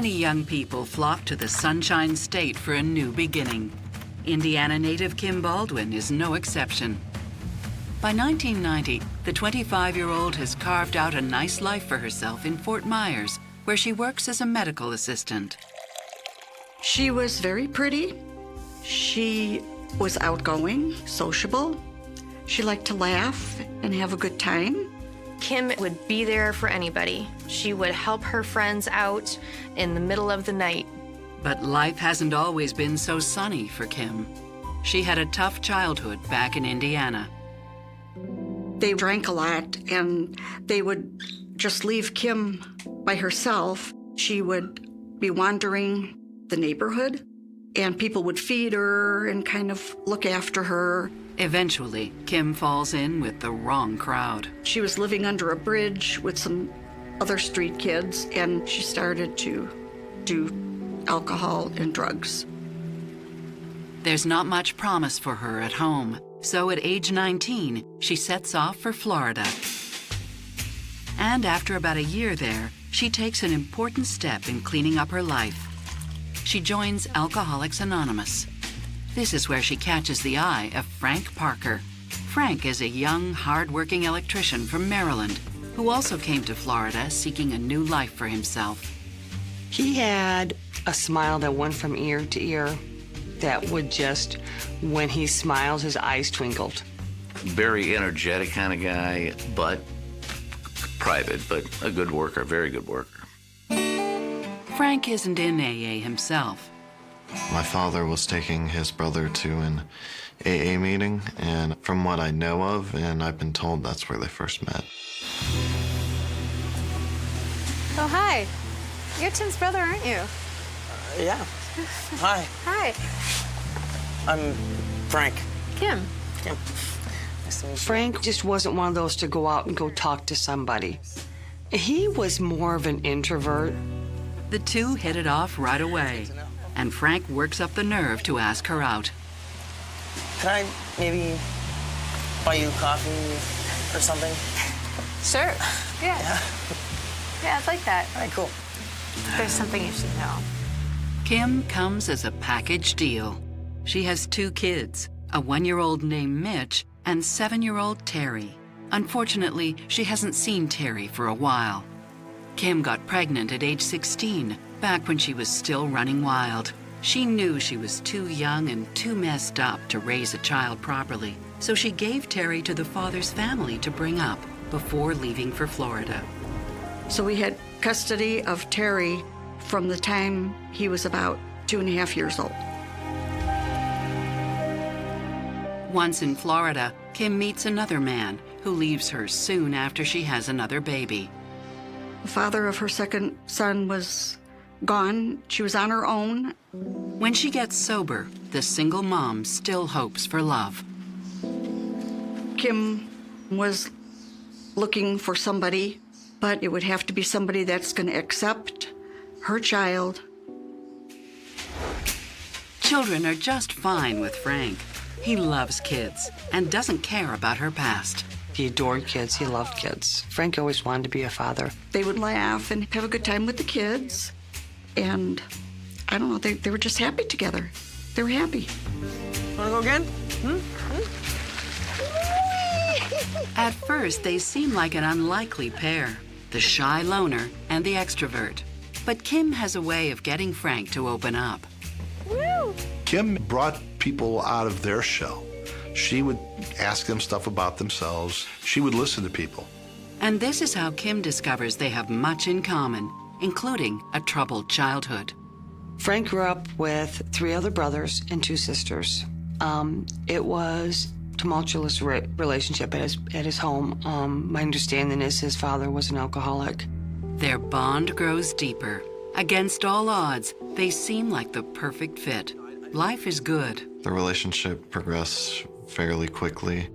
Many young people flock to the Sunshine State for a new beginning. Indiana native Kim Baldwin is no exception. By 1990, the 25-year-old has carved out a nice life for herself in Fort Myers, where she works as a medical assistant. She was very pretty. She was outgoing, sociable. She liked to laugh and have a good time. Kim would be there for anybody. She would help her friends out in the middle of the night. But life hasn't always been so sunny for Kim. She had a tough childhood back in Indiana. They drank a lot, and they would just leave Kim by herself. She would be wandering the neighborhood, and people would feed her and kind of look after her. Eventually, Kim falls in with the wrong crowd. She was living under a bridge with some other street kids, and she started to do alcohol and drugs. There's not much promise for her at home, so at age 19, she sets off for Florida. And after about a year there, she takes an important step in cleaning up her life. She joins Alcoholics Anonymous. This is where she catches the eye of Frank Parker. Frank is a young, hard-working electrician from Maryland who also came to Florida seeking a new life for himself. He had a smile that went from ear to ear that would just, when he smiles, his eyes twinkled. Very energetic kind of guy, but private, but a good worker, very good worker. Frank isn't in AA himself. My father was taking his brother to an AA meeting, and from what I know of, and I've been told, that's where they first met. Oh, hi. You're Tim's brother, aren't you? Yeah. Hi. Hi. I'm Frank. Kim. Kim. Nice to meet you. Frank just wasn't one of those to go out and go talk to somebody. He was more of an introvert. The two hit it off right away, and Frank works up the nerve to ask her out. Can I maybe buy you coffee or something? Sure. Yeah. Yeah, I'd like that. All right, cool. There's something you should know. Kim comes as a package deal. She has 2 kids, a 1-year-old named Mitch and 7-year-old Terry. Unfortunately, she hasn't seen Terry for a while. Kim got pregnant at age 16, back when she was still running wild. She knew she was too young and too messed up to raise a child properly, so she gave Terry to the father's family to bring up before leaving for Florida. So we had custody of Terry from the time he was about 2.5 years old. Once in Florida, Kim meets another man who leaves her soon after she has another baby. The father of her second son was gone. She was on her own. When she gets sober, the single mom still hopes for love. Kim was looking for somebody, but it would have to be somebody that's going to accept her child. Children are just fine with Frank. He loves kids and doesn't care about her past. He adored kids. He loved kids. Frank always wanted to be a father. They would laugh and have a good time with the kids. And I don't know, they were just happy together. They were happy. Wanna go again? At first, they seem like an unlikely pair, the shy loner and the extrovert. But Kim has a way of getting Frank to open up. Kim brought people out of their shell. She would ask them stuff about themselves. She would listen to people. And this is how Kim discovers they have much in common, including a troubled childhood. Frank grew up with 3 other brothers and 2 sisters. It was a tumultuous relationship at his home. My understanding is his father was an alcoholic. Their bond grows deeper. Against all odds, they seem like the perfect fit. Life is good. The relationship progressed fairly quickly.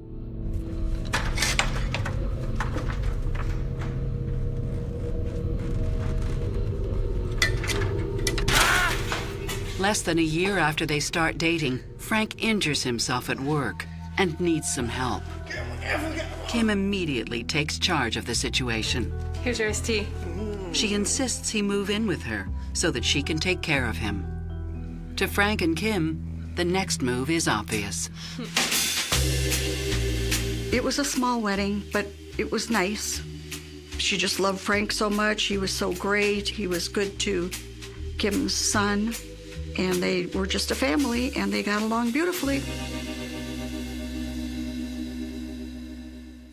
Less than a year after they start dating, Frank injures himself at work and needs some help. Kim immediately takes charge of the situation. Here's your iced tea. She insists he move in with her so that she can take care of him. To Frank and Kim, the next move is obvious. It was a small wedding, but it was nice. She just loved Frank so much. He was so great. He was good to Kim's son. And they were just a family, and they got along beautifully.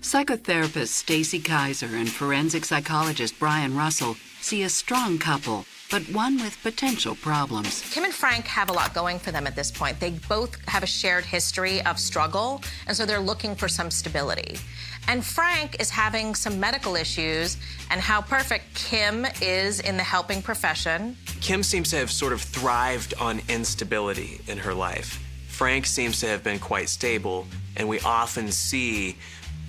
Psychotherapist Stacy Kaiser and forensic psychologist Brian Russell see a strong couple, but one with potential problems. Kim and Frank have a lot going for them at this point. They both have a shared history of struggle, and so they're looking for some stability. And Frank is having some medical issues, and how perfect Kim is in the helping profession. Kim seems to have sort of thrived on instability in her life. Frank seems to have been quite stable, and we often see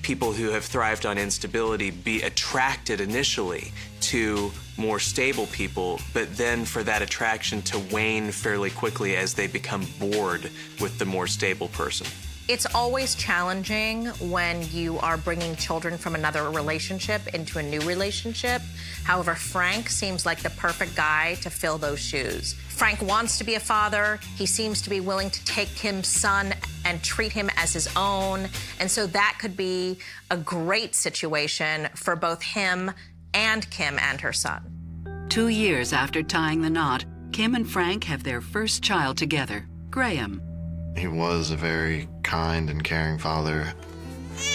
people who have thrived on instability be attracted initially to more stable people, but then for that attraction to wane fairly quickly as they become bored with the more stable person. It's always challenging when you are bringing children from another relationship into a new relationship. However, Frank seems like the perfect guy to fill those shoes. Frank wants to be a father. He seems to be willing to take Kim's son and treat him as his own. And so that could be a great situation for both him and Kim and her son. 2 years after tying the knot, Kim and Frank have their first child together, Graham. He was a very kind and caring father.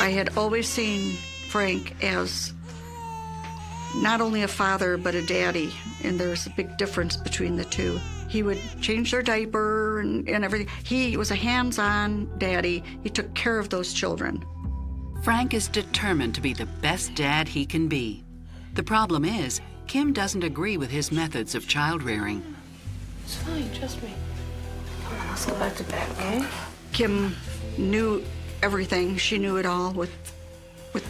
I had always seen Frank as not only a father, but a daddy, and there's a big difference between the two. He would change their diaper and everything. He was a hands-on daddy. He took care of those children. Frank is determined to be the best dad he can be. The problem is, Kim doesn't agree with his methods of child rearing. It's fine, trust me. Come on, let's go back to bed, okay? Kim knew everything. She knew it all with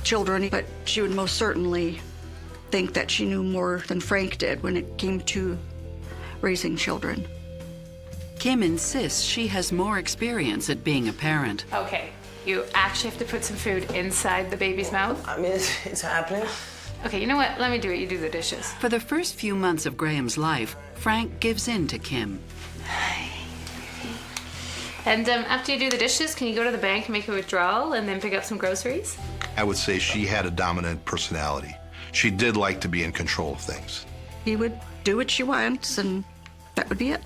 children, but she would most certainly think that she knew more than Frank did when it came to raising children. Kim insists she has more experience at being a parent. Okay, you actually have to put some food inside the baby's mouth? I mean, it's happening. Okay, you know what? Let me do it. You do the dishes. For the first few months of Graham's life, Frank gives in to Kim. And after you do the dishes, can you go to the bank and make a withdrawal and then pick up some groceries? I would say she had a dominant personality. She did like to be in control of things. He would do what she wants, and that would be it.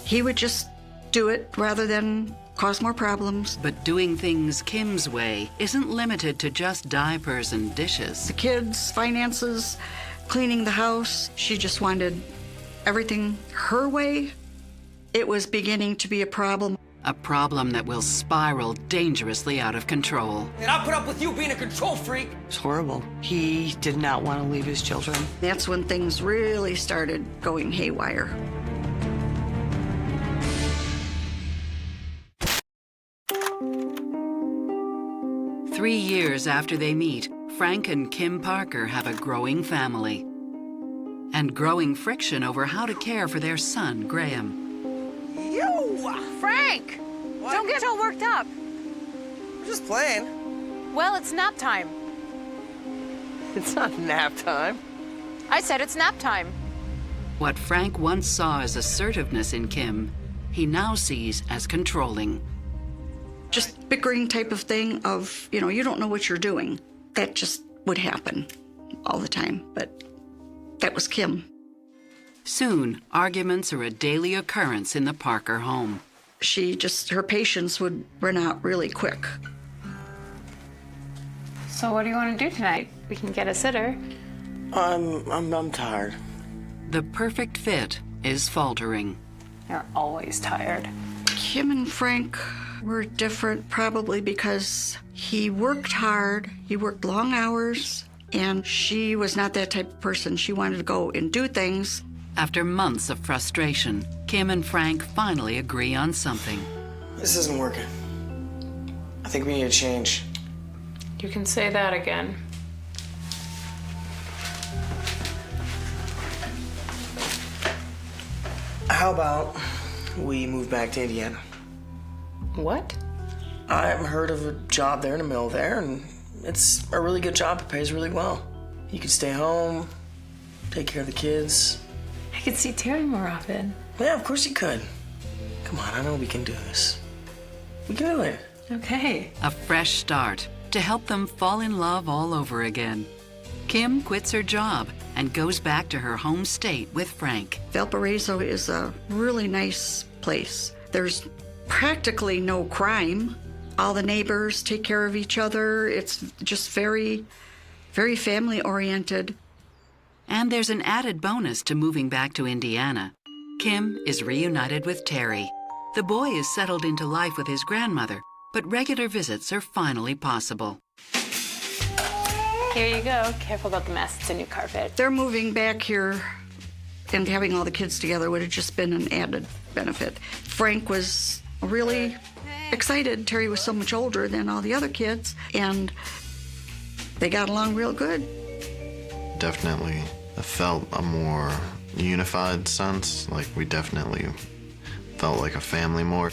He would just do it rather than cause more problems. But doing things Kim's way isn't limited to just diapers and dishes. The kids, finances, cleaning the house. She just wanted everything her way. It was beginning to be a problem. A problem that will spiral dangerously out of control. And I'll put up with you being a control freak. It's horrible. He did not want to leave his children. That's when things really started going haywire. Three years after they meet, Frank and Kim Parker have a growing family and growing friction over how to care for their son, Graham. Frank! What? Don't get all worked up. We're just playing. Well, it's nap time. It's not nap time. I said it's nap time. What Frank once saw as assertiveness in Kim, he now sees as controlling. Just bickering type of thing of, you don't know what you're doing. That just would happen all the time, but that was Kim. Soon, arguments are a daily occurrence in the Parker home. Her patience would run out really quick. So what do you want to do tonight? We can get a sitter. I'm tired. The perfect fit is faltering. You're always tired. Kim and Frank were different probably because he worked hard, he worked long hours, and she was not that type of person. She wanted to go and do things. After months of frustration, Kim and Frank finally agree on something. This isn't working. I think we need a change. You can say that again. How about we move back to Indiana? What? I haven't heard of a job there in the mill there, and it's a really good job. It pays really well. You can stay home, take care of the kids. I could see Terry more often. Yeah, of course you could. Come on, I know we can do this. We can do it. Okay. A fresh start to help them fall in love all over again. Kim quits her job and goes back to her home state with Frank. Valparaiso is a really nice place. There's practically no crime. All the neighbors take care of each other. It's just very, very family-oriented. And there's an added bonus to moving back to Indiana. Kim is reunited with Terry. The boy is settled into life with his grandmother, but regular visits are finally possible. Here you go. Careful about the mess. It's a new carpet. They're moving back here, and having all the kids together would have just been an added benefit. Frank was really excited. Terry was so much older than all the other kids, and they got along real good. Definitely felt a more unified sense. Like, we definitely felt like a family more.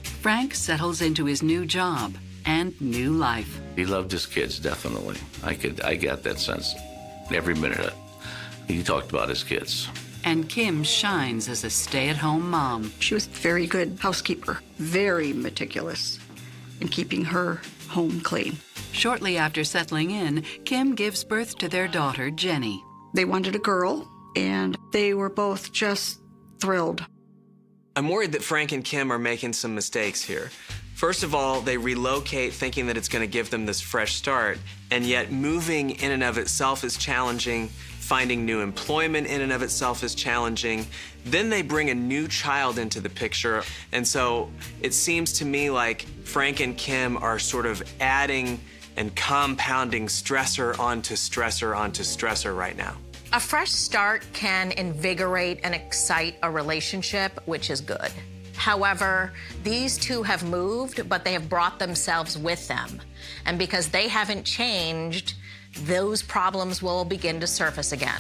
Frank settles into his new job and new life. He loved his kids, definitely. I got that sense every minute. He talked about his kids. And Kim shines as a stay-at-home mom. She was a very good housekeeper, very meticulous in keeping her home clean. Shortly after settling in, Kim gives birth to their daughter, Jenny. They wanted a girl, and they were both just thrilled. I'm worried that Frank and Kim are making some mistakes here. First of all, they relocate thinking that it's going to give them this fresh start, and yet moving in and of itself is challenging. Finding new employment in and of itself is challenging. Then they bring a new child into the picture, and so it seems to me like Frank and Kim are sort of adding and compounding stressor onto stressor onto stressor right now. A fresh start can invigorate and excite a relationship, which is good. However, these two have moved, but they have brought themselves with them. And because they haven't changed, those problems will begin to surface again.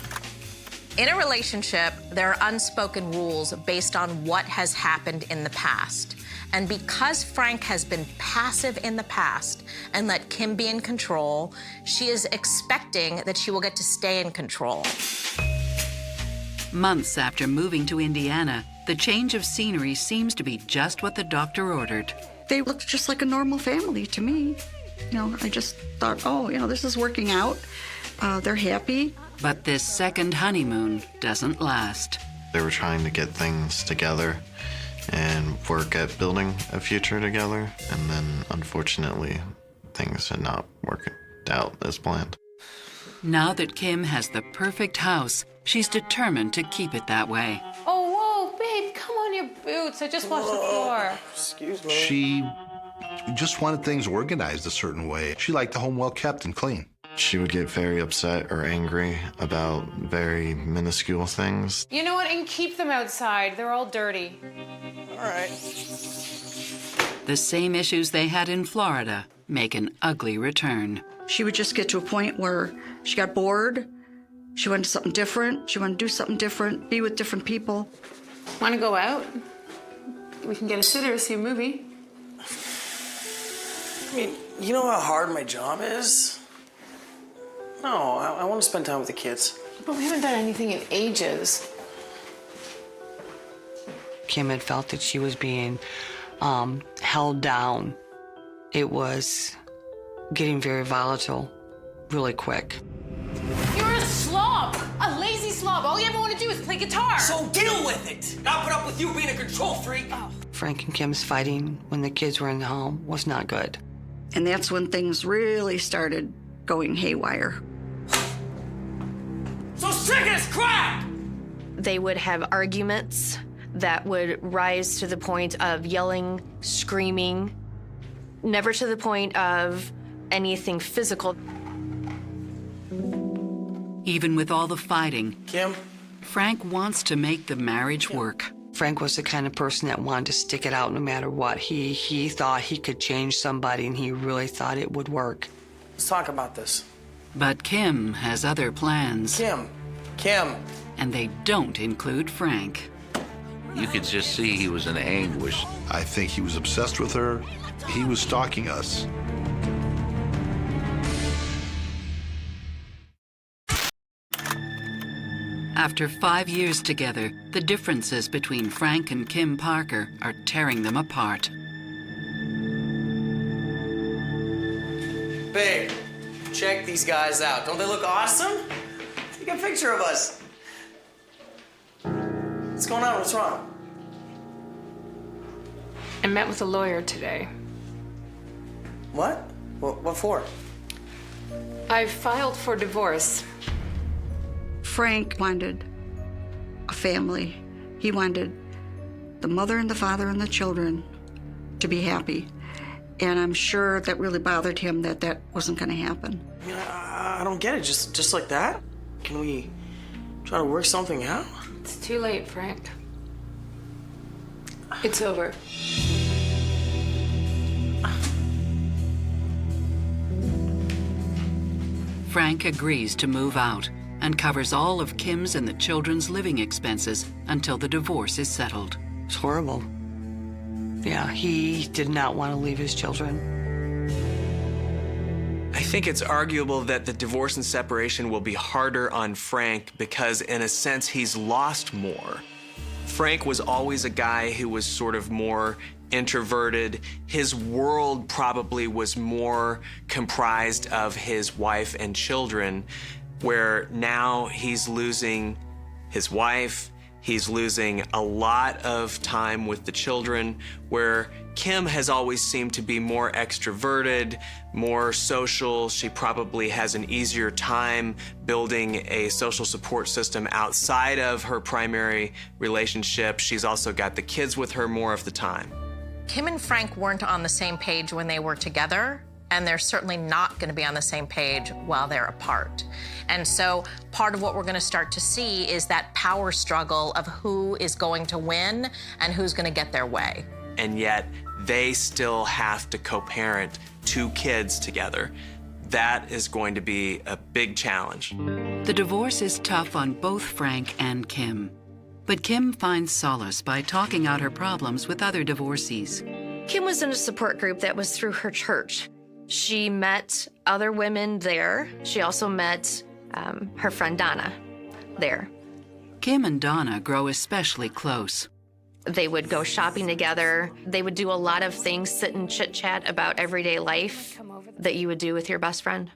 In a relationship, there are unspoken rules based on what has happened in the past. And because Frank has been passive in the past and let Kim be in control, she is expecting that she will get to stay in control. Months after moving to Indiana, the change of scenery seems to be just what the doctor ordered. They looked just like a normal family to me. I just thought, this is working out. They're happy. But this second honeymoon doesn't last. They were trying to get things together and work at building a future together, and then unfortunately things had not worked out as planned. Now that Kim has the perfect house, she's determined to keep it that way. Oh, whoa, babe, come on your boots. I just washed the floor. Excuse me. She just wanted things organized a certain way. She liked the home well kept and clean. She would get very upset or angry about very minuscule things. You know what? And keep them outside. They're all dirty. All right. The same issues they had in Florida make an ugly return. She would just get to a point where she got bored. She wanted something different. She wanted to do something different, be with different people. Want to go out? We can get a sitter, see a movie. I mean, you know how hard my job is? No, I want to spend time with the kids. But we haven't done anything in ages. Kim had felt that she was being held down. It was getting very volatile really quick. You're a slob, a lazy slob. All you ever want to do is play guitar. So deal with it. Not put up with you being a control freak. Oh. Frank and Kim's fighting when the kids were in the home was not good. And that's when things really started going haywire. So sick of this crap! They would have arguments that would rise to the point of yelling, screaming, never to the point of anything physical. Even with all the fighting, Kim? Frank wants to make the marriage work. Frank was the kind of person that wanted to stick it out no matter what. He thought he could change somebody, and he really thought it would work. Let's talk about this. But Kim has other plans. Kim. And they don't include Frank. You could just see he was in anguish. I think he was obsessed with her. He was stalking us. After 5 years together, the differences between Frank and Kim Parker are tearing them apart. Babe, check these guys out. Don't they look awesome? Take a picture of us. What's going on? What's wrong? I met with a lawyer today. What? What for? I filed for divorce. Frank wanted a family. He wanted the mother and the father and the children to be happy. And I'm sure that really bothered him that that wasn't going to happen. I mean, I don't get it. Just like that? Can we try to work something out? It's too late, Frank. It's over. Frank agrees to move out and covers all of Kim's and the children's living expenses until the divorce is settled. It's horrible. Yeah, he did not want to leave his children. I think it's arguable that the divorce and separation will be harder on Frank because, in a sense, he's lost more. Frank was always a guy who was sort of more introverted. His world probably was more comprised of his wife and children, where now he's losing his wife, he's losing a lot of time with the children, where Kim has always seemed to be more extroverted, more social. She probably has an easier time building a social support system outside of her primary relationship. She's also got the kids with her more of the time. Kim and Frank weren't on the same page when they were together, and they're certainly not going to be on the same page while they're apart. And so part of what we're going to start to see is that power struggle of who is going to win and who's going to get their way. And yet they still have to co-parent 2 kids together. That is going to be a big challenge. The divorce is tough on both Frank and Kim. But Kim finds solace by talking out her problems with other divorcees. Kim was in a support group that was through her church. She met other women there. She also met her friend Donna there. Kim and Donna grow especially close. They would go shopping together. They would do a lot of things, sit and chit-chat about everyday life that you would do with your best friend.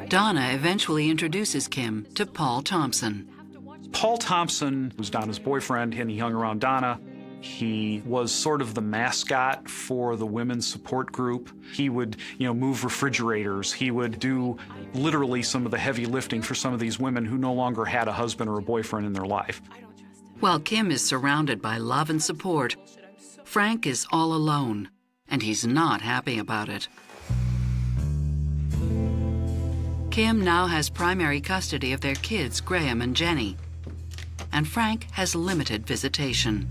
Donna eventually introduces Kim to Paul Thompson. Paul Thompson was Donna's boyfriend, and he hung around Donna. He was sort of the mascot for the women's support group. He would, move refrigerators. He would do literally some of the heavy lifting for some of these women who no longer had a husband or a boyfriend in their life. While Kim is surrounded by love and support, Frank is all alone, and he's not happy about it. Kim now has primary custody of their kids, Graham and Jenny, and Frank has limited visitation.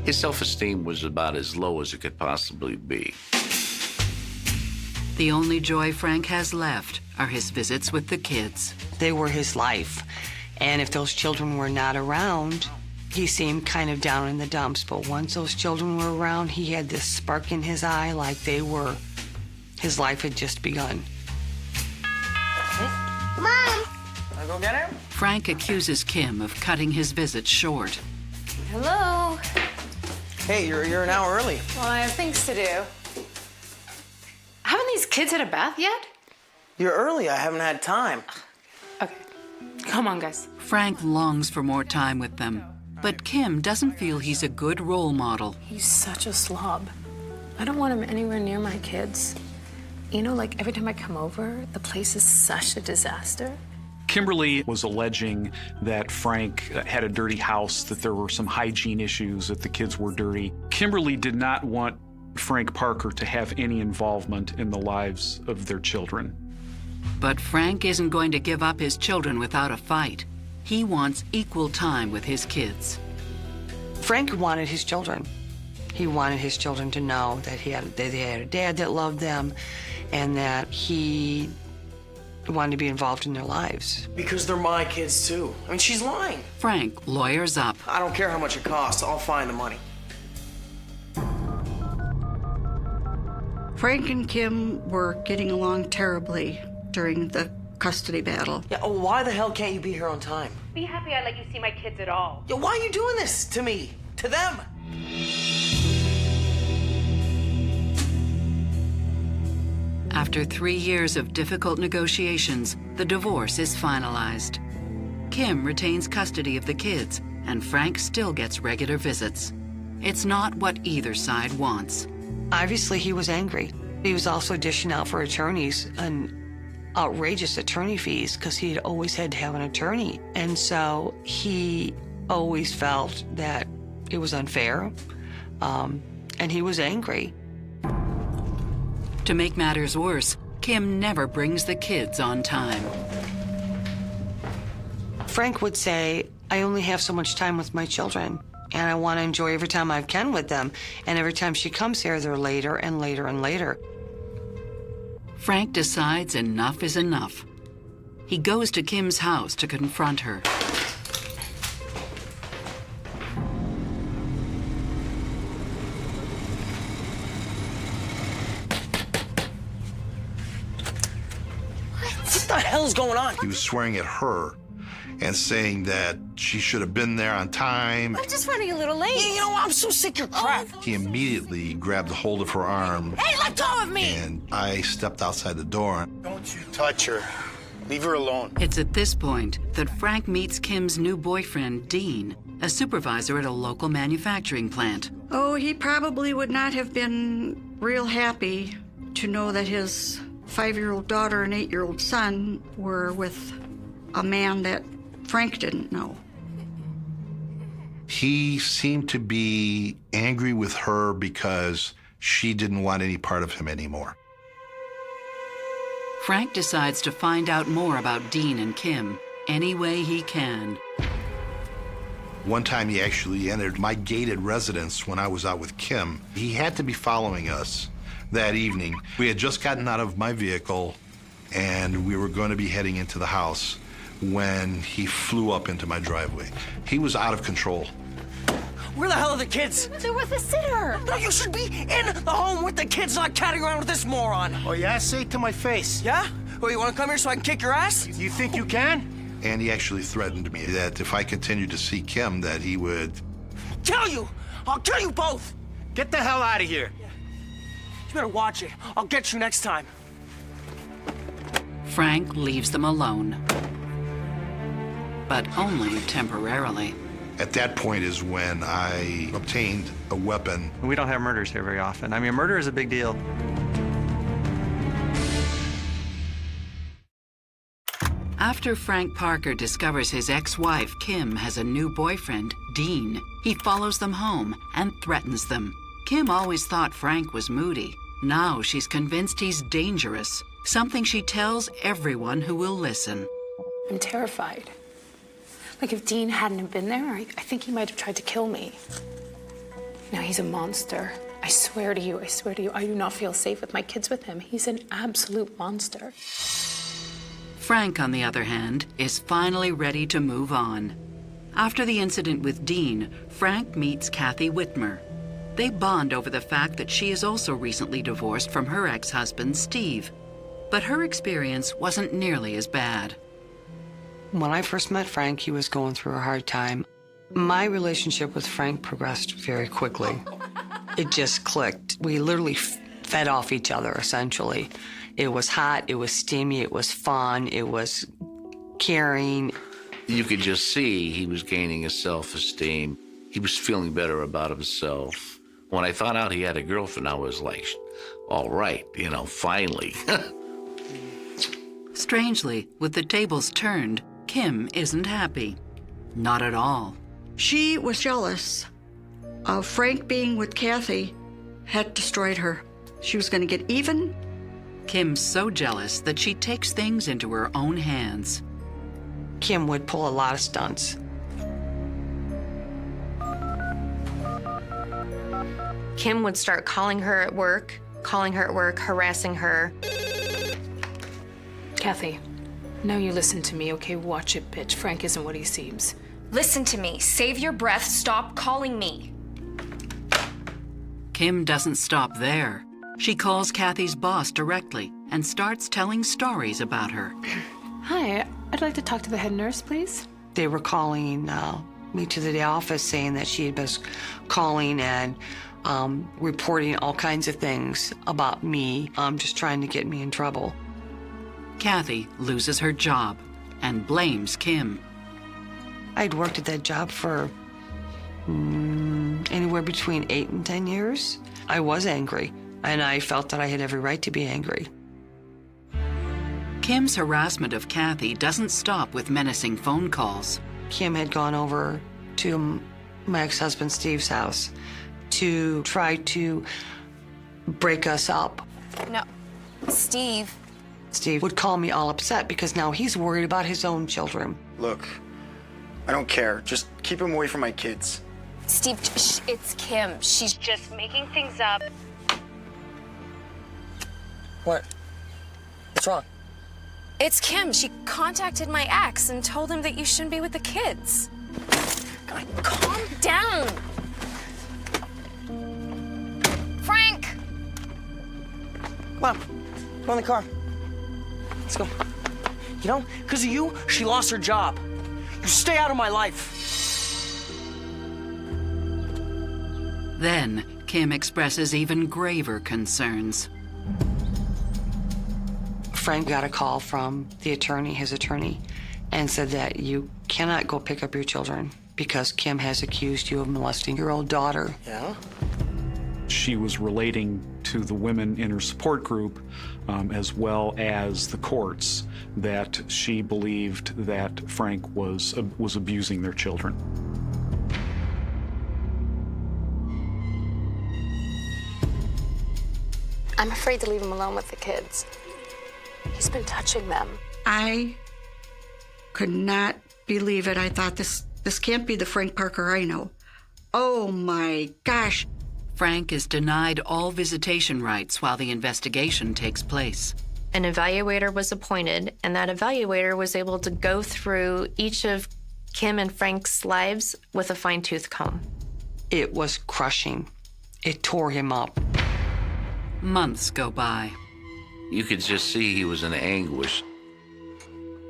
His self-esteem was about as low as it could possibly be. The only joy Frank has left are his visits with the kids. They were his life. And if those children were not around, he seemed kind of down in the dumps. But once those children were around, he had this spark in his eye like his life had just begun. Mom! Can I go get him? Frank accuses Kim of cutting his visits short. Hello. Hey, you're an hour early. Well, I have things to do. Haven't these kids had a bath yet? You're early. I haven't had time. Okay. Come on, guys. Frank longs for more time with them, but Kim doesn't feel he's a good role model. He's such a slob. I don't want him anywhere near my kids. Like every time I come over, the place is such a disaster. Kimberly was alleging that Frank had a dirty house, that there were some hygiene issues, that the kids were dirty. Kimberly did not want Frank Parker to have any involvement in the lives of their children. But Frank isn't going to give up his children without a fight. He wants equal time with his kids. Frank wanted his children. He wanted his children to know that they had a dad that loved them and that he wanted to be involved in their lives. Because they're my kids, too. I mean, she's lying. Frank lawyers up. I don't care how much it costs. I'll find the money. Frank and Kim were getting along terribly during the custody battle. Yeah, oh, why the hell can't you be here on time? Be happy I let you see my kids at all. Yeah, why are you doing this to me? To them? After 3 years of difficult negotiations, the divorce is finalized. Kim retains custody of the kids, and Frank still gets regular visits. It's not what either side wants. Obviously, he was angry. He was also dishing out for attorneys and outrageous attorney fees because he had always had to have an attorney. And so he always felt that it was unfair, and he was angry. To make matters worse, Kim never brings the kids on time. Frank would say, I only have so much time with my children, and I want to enjoy every time I can with them. And every time she comes here, they're later and later and later. Frank decides enough is enough. He goes to Kim's house to confront her. What the hell is going on? He was swearing at her and saying that she should have been there on time. I'm just running a little late. Yeah, you know what? I'm so sick of your crap. He immediately grabbed a hold of her arm. Hey, let go of me! And I stepped outside the door. Don't you touch her. Leave her alone. It's at this point that Frank meets Kim's new boyfriend, Dean, a supervisor at a local manufacturing plant. Oh, he probably would not have been real happy to know that his 5-year-old daughter and 8-year-old son were with a man that Frank didn't know. He seemed to be angry with her because she didn't want any part of him anymore. Frank decides to find out more about Dean and Kim any way he can. One time he actually entered my gated residence when I was out with Kim. He had to be following us that evening. We had just gotten out of my vehicle and we were going to be heading into the house when he flew up into my driveway. He was out of control. Where the hell are the kids? They're with the sitter. No, you should be in the home with the kids, not catting around with this moron. Oh, yeah? Say it to my face. Yeah? Well, you want to come here so I can kick your ass? You think you can? And he actually threatened me that if I continued to see Kim, that he would... Kill you! I'll kill you both! Get the hell out of here. Yeah. You better watch it. I'll get you next time. Frank leaves them alone, but only temporarily. At that point is when I obtained a weapon. We don't have murders here very often. I mean, murder is a big deal. After Frank Parker discovers his ex-wife, Kim, has a new boyfriend, Dean, he follows them home and threatens them. Kim always thought Frank was moody. Now she's convinced he's dangerous, something she tells everyone who will listen. I'm terrified. Like, if Dean hadn't have been there, I think he might have tried to kill me. Now he's a monster. I swear to you, I do not feel safe with my kids with him. He's an absolute monster. Frank, on the other hand, is finally ready to move on. After the incident with Dean, Frank meets Kathy Whitmer. They bond over the fact that she is also recently divorced from her ex-husband, Steve. But her experience wasn't nearly as bad. When I first met Frank, he was going through a hard time. My relationship with Frank progressed very quickly. It just clicked. We literally fed off each other, essentially. It was hot, it was steamy, it was fun, it was caring. You could just see he was gaining his self-esteem. He was feeling better about himself. When I found out he had a girlfriend, I was like, all right, you know, finally. Strangely, with the tables turned, Kim isn't happy. Not at all. She was jealous of Frank being with Kathy had destroyed her. She was going to get even. Kim's so jealous that she takes things into her own hands. Kim would pull a lot of stunts. Kim would start calling her at work, harassing her. Kathy, now you listen to me, okay? Watch it, bitch. Frank isn't what he seems. Listen to me. Save your breath. Stop calling me. Kim doesn't stop there. She calls Kathy's boss directly and starts telling stories about her. Hi, I'd like to talk to the head nurse, please. They were calling me to the office saying that she had been calling and reporting all kinds of things about me, just trying to get me in trouble. Kathy loses her job and blames Kim. I'd worked at that job for anywhere between 8 and 10 years. I was angry, and I felt that I had every right to be angry. Kim's harassment of Kathy doesn't stop with menacing phone calls. Kim had gone over to my ex-husband Steve's house to try to break us up. No, Steve. Steve would call me all upset because now he's worried about his own children. Look, I don't care. Just keep him away from my kids. Steve, it's Kim. She's just making things up. What? What's wrong? It's Kim. She contacted my ex and told him that you shouldn't be with the kids. God, calm down. Frank! Come on. Go in the car. Let's go. You know, because of you, she lost her job. You stay out of my life. Then, Kim expresses even graver concerns. Frank got a call from his attorney, and said that you cannot go pick up your children because Kim has accused you of molesting your old daughter. Yeah? She was relating to the women in her support group, as well as the courts, that she believed that Frank was abusing their children. I'm afraid to leave him alone with the kids. He's been touching them. I could not believe it. I thought this can't be the Frank Parker I know. Oh my gosh. Frank is denied all visitation rights while the investigation takes place. An evaluator was appointed, and that evaluator was able to go through each of Kim and Frank's lives with a fine-tooth comb. It was crushing. It tore him up. Months go by. You could just see he was in anguish.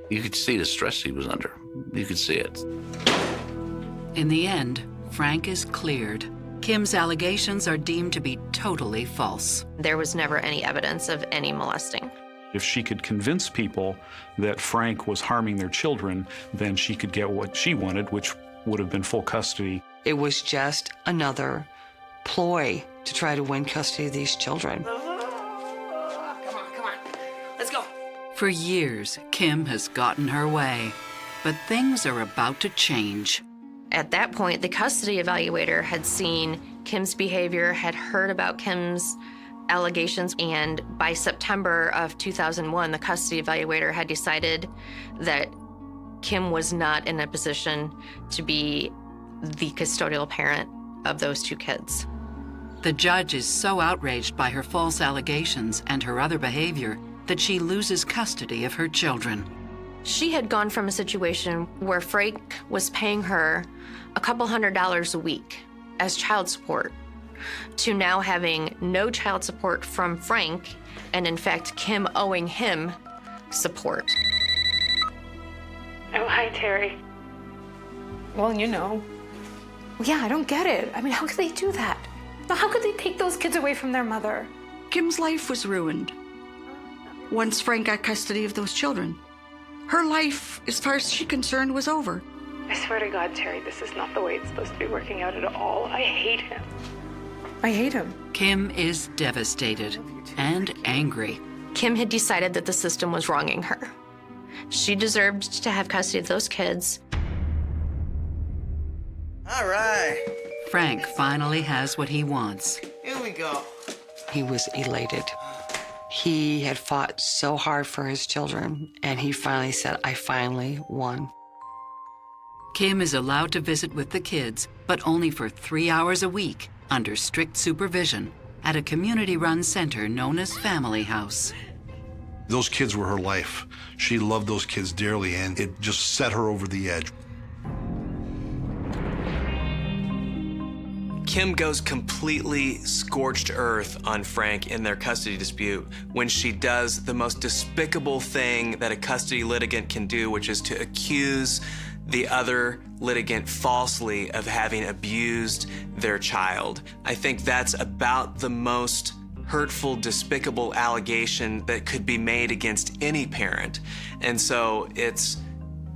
You could see the stress he was under. You could see it. In the end, Frank is cleared. Kim's allegations are deemed to be totally false. There was never any evidence of any molesting. If she could convince people that Frank was harming their children, then she could get what she wanted, which would have been full custody. It was just another ploy to try to win custody of these children. Come on. Let's go. For years, Kim has gotten her way, but things are about to change. At that point, the custody evaluator had seen Kim's behavior, had heard about Kim's allegations, and by September of 2001, the custody evaluator had decided that Kim was not in a position to be the custodial parent of those two kids. The judge is so outraged by her false allegations and her other behavior that she loses custody of her children. She had gone from a situation where Frank was paying her a couple $100s a week as child support to now having no child support from Frank, and in fact, Kim owing him support. Oh, hi, Terry. Well, you know. Yeah, I don't get it. I mean, how could they do that? How could they take those kids away from their mother? Kim's life was ruined once Frank got custody of those children. Her life, as far as she's concerned, was over. I swear to God, Terry, this is not the way it's supposed to be working out at all. I hate him. I hate him. Kim is devastated and angry. Kim had decided that the system was wronging her. She deserved to have custody of those kids. All right. Frank finally has what he wants. Here we go. He was elated. He had fought so hard for his children, and he finally said, I finally won. Kim is allowed to visit with the kids, but only for 3 hours a week, under strict supervision, at a community-run center known as Family House. Those kids were her life. She loved those kids dearly, and it just set her over the edge. Kim goes completely scorched earth on Frank in their custody dispute when she does the most despicable thing that a custody litigant can do, which is to accuse the other litigant falsely of having abused their child. I think that's about the most hurtful, despicable allegation that could be made against any parent. And so it's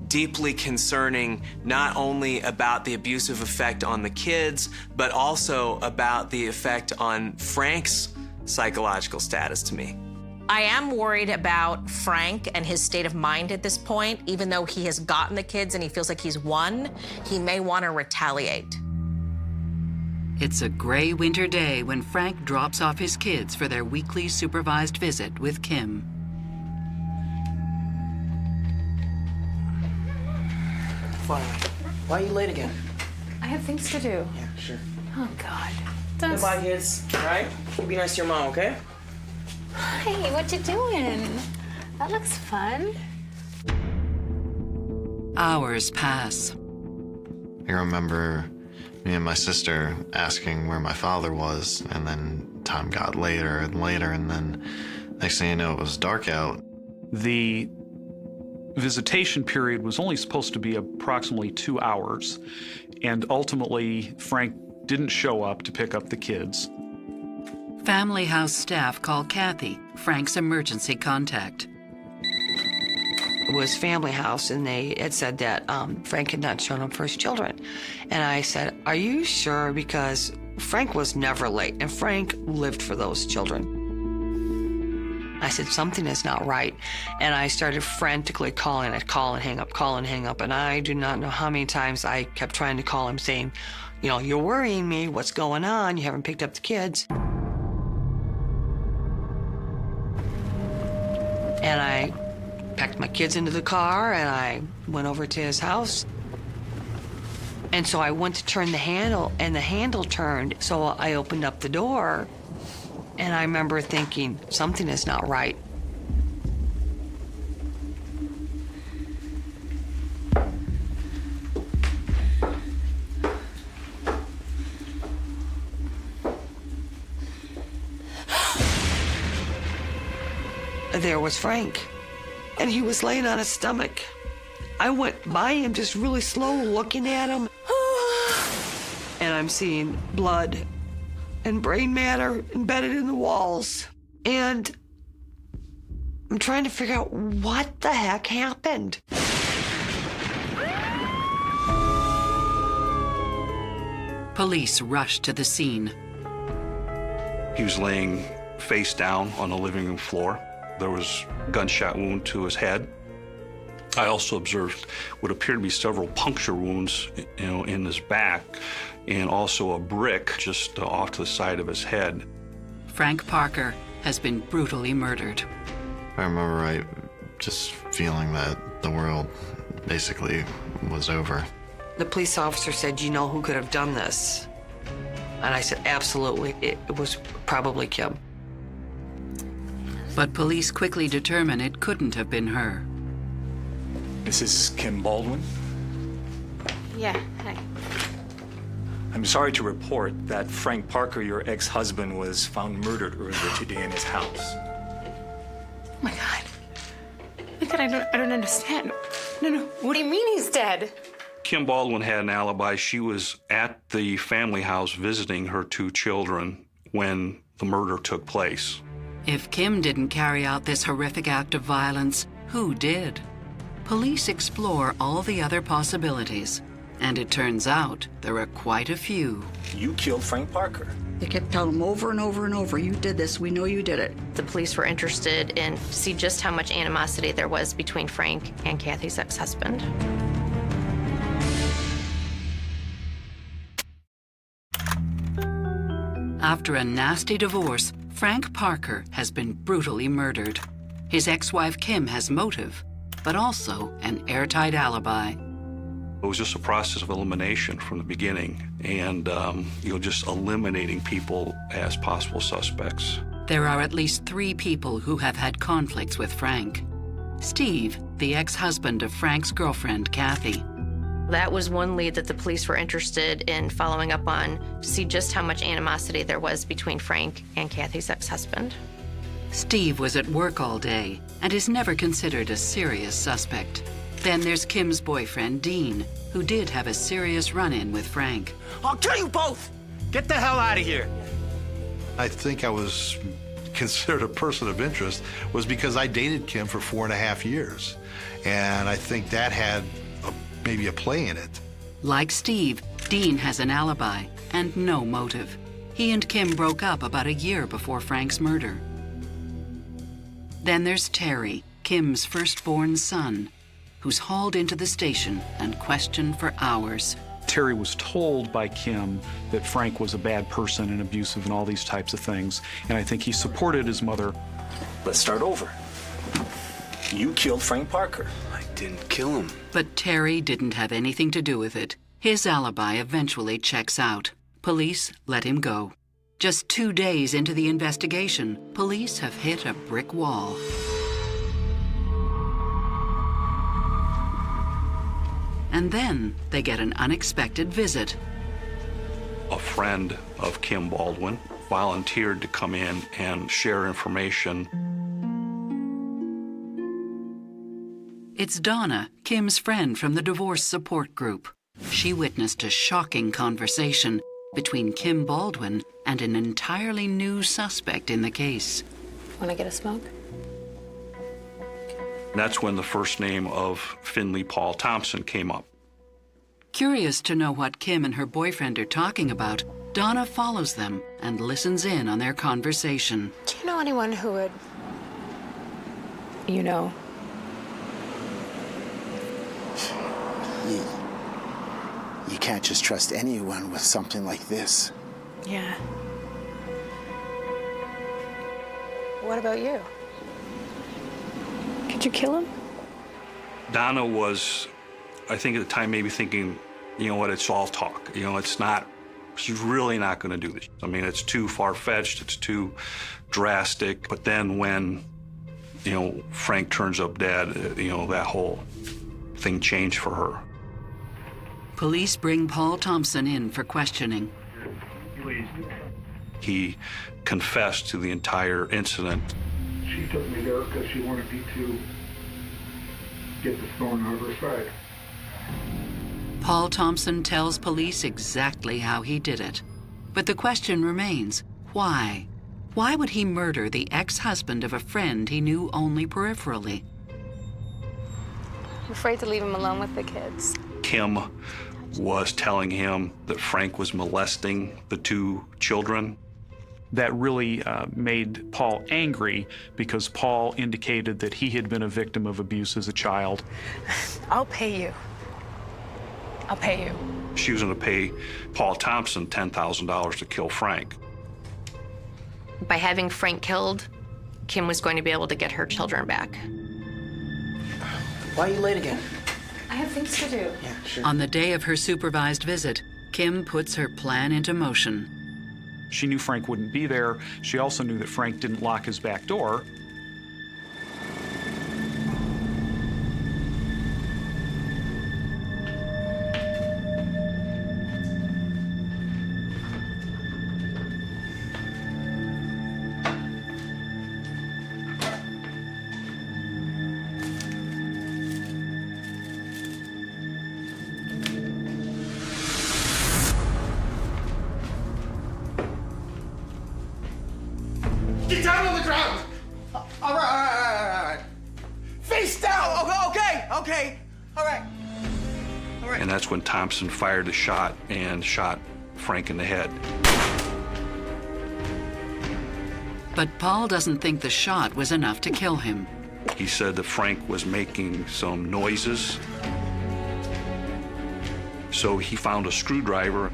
deeply concerning, not only about the abusive effect on the kids, but also about the effect on Frank's psychological status to me. I am worried about Frank and his state of mind at this point. Even though he has gotten the kids and he feels like he's won, he may want to retaliate. It's a gray winter day when Frank drops off his kids for their weekly supervised visit with Kim. Finally. Why are you late again? I have things to do. Yeah, sure. Oh, God. Goodbye, kids. All right? Be nice to your mom, okay? Hey, what you doing? That looks fun. Hours pass. I remember me and my sister asking where my father was, and then time got later and later, and then next thing you know, it was dark out. The visitation period was only supposed to be approximately 2 hours, and ultimately Frank didn't show up to pick up the kids. Family house staff call Kathy, Frank's emergency contact. It was family house, and they had said that Frank had not shown up for his children. And I said, are you sure? Because Frank was never late, and Frank lived for those children. I said, something is not right. And I started frantically calling. I'd call and hang up, call and hang up. And I do not know how many times I kept trying to call him saying, you know, you're worrying me. What's going on? You haven't picked up the kids. And I packed my kids into the car and I went over to his house. And so I went to turn the handle and the handle turned. So I opened up the door. And I remember thinking, something is not right. There was Frank, and he was laying on his stomach. I went by him just really slow, looking at him. And I'm seeing blood and brain matter embedded in the walls. And I'm trying to figure out what the heck happened. Police rushed to the scene. He was laying face down on the living room floor. There was a gunshot wound to his head. I also observed what appeared to be several puncture wounds, in his back, and also a brick just off to the side of his head. Frank Parker has been brutally murdered. I remember just feeling that the world basically was over. The police officer said, you know who could have done this? And I said, absolutely. It was probably Kim. But police quickly determine it couldn't have been her. This is Kim Baldwin. Yeah, hi. I'm sorry to report that Frank Parker, your ex-husband, was found murdered earlier today in his house. Oh my God, I don't understand. No, what do you mean he's dead? Kim Baldwin had an alibi. She was at the family house visiting her 2 children when the murder took place. If Kim didn't carry out this horrific act of violence, who did? Police explore all the other possibilities, and it turns out there are quite a few. You killed Frank Parker. They kept telling him over and over and over, you did this, we know you did it. The police were interested in see just how much animosity there was between Frank and Kathy's ex-husband. After a nasty divorce, Frank Parker has been brutally murdered. His ex-wife Kim has motive, but also an airtight alibi. It was just a process of elimination from the beginning, and just eliminating people as possible suspects. There are at least 3 people who have had conflicts with Frank. Steve, the ex-husband of Frank's girlfriend, Kathy. That was one lead that the police were interested in following up on to see just how much animosity there was between Frank and Kathy's ex-husband. Steve was at work all day and is never considered a serious suspect. Then there's Kim's boyfriend, Dean, who did have a serious run-in with Frank. I'll kill you both! Get the hell out of here! I think I was considered a person of interest was because I dated Kim for 4.5 years. And I think that had maybe a play in it. Like Steve, Dean has an alibi and no motive. He and Kim broke up about a year before Frank's murder. Then there's Terry, Kim's firstborn son, who's hauled into the station and questioned for hours. Terry was told by Kim that Frank was a bad person and abusive and all these types of things, and I think he supported his mother. Let's start over. You killed Frank Parker. I didn't kill him. But Terry didn't have anything to do with it. His alibi eventually checks out. Police let him go. Just 2 days into the investigation, police have hit a brick wall. And then they get an unexpected visit. A friend of Kim Baldwin volunteered to come in and share information. It's Donna, Kim's friend from the divorce support group. She witnessed a shocking conversation between Kim Baldwin and an entirely new suspect in the case. Want to get a smoke? That's when the first name of Finley Paul Thompson came up. Curious to know what Kim and her boyfriend are talking about, Donna follows them and listens in on their conversation. Do you know anyone who would... You know? You can't just trust anyone with something like this. Yeah. What about you? Could you kill him? Donna was, I think at the time, maybe thinking, you know what, it's all talk. You know, it's not, she's really not going to do this. I mean, it's too far-fetched, it's too drastic. But then when, you know, Frank turns up dead, you know, that whole thing changed for her. Police bring Paul Thompson in for questioning. He confessed to the entire incident. She took me there because she wanted me to get the thorn out of her side. Paul Thompson tells police exactly how he did it. But the question remains, why? Why would he murder the ex-husband of a friend he knew only peripherally? I'm afraid to leave him alone with the kids. Kim was telling him that Frank was molesting the two children. That really made Paul angry because Paul indicated that he had been a victim of abuse as a child. I'll pay you. I'll pay you. She was going to pay Paul Thompson $10,000 to kill Frank. By having Frank killed, Kim was going to be able to get her children back. Why are you late again? I have things to do. Yeah, sure. On the day of her supervised visit, Kim puts her plan into motion. She knew Frank wouldn't be there. She also knew that Frank didn't lock his back door. Get down on the ground! All right. Face down! Okay. All right. And that's when Thompson fired a shot and shot Frank in the head. But Paul doesn't think the shot was enough to kill him. He said that Frank was making some noises. So he found a screwdriver.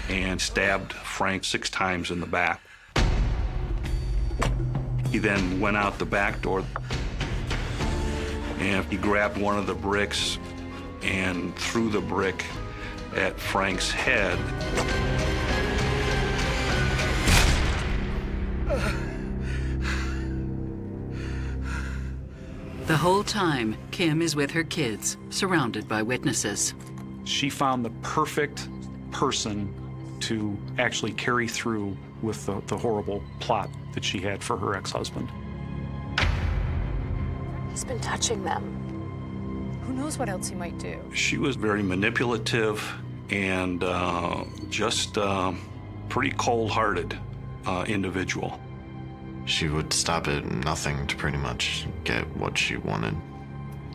And stabbed Frank 6 times in the back. He then went out the back door and he grabbed one of the bricks and threw the brick at Frank's head. The whole time, Kim is with her kids, surrounded by witnesses. She found the perfect person to actually carry through with the horrible plot that she had for her ex-husband. He's been touching them. Who knows what else he might do? She was very manipulative and just pretty cold-hearted individual. She would stop at nothing to pretty much get what she wanted.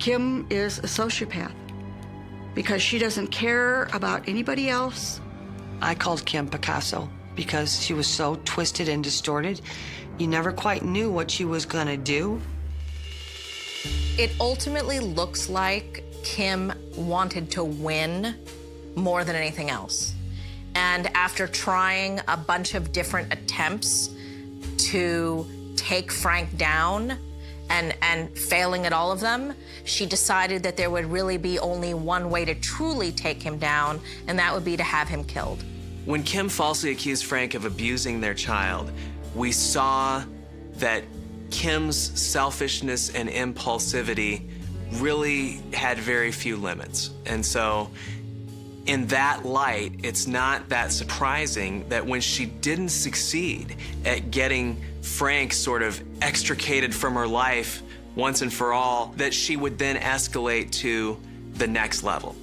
Kim is a sociopath because she doesn't care about anybody else. I called Kim Picasso because she was so twisted and distorted. You never quite knew what she was gonna do. It ultimately looks like Kim wanted to win more than anything else. And after trying a bunch of different attempts to take Frank down and failing at all of them, she decided that there would really be only one way to truly take him down, and that would be to have him killed. When Kim falsely accused Frank of abusing their child, we saw that Kim's selfishness and impulsivity really had very few limits. And so in that light, it's not that surprising that when she didn't succeed at getting Frank sort of extricated from her life once and for all, that she would then escalate to the next level.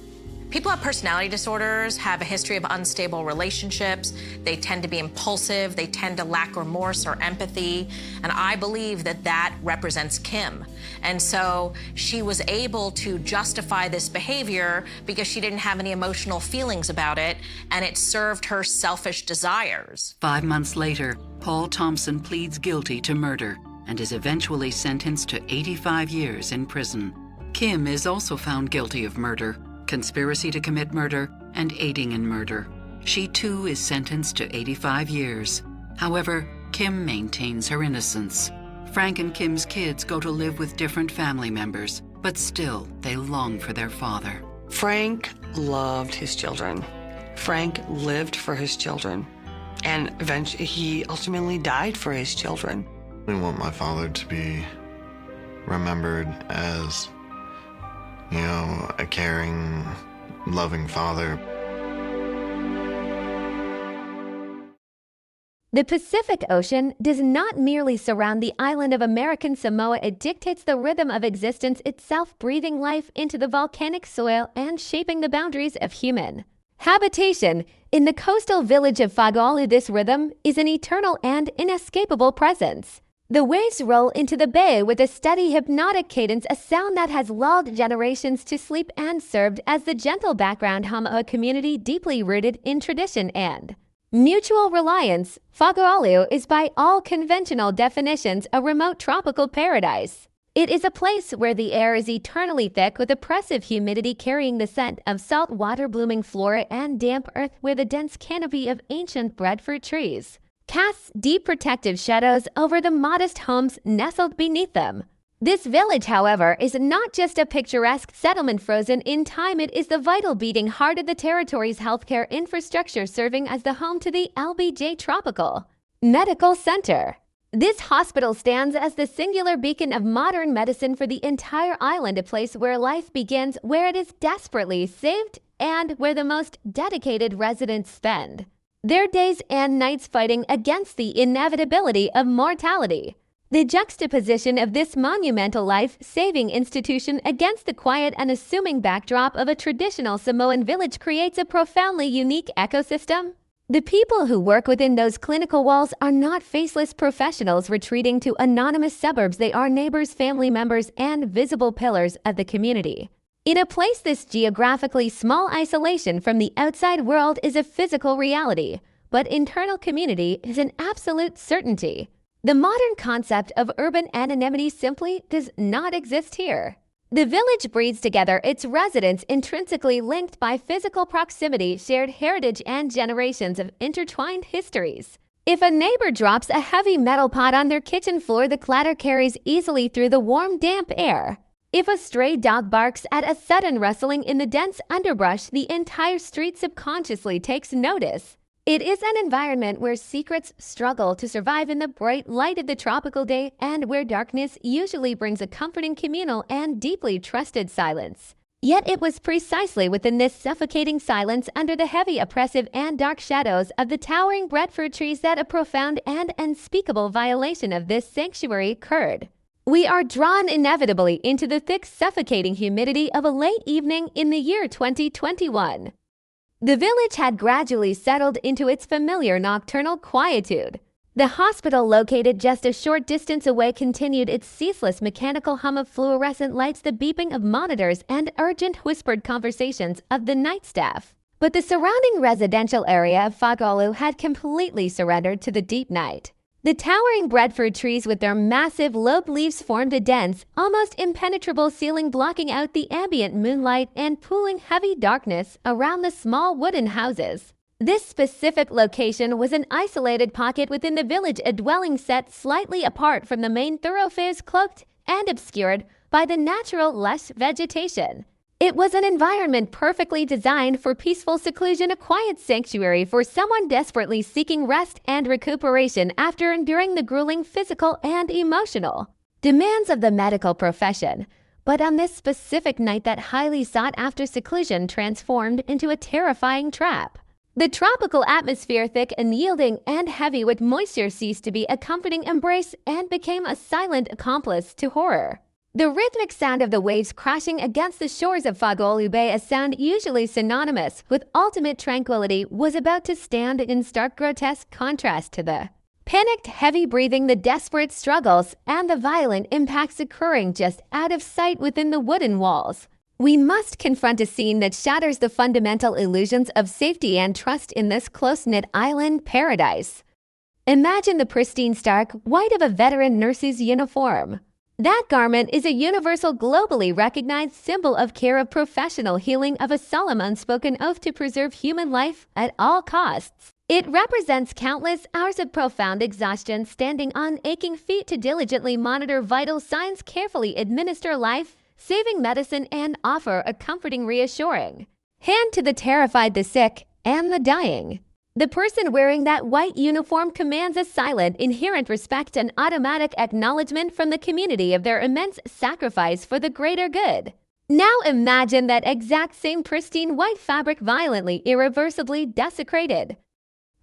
People with personality disorders have a history of unstable relationships. They tend to be impulsive. They tend to lack remorse or empathy. And I believe that that represents Kim. And so she was able to justify this behavior because she didn't have any emotional feelings about it, and it served her selfish desires. 5 months later, Paul Thompson pleads guilty to murder and is eventually sentenced to 85 years in prison. Kim is also found guilty of murder, conspiracy to commit murder, and aiding in murder. She too is sentenced to 85 years. However, Kim maintains her innocence. Frank and Kim's kids go to live with different family members, but still they long for their father. Frank loved his children. Frank lived for his children. And eventually, he ultimately died for his children. We want my father to be remembered as, you know, a caring, loving father. The Pacific Ocean does not merely surround the island of American Samoa, it dictates the rhythm of existence itself, breathing life into the volcanic soil and shaping the boundaries of human habitation. In the coastal village of Fagalu, this rhythm is an eternal and inescapable presence. The waves roll into the bay with a steady hypnotic cadence, a sound that has lulled generations to sleep and served as the gentle background hum of a community deeply rooted in tradition and mutual reliance. Fagalu is by all conventional definitions a remote tropical paradise. It is a place where the air is eternally thick with oppressive humidity carrying the scent of salt water, blooming flora, and damp earth where the dense canopy of ancient breadfruit trees casts deep protective shadows over the modest homes nestled beneath them. This village, however, is not just a picturesque settlement frozen in time, it is the vital beating heart of the territory's healthcare infrastructure, serving as the home to the LBJ Tropical Medical Center. This hospital stands as the singular beacon of modern medicine for the entire island, a place where life begins, where it is desperately saved, and where the most dedicated residents spend their days and nights fighting against the inevitability of mortality. The juxtaposition of this monumental life-saving institution against the quiet and assuming backdrop of a traditional Samoan village creates a profoundly unique ecosystem. The people who work within those clinical walls are not faceless professionals retreating to anonymous suburbs. They are neighbors, family members, and visible pillars of the community. In a place this geographically small, isolation from the outside world is a physical reality, but internal community is an absolute certainty. The modern concept of urban anonymity simply does not exist here. The village breeds together its residents intrinsically linked by physical proximity, shared heritage, and generations of intertwined histories. If a neighbor drops a heavy metal pot on their kitchen floor, the clatter carries easily through the warm, damp air. If a stray dog barks at a sudden rustling in the dense underbrush, the entire street subconsciously takes notice. It is an environment where secrets struggle to survive in the bright light of the tropical day and where darkness usually brings a comforting communal and deeply trusted silence. Yet it was precisely within this suffocating silence under the heavy, oppressive, and dark shadows of the towering breadfruit trees that a profound and unspeakable violation of this sanctuary occurred. We are drawn inevitably into the thick, suffocating humidity of a late evening in the year 2021. The village had gradually settled into its familiar nocturnal quietude. The hospital, located just a short distance away, continued its ceaseless mechanical hum of fluorescent lights, the beeping of monitors, and urgent whispered conversations of the night staff. But the surrounding residential area of Fagolu had completely surrendered to the deep night. The towering breadfruit trees with their massive lobed leaves formed a dense, almost impenetrable ceiling, blocking out the ambient moonlight and pooling heavy darkness around the small wooden houses. This specific location was an isolated pocket within the village, a dwelling set slightly apart from the main thoroughfares, cloaked and obscured by the natural lush vegetation. It was an environment perfectly designed for peaceful seclusion, a quiet sanctuary for someone desperately seeking rest and recuperation after enduring the grueling physical and emotional demands of the medical profession. But on this specific night, that highly sought-after seclusion transformed into a terrifying trap. The tropical atmosphere, thick and yielding and heavy with moisture, ceased to be a comforting embrace and became a silent accomplice to horror. The rhythmic sound of the waves crashing against the shores of Fagolu Bay, a sound usually synonymous with ultimate tranquility, was about to stand in stark, grotesque contrast to the panicked, heavy breathing, the desperate struggles, and the violent impacts occurring just out of sight within the wooden walls. We must confront a scene that shatters the fundamental illusions of safety and trust in this close-knit island paradise. Imagine the pristine, stark white of a veteran nurse's uniform. That garment is a universal, globally recognized symbol of care, of professional healing, of a solemn, unspoken oath to preserve human life at all costs. It represents countless hours of profound exhaustion, standing on aching feet to diligently monitor vital signs, carefully administer life-saving medicine, and offer a comforting, reassuring hand to the terrified, the sick, and the dying. The person wearing that white uniform commands a silent, inherent respect and automatic acknowledgement from the community of their immense sacrifice for the greater good. Now imagine that exact same pristine white fabric violently, irreversibly desecrated.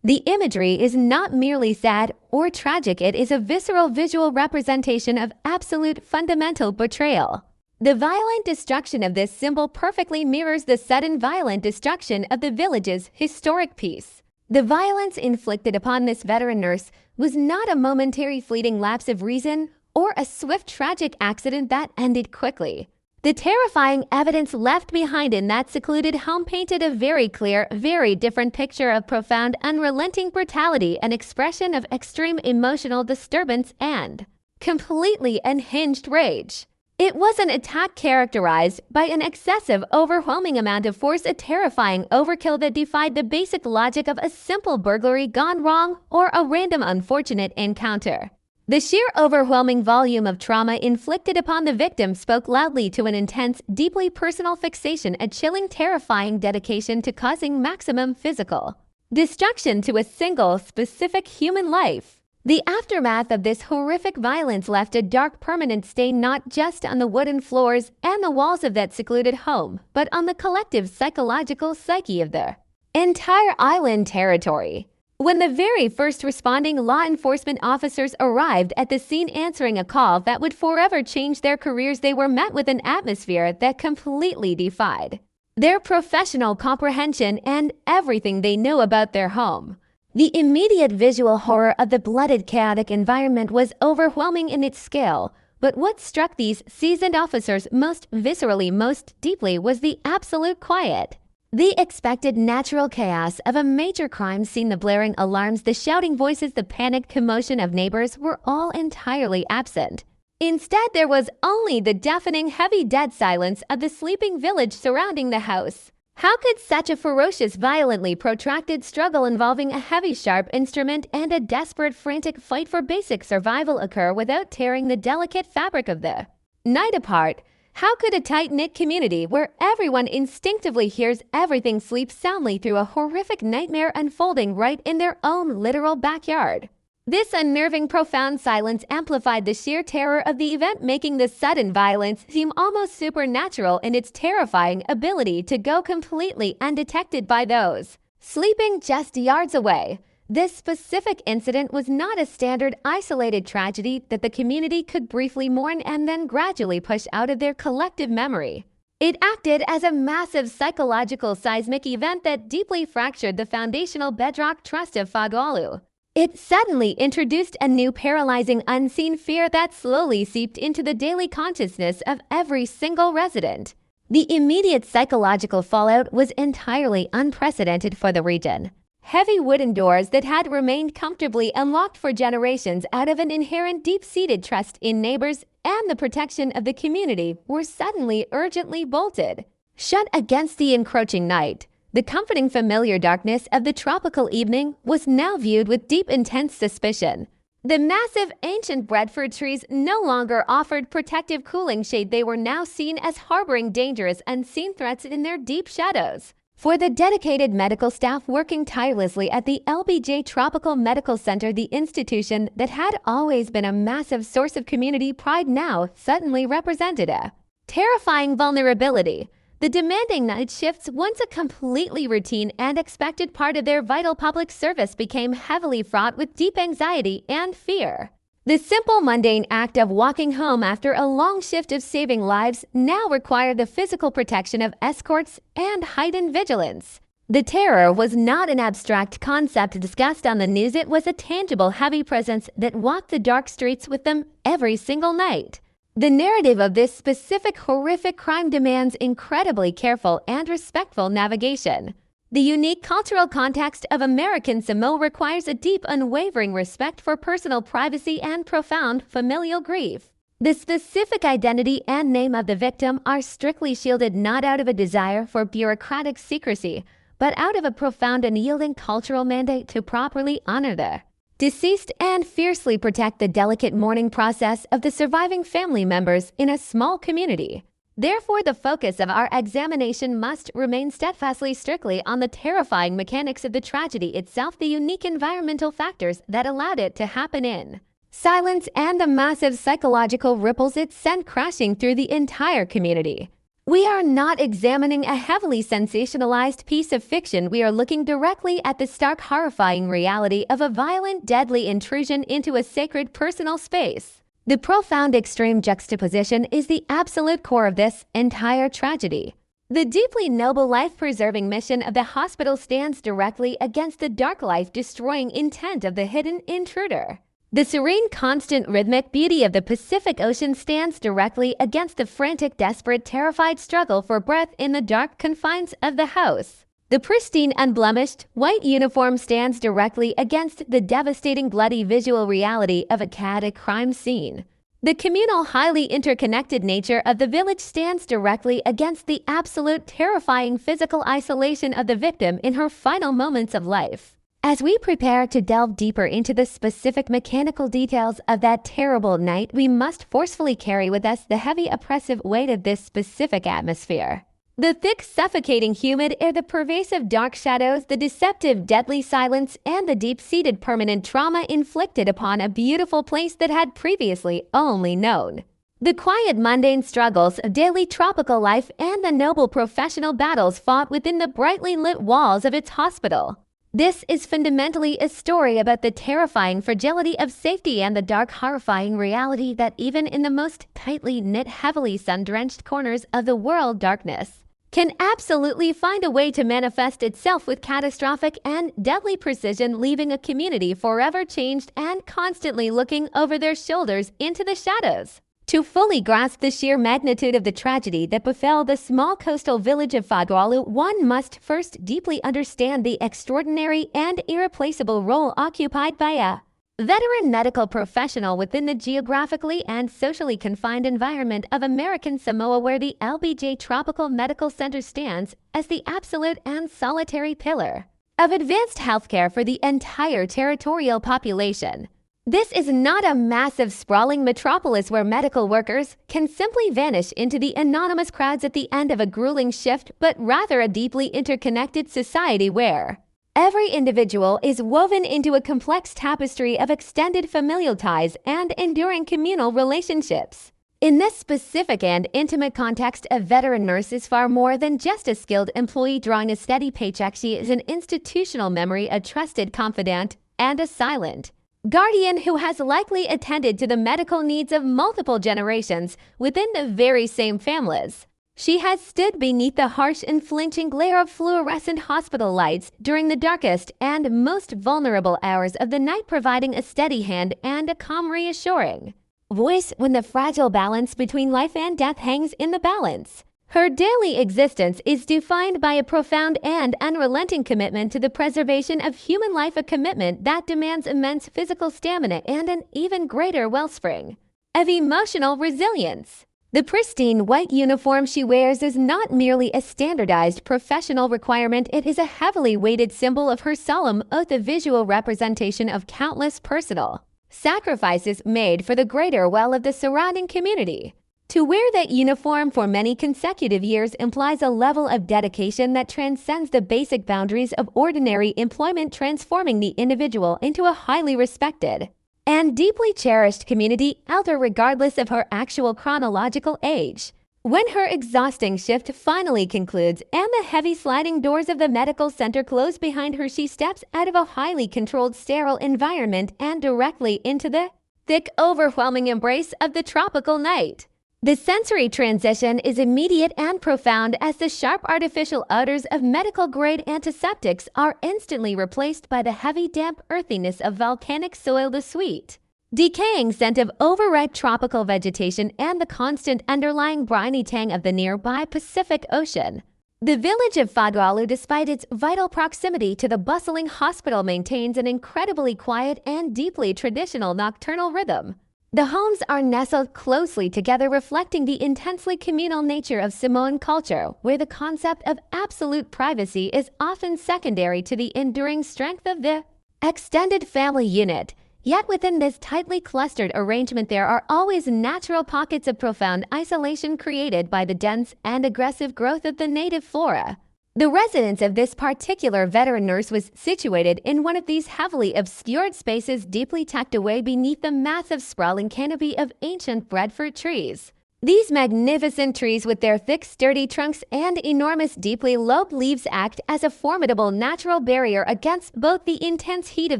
The imagery is not merely sad or tragic, it is a visceral visual representation of absolute fundamental betrayal. The violent destruction of this symbol perfectly mirrors the sudden violent destruction of the village's historic peace. The violence inflicted upon this veteran nurse was not a momentary fleeting lapse of reason or a swift tragic accident that ended quickly. The terrifying evidence left behind in that secluded home painted a very clear, very different picture of profound, unrelenting brutality, an expression of extreme emotional disturbance and completely unhinged rage. It was an attack characterized by an excessive, overwhelming amount of force, a terrifying overkill that defied the basic logic of a simple burglary gone wrong or a random unfortunate encounter. The sheer overwhelming volume of trauma inflicted upon the victim spoke loudly to an intense, deeply personal fixation, a chilling, terrifying dedication to causing maximum physical destruction to a single, specific human life. The aftermath of this horrific violence left a dark, permanent stain not just on the wooden floors and the walls of that secluded home, but on the collective psychological psyche of the entire island territory. When the very first responding law enforcement officers arrived at the scene answering a call that would forever change their careers, they were met with an atmosphere that completely defied their professional comprehension and everything they knew about their home. The immediate visual horror of the blooded, chaotic environment was overwhelming in its scale, but what struck these seasoned officers most viscerally, most deeply, was the absolute quiet. The expected natural chaos of a major crime scene, the blaring alarms, the shouting voices, the panicked commotion of neighbors were all entirely absent. Instead, there was only the deafening, heavy, dead silence of the sleeping village surrounding the house. How could such a ferocious, violently protracted struggle involving a heavy, sharp instrument and a desperate, frantic fight for basic survival occur without tearing the delicate fabric of the night apart? How could a tight-knit community where everyone instinctively hears everything sleep soundly through a horrific nightmare unfolding right in their own literal backyard? This unnerving, profound silence amplified the sheer terror of the event, making the sudden violence seem almost supernatural in its terrifying ability to go completely undetected by those sleeping just yards away. This specific incident was not a standard isolated tragedy that the community could briefly mourn and then gradually push out of their collective memory. It acted as a massive psychological seismic event that deeply fractured the foundational bedrock trust of Fagwalu. It suddenly introduced a new paralyzing unseen fear that slowly seeped into the daily consciousness of every single resident. The immediate psychological fallout was entirely unprecedented for the region. Heavy wooden doors that had remained comfortably unlocked for generations out of an inherent deep-seated trust in neighbors and the protection of the community were suddenly urgently bolted, shut against the encroaching night. The comforting familiar darkness of the tropical evening was now viewed with deep intense suspicion. The massive ancient breadfruit trees no longer offered protective cooling shade. They were now seen as harboring dangerous unseen threats in their deep shadows. For the dedicated medical staff working tirelessly at the LBJ Tropical Medical Center, the institution that had always been a massive source of community pride now suddenly represented a terrifying vulnerability. The demanding night shifts, once a completely routine and expected part of their vital public service, became heavily fraught with deep anxiety and fear. The simple, mundane act of walking home after a long shift of saving lives now required the physical protection of escorts and heightened vigilance. The terror was not an abstract concept discussed on the news. It was a tangible, heavy presence that walked the dark streets with them every single night. The narrative of this specific horrific crime demands incredibly careful and respectful navigation. The unique cultural context of American Samoa requires a deep, unwavering respect for personal privacy and profound familial grief. The specific identity and name of the victim are strictly shielded not out of a desire for bureaucratic secrecy, but out of a profound and yielding cultural mandate to properly honor the deceased and fiercely protect the delicate mourning process of the surviving family members in a small community. Therefore, the focus of our examination must remain steadfastly strictly on the terrifying mechanics of the tragedy itself, the unique environmental factors that allowed it to happen in silence, and the massive psychological ripples it sent crashing through the entire community. We are not examining a heavily sensationalized piece of fiction. We are looking directly at the stark, horrifying reality of a violent, deadly intrusion into a sacred personal space. The profound extreme juxtaposition is the absolute core of this entire tragedy. The deeply noble life-preserving mission of the hospital stands directly against the dark, life-destroying intent of the hidden intruder. The serene, constant, rhythmic beauty of the Pacific Ocean stands directly against the frantic, desperate, terrified struggle for breath in the dark confines of the house. The pristine, unblemished, white uniform stands directly against the devastating, bloody visual reality of a chaotic crime scene. The communal, highly interconnected nature of the village stands directly against the absolute, terrifying physical isolation of the victim in her final moments of life. As we prepare to delve deeper into the specific mechanical details of that terrible night, we must forcefully carry with us the heavy, oppressive weight of this specific atmosphere. The thick, suffocating, humid air, the pervasive dark shadows, the deceptive, deadly silence, and the deep-seated permanent trauma inflicted upon a beautiful place that had previously only known the quiet, mundane struggles of daily tropical life and the noble professional battles fought within the brightly lit walls of its hospital. This is fundamentally a story about the terrifying fragility of safety and the dark, horrifying reality that even in the most tightly knit, heavily sun-drenched corners of the world, darkness can absolutely find a way to manifest itself with catastrophic and deadly precision, leaving a community forever changed and constantly looking over their shoulders into the shadows. To fully grasp the sheer magnitude of the tragedy that befell the small coastal village of Fagwalu, one must first deeply understand the extraordinary and irreplaceable role occupied by a veteran medical professional within the geographically and socially confined environment of American Samoa, where the LBJ Tropical Medical Center stands as the absolute and solitary pillar of advanced healthcare for the entire territorial population. This is not a massive, sprawling metropolis where medical workers can simply vanish into the anonymous crowds at the end of a grueling shift, but rather a deeply interconnected society where every individual is woven into a complex tapestry of extended familial ties and enduring communal relationships. In this specific and intimate context, a veteran nurse is far more than just a skilled employee drawing a steady paycheck. She is an institutional memory, a trusted confidant, and a silent guardian who has likely attended to the medical needs of multiple generations within the very same families. She has stood beneath the harsh and flinching glare of fluorescent hospital lights during the darkest and most vulnerable hours of the night, providing a steady hand and a calm, reassuring voice when the fragile balance between life and death hangs in the balance. Her daily existence is defined by a profound and unrelenting commitment to the preservation of human life, a commitment that demands immense physical stamina and an even greater wellspring of emotional resilience. The pristine white uniform she wears is not merely a standardized professional requirement, it is a heavily weighted symbol of her solemn oath, a visual representation of countless personal sacrifices made for the greater well of the surrounding community. To wear that uniform for many consecutive years implies a level of dedication that transcends the basic boundaries of ordinary employment, transforming the individual into a highly respected and deeply cherished community elder regardless of her actual chronological age. When her exhausting shift finally concludes and the heavy sliding doors of the medical center close behind her, she steps out of a highly controlled, sterile environment and directly into the thick, overwhelming embrace of the tropical night. The sensory transition is immediate and profound as the sharp artificial odors of medical-grade antiseptics are instantly replaced by the heavy, damp earthiness of volcanic soil, the sweet, decaying scent of overripe tropical vegetation, and the constant underlying briny tang of the nearby Pacific Ocean. The village of Fadalu, despite its vital proximity to the bustling hospital, maintains an incredibly quiet and deeply traditional nocturnal rhythm. The homes are nestled closely together, reflecting the intensely communal nature of Samoan culture, where the concept of absolute privacy is often secondary to the enduring strength of the extended family unit. Yet within this tightly clustered arrangement, there are always natural pockets of profound isolation created by the dense and aggressive growth of the native flora. The residence of this particular veteran nurse was situated in one of these heavily obscured spaces, deeply tucked away beneath the massive sprawling canopy of ancient breadfruit trees. These magnificent trees, with their thick, sturdy trunks and enormous, deeply lobed leaves, act as a formidable natural barrier against both the intense heat of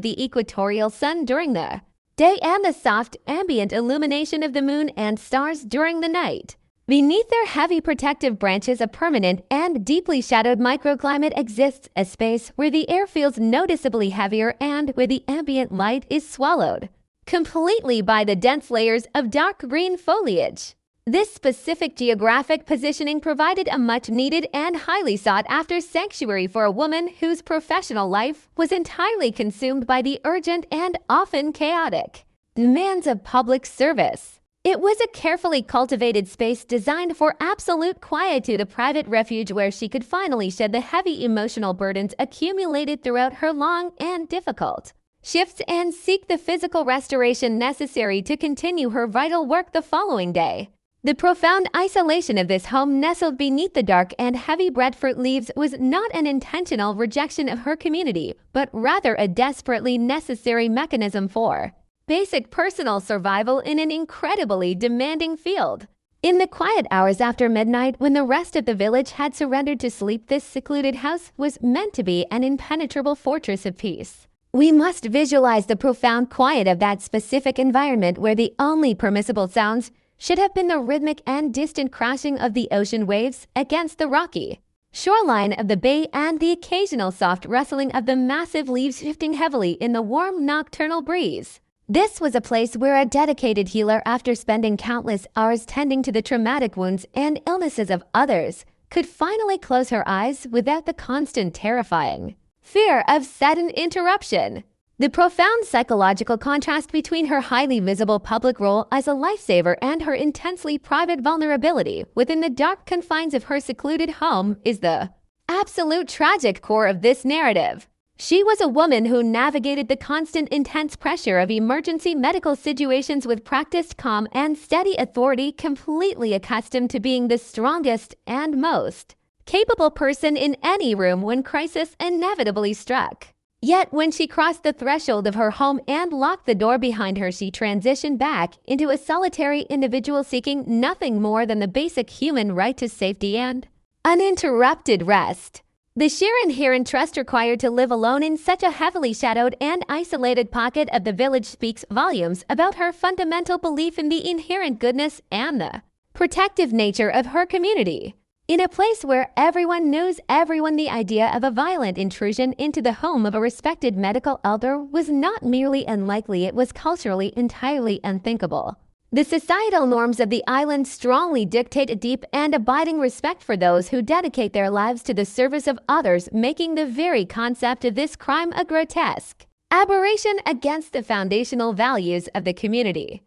the equatorial sun during the day and the soft, ambient illumination of the moon and stars during the night. Beneath their heavy protective branches, a permanent and deeply shadowed microclimate exists, a space where the air feels noticeably heavier and where the ambient light is swallowed completely by the dense layers of dark green foliage. This specific geographic positioning provided a much-needed and highly sought-after sanctuary for a woman whose professional life was entirely consumed by the urgent and often chaotic demands of public service. It was a carefully cultivated space designed for absolute quietude, a private refuge where she could finally shed the heavy emotional burdens accumulated throughout her long and difficult shifts and seek the physical restoration necessary to continue her vital work the following day. The profound isolation of this home, nestled beneath the dark and heavy breadfruit leaves, was not an intentional rejection of her community, but rather a desperately necessary mechanism for basic personal survival in an incredibly demanding field. In the quiet hours after midnight, when the rest of the village had surrendered to sleep, this secluded house was meant to be an impenetrable fortress of peace. We must visualize the profound quiet of that specific environment, where the only permissible sounds should have been the rhythmic and distant crashing of the ocean waves against the rocky shoreline of the bay and the occasional soft rustling of the massive leaves shifting heavily in the warm nocturnal breeze. This was a place where a dedicated healer, after spending countless hours tending to the traumatic wounds and illnesses of others, could finally close her eyes without the constant terrifying fear of sudden interruption. The profound psychological contrast between her highly visible public role as a lifesaver and her intensely private vulnerability within the dark confines of her secluded home is the absolute tragic core of this narrative. She was a woman who navigated the constant intense pressure of emergency medical situations with practiced calm and steady authority, completely accustomed to being the strongest and most capable person in any room when crisis inevitably struck. Yet when she crossed the threshold of her home and locked the door behind her, she transitioned back into a solitary individual seeking nothing more than the basic human right to safety and uninterrupted rest. The sheer inherent trust required to live alone in such a heavily shadowed and isolated pocket of the village speaks volumes about her fundamental belief in the inherent goodness and the protective nature of her community. In a place where everyone knows everyone, the idea of a violent intrusion into the home of a respected medical elder was not merely unlikely, it was culturally entirely unthinkable. The societal norms of the island strongly dictate a deep and abiding respect for those who dedicate their lives to the service of others, making the very concept of this crime a grotesque aberration against the foundational values of the community.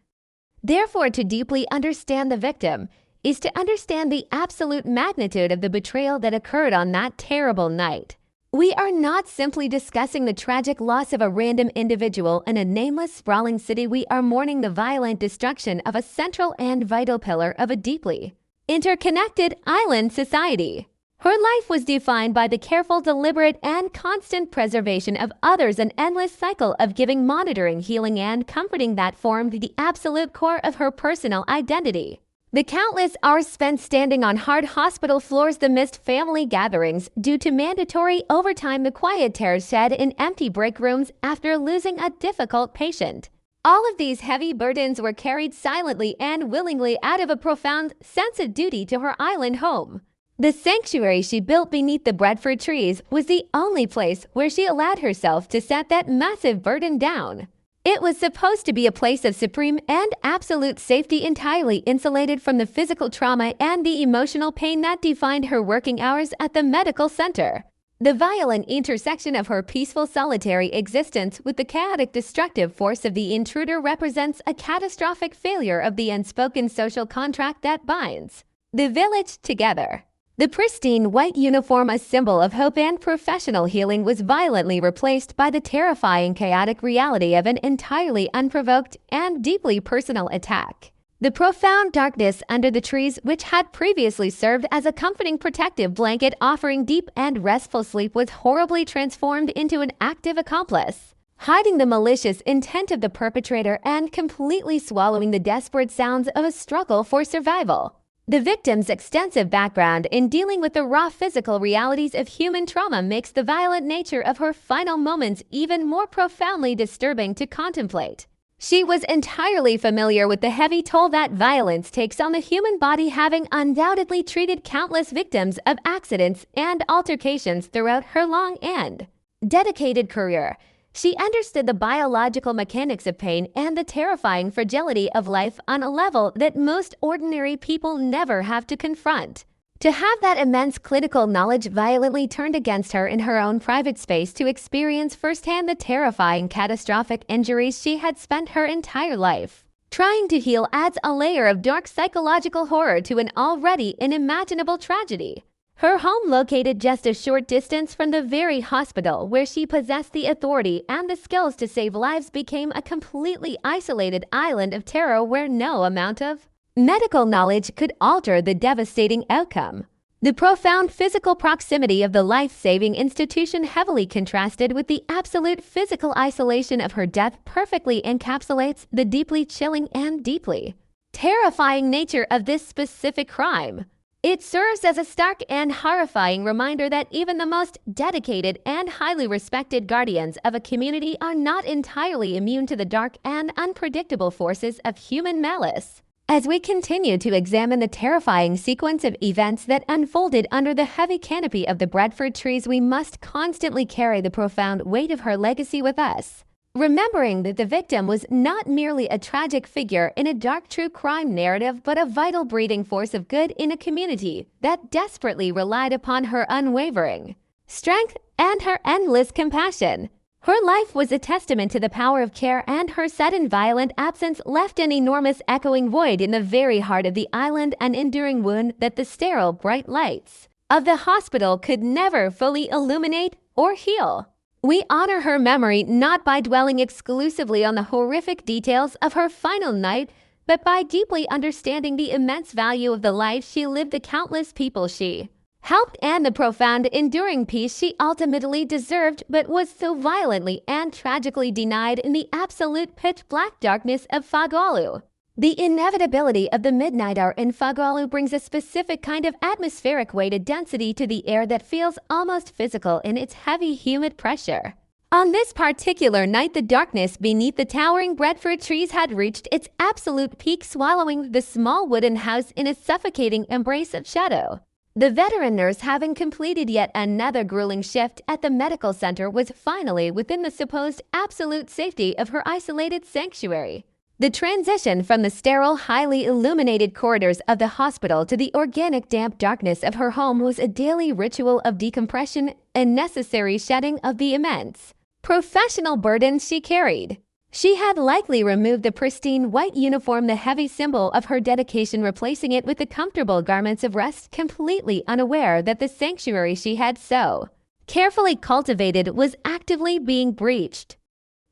Therefore, to deeply understand the victim is to understand the absolute magnitude of the betrayal that occurred on that terrible night. We are not simply discussing the tragic loss of a random individual in a nameless, sprawling city. We are mourning the violent destruction of a central and vital pillar of a deeply interconnected island society. Her life was defined by the careful, deliberate, and constant preservation of others, an endless cycle of giving, monitoring, healing, and comforting that formed the absolute core of her personal identity. The countless hours spent standing on hard hospital floors, the missed family gatherings due to mandatory overtime, the quiet tears shed in empty break rooms after losing a difficult patient. All of these heavy burdens were carried silently and willingly out of a profound sense of duty to her island home. The sanctuary she built beneath the breadfruit trees was the only place where she allowed herself to set that massive burden down. It was supposed to be a place of supreme and absolute safety, entirely insulated from the physical trauma and the emotional pain that defined her working hours at the medical center. The violent intersection of her peaceful, solitary existence with the chaotic, destructive force of the intruder represents a catastrophic failure of the unspoken social contract that binds the village together. The pristine white uniform, a symbol of hope and professional healing, was violently replaced by the terrifying, chaotic reality of an entirely unprovoked and deeply personal attack. The profound darkness under the trees, which had previously served as a comforting, protective blanket offering deep and restful sleep, was horribly transformed into an active accomplice, hiding the malicious intent of the perpetrator and completely swallowing the desperate sounds of a struggle for survival. The victim's extensive background in dealing with the raw physical realities of human trauma makes the violent nature of her final moments even more profoundly disturbing to contemplate. She was entirely familiar with the heavy toll that violence takes on the human body, having undoubtedly treated countless victims of accidents and altercations throughout her long and dedicated career. She understood the biological mechanics of pain and the terrifying fragility of life on a level that most ordinary people never have to confront. To have that immense clinical knowledge violently turned against her in her own private space, to experience firsthand the terrifying, catastrophic injuries she had spent her entire life trying to heal, adds a layer of dark psychological horror to an already unimaginable tragedy. Her home, located just a short distance from the very hospital where she possessed the authority and the skills to save lives, became a completely isolated island of terror where no amount of medical knowledge could alter the devastating outcome. The profound physical proximity of the life-saving institution, heavily contrasted with the absolute physical isolation of her death, perfectly encapsulates the deeply chilling and deeply terrifying nature of this specific crime. It serves as a stark and horrifying reminder that even the most dedicated and highly respected guardians of a community are not entirely immune to the dark and unpredictable forces of human malice. As we continue to examine the terrifying sequence of events that unfolded under the heavy canopy of the breadfruit trees, we must constantly carry the profound weight of her legacy with us, remembering that the victim was not merely a tragic figure in a dark true crime narrative, but a vital breeding force of good in a community that desperately relied upon her unwavering strength and her endless compassion. Her life was a testament to the power of care, and her sudden violent absence left an enormous echoing void in the very heart of the island, an enduring wound that the sterile, bright lights of the hospital could never fully illuminate or heal. We honor her memory not by dwelling exclusively on the horrific details of her final night, but by deeply understanding the immense value of the life she lived, the countless people she helped, and the profound, enduring peace she ultimately deserved but was so violently and tragically denied in the absolute pitch-black darkness of Fagalu. The inevitability of the midnight hour in Fagalu brings a specific kind of atmospheric weighted density to the air that feels almost physical in its heavy, humid pressure. On this particular night, the darkness beneath the towering breadfruit trees had reached its absolute peak, swallowing the small wooden house in a suffocating embrace of shadow. The veteran nurse, having completed yet another grueling shift at the medical center, was finally within the supposed absolute safety of her isolated sanctuary. The transition from the sterile, highly illuminated corridors of the hospital to the organic, damp darkness of her home was a daily ritual of decompression and necessary shedding of the immense professional burdens she carried. She had likely removed the pristine white uniform, the heavy symbol of her dedication, replacing it with the comfortable garments of rest, completely unaware that the sanctuary she had so carefully cultivated was actively being breached.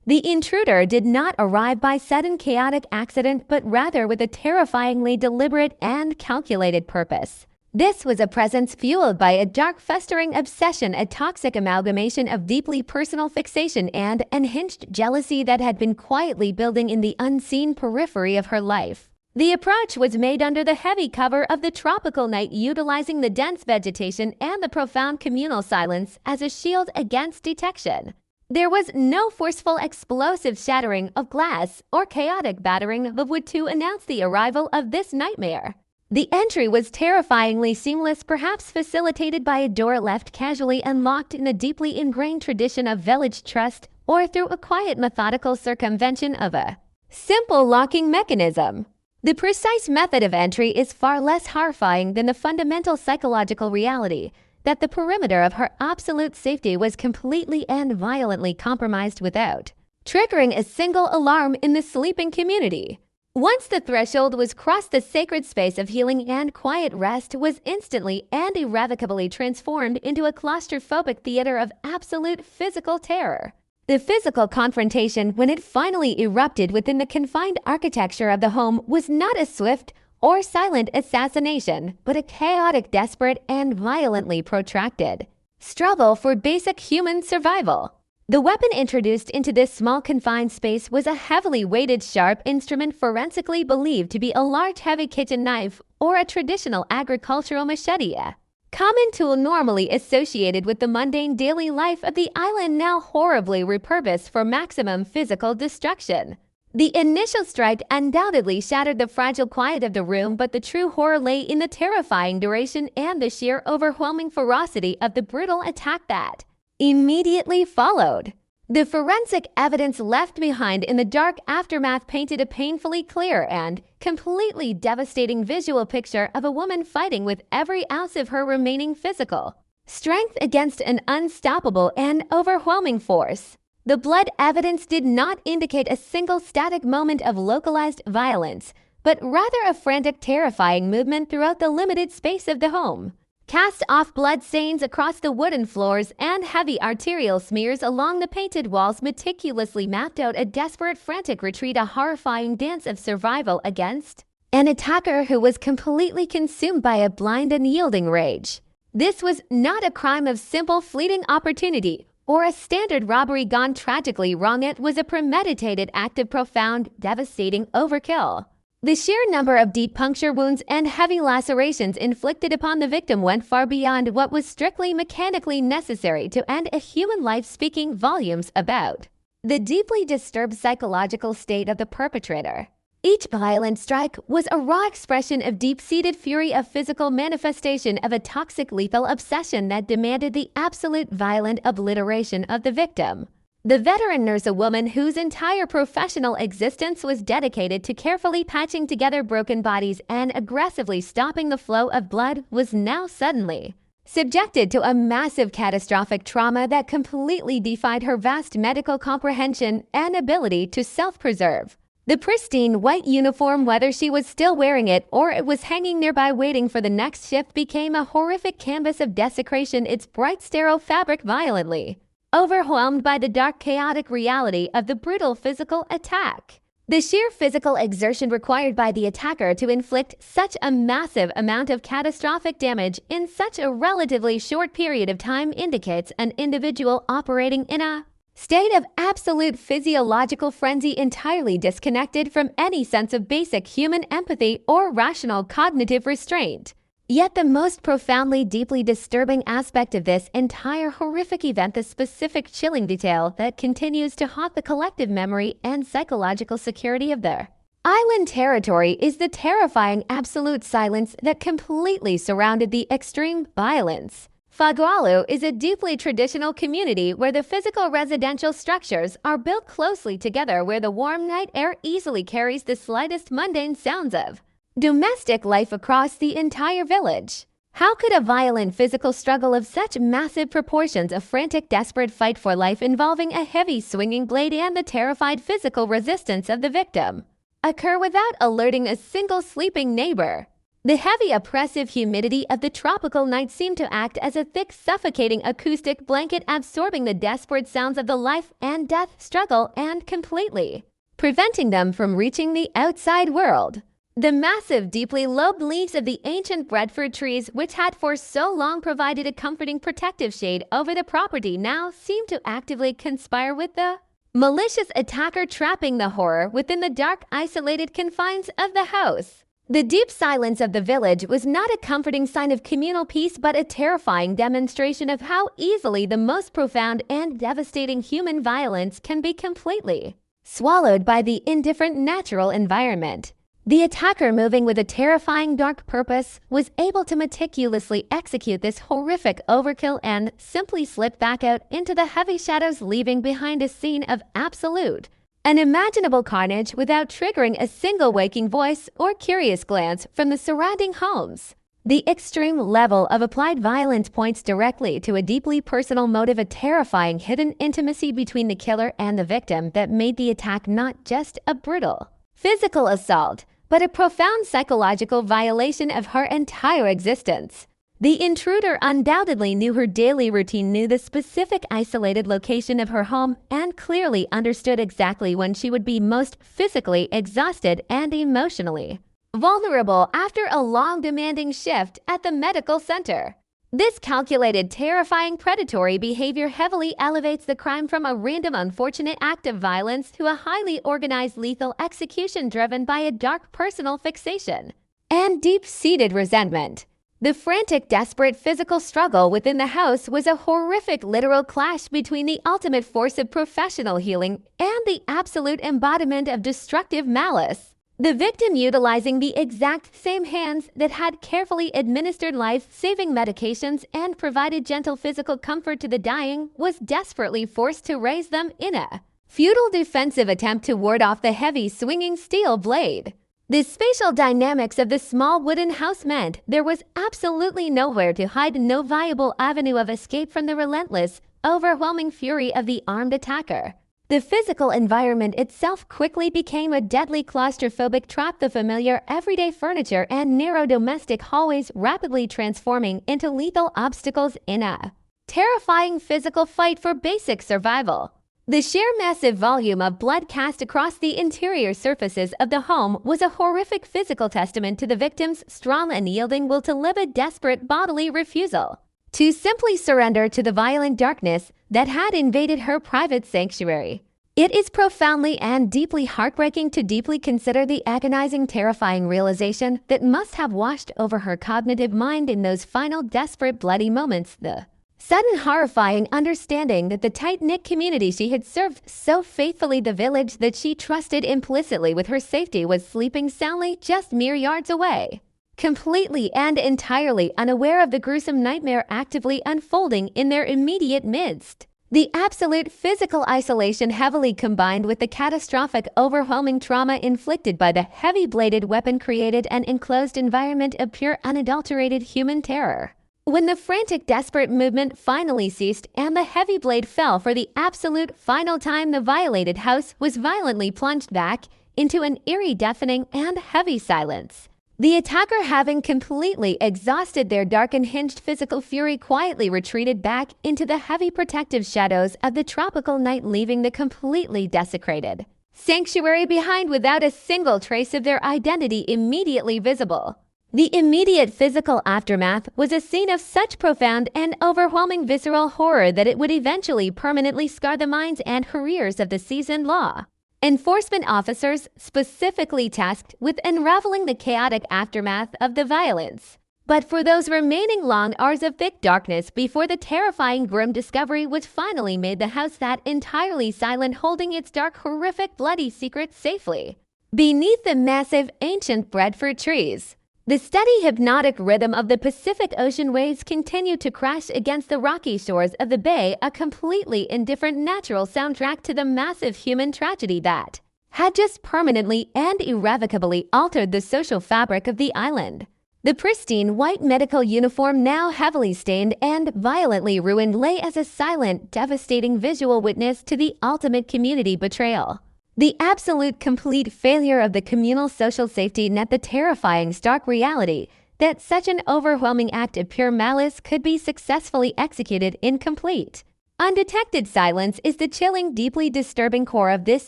The intruder did not arrive by sudden chaotic accident, but rather with a terrifyingly deliberate and calculated purpose. This was a presence fueled by a dark, festering obsession, a toxic amalgamation of deeply personal fixation and unhinged jealousy that had been quietly building in the unseen periphery of her life. The approach was made under the heavy cover of the tropical night, utilizing the dense vegetation and the profound communal silence as a shield against detection. There was no forceful, explosive shattering of glass or chaotic battering of wood to announce the arrival of this nightmare. The entry was terrifyingly seamless, perhaps facilitated by a door left casually unlocked in a deeply ingrained tradition of village trust, or through a quiet, methodical circumvention of a simple locking mechanism. The precise method of entry is far less horrifying than the fundamental psychological reality that the perimeter of her absolute safety was completely and violently compromised without triggering a single alarm in the sleeping community. Once the threshold was crossed, the sacred space of healing and quiet rest was instantly and irrevocably transformed into a claustrophobic theater of absolute physical terror. The physical confrontation, when it finally erupted within the confined architecture of the home, was not a swift or silent assassination, but a chaotic, desperate, and violently protracted struggle for basic human survival. The weapon introduced into this small confined space was a heavily weighted, sharp instrument forensically believed to be a large, heavy kitchen knife or a traditional agricultural machete, a common tool normally associated with the mundane daily life of the island, now horribly repurposed for maximum physical destruction. The initial strike undoubtedly shattered the fragile quiet of the room, but the true horror lay in the terrifying duration and the sheer overwhelming ferocity of the brutal attack that immediately followed. The forensic evidence left behind in the dark aftermath painted a painfully clear and completely devastating visual picture of a woman fighting with every ounce of her remaining physical strength against an unstoppable and overwhelming force. The blood evidence did not indicate a single static moment of localized violence, but rather a frantic, terrifying movement throughout the limited space of the home. Cast-off blood stains across the wooden floors and heavy arterial smears along the painted walls meticulously mapped out a desperate, frantic retreat, a horrifying dance of survival against an attacker who was completely consumed by a blind and yielding rage. This was not a crime of simple, fleeting opportunity or a standard robbery gone tragically wrong. It was a premeditated act of profound, devastating overkill. The sheer number of deep puncture wounds and heavy lacerations inflicted upon the victim went far beyond what was strictly mechanically necessary to end a human life, speaking volumes about the deeply disturbed psychological state of the perpetrator. Each violent strike was a raw expression of deep-seated fury, a physical manifestation of a toxic, lethal obsession that demanded the absolute violent obliteration of the victim. The veteran nurse, a woman whose entire professional existence was dedicated to carefully patching together broken bodies and aggressively stopping the flow of blood, was now suddenly subjected to a massive catastrophic trauma that completely defied her vast medical comprehension and ability to self-preserve. The pristine white uniform, whether she was still wearing it or it was hanging nearby waiting for the next shift, became a horrific canvas of desecration, its bright, sterile fabric violently overwhelmed by the dark, chaotic reality of the brutal physical attack. The sheer physical exertion required by the attacker to inflict such a massive amount of catastrophic damage in such a relatively short period of time indicates an individual operating in a state of absolute physiological frenzy, entirely disconnected from any sense of basic human empathy or rational cognitive restraint. Yet the most profoundly, deeply disturbing aspect of this entire horrific event, the specific chilling detail that continues to haunt the collective memory and psychological security of the island territory, is the terrifying absolute silence that completely surrounded the extreme violence. Fagwalu is a deeply traditional community where the physical residential structures are built closely together, where the warm night air easily carries the slightest mundane sounds of domestic life across the entire village. How could a violent physical struggle of such massive proportions, a frantic, desperate fight for life involving a heavy swinging blade and the terrified physical resistance of the victim, occur without alerting a single sleeping neighbor? The heavy, oppressive humidity of the tropical night seemed to act as a thick, suffocating acoustic blanket, absorbing the desperate sounds of the life and death struggle and completely preventing them from reaching the outside world. The massive, deeply lobed leaves of the ancient breadfruit trees, which had for so long provided a comforting protective shade over the property, now seemed to actively conspire with the malicious attacker, trapping the horror within the dark, isolated confines of the house. The deep silence of the village was not a comforting sign of communal peace, but a terrifying demonstration of how easily the most profound and devastating human violence can be completely swallowed by the indifferent natural environment. The attacker, moving with a terrifying dark purpose, was able to meticulously execute this horrific overkill and simply slip back out into the heavy shadows, leaving behind a scene of absolute, unimaginable carnage without triggering a single waking voice or curious glance from the surrounding homes. The extreme level of applied violence points directly to a deeply personal motive, a terrifying hidden intimacy between the killer and the victim that made the attack not just a brutal physical assault, but a profound psychological violation of her entire existence. The intruder undoubtedly knew her daily routine, knew the specific isolated location of her home, and clearly understood exactly when she would be most physically exhausted and emotionally vulnerable after a long, demanding shift at the medical center. This calculated, terrifying, predatory behavior heavily elevates the crime from a random, unfortunate act of violence to a highly organized, lethal execution driven by a dark personal fixation and deep-seated resentment. The frantic, desperate physical struggle within the house was a horrific, literal clash between the ultimate force of professional healing and the absolute embodiment of destructive malice. The victim, utilizing the exact same hands that had carefully administered life-saving medications and provided gentle physical comfort to the dying, was desperately forced to raise them in a futile defensive attempt to ward off the heavy, swinging steel blade. The spatial dynamics of the small wooden house meant there was absolutely nowhere to hide, no viable avenue of escape from the relentless, overwhelming fury of the armed attacker. The physical environment itself quickly became a deadly claustrophobic trap, the familiar everyday furniture and narrow domestic hallways rapidly transforming into lethal obstacles in a terrifying physical fight for basic survival. The sheer massive volume of blood cast across the interior surfaces of the home was a horrific physical testament to the victim's strong, unyielding will to live, a desperate bodily refusal to simply surrender to the violent darkness that had invaded her private sanctuary. It is profoundly and deeply heartbreaking to deeply consider the agonizing, terrifying realization that must have washed over her cognitive mind in those final, desperate, bloody moments, the sudden, horrifying understanding that the tight-knit community she had served so faithfully, the village that she trusted implicitly with her safety, was sleeping soundly just mere yards away, completely and entirely unaware of the gruesome nightmare actively unfolding in their immediate midst. The absolute physical isolation, heavily combined with the catastrophic, overwhelming trauma inflicted by the heavy-bladed weapon, created an enclosed environment of pure, unadulterated human terror. When the frantic, desperate movement finally ceased and the heavy blade fell for the absolute final time, the violated house was violently plunged back into an eerie, deafening, and heavy silence. The attacker, having completely exhausted their dark and hinged physical fury, quietly retreated back into the heavy protective shadows of the tropical night, leaving the completely desecrated sanctuary behind without a single trace of their identity immediately visible. The immediate physical aftermath was a scene of such profound and overwhelming visceral horror that it would eventually permanently scar the minds and careers of the seasoned law enforcement officers specifically tasked with unraveling the chaotic aftermath of the violence. But for those remaining long hours of thick darkness before the terrifying grim discovery which finally made the house that entirely silent, holding its dark, horrific, bloody secrets safely beneath the massive ancient breadfruit trees. The steady, hypnotic rhythm of the Pacific Ocean waves continued to crash against the rocky shores of the bay, a completely indifferent natural soundtrack to the massive human tragedy that had just permanently and irrevocably altered the social fabric of the island. The pristine white medical uniform, now heavily stained and violently ruined, lay as a silent, devastating visual witness to the ultimate community betrayal. The absolute complete failure of the communal social safety net, the terrifying stark reality that such an overwhelming act of pure malice could be successfully executed in complete, undetected silence is the chilling, deeply disturbing core of this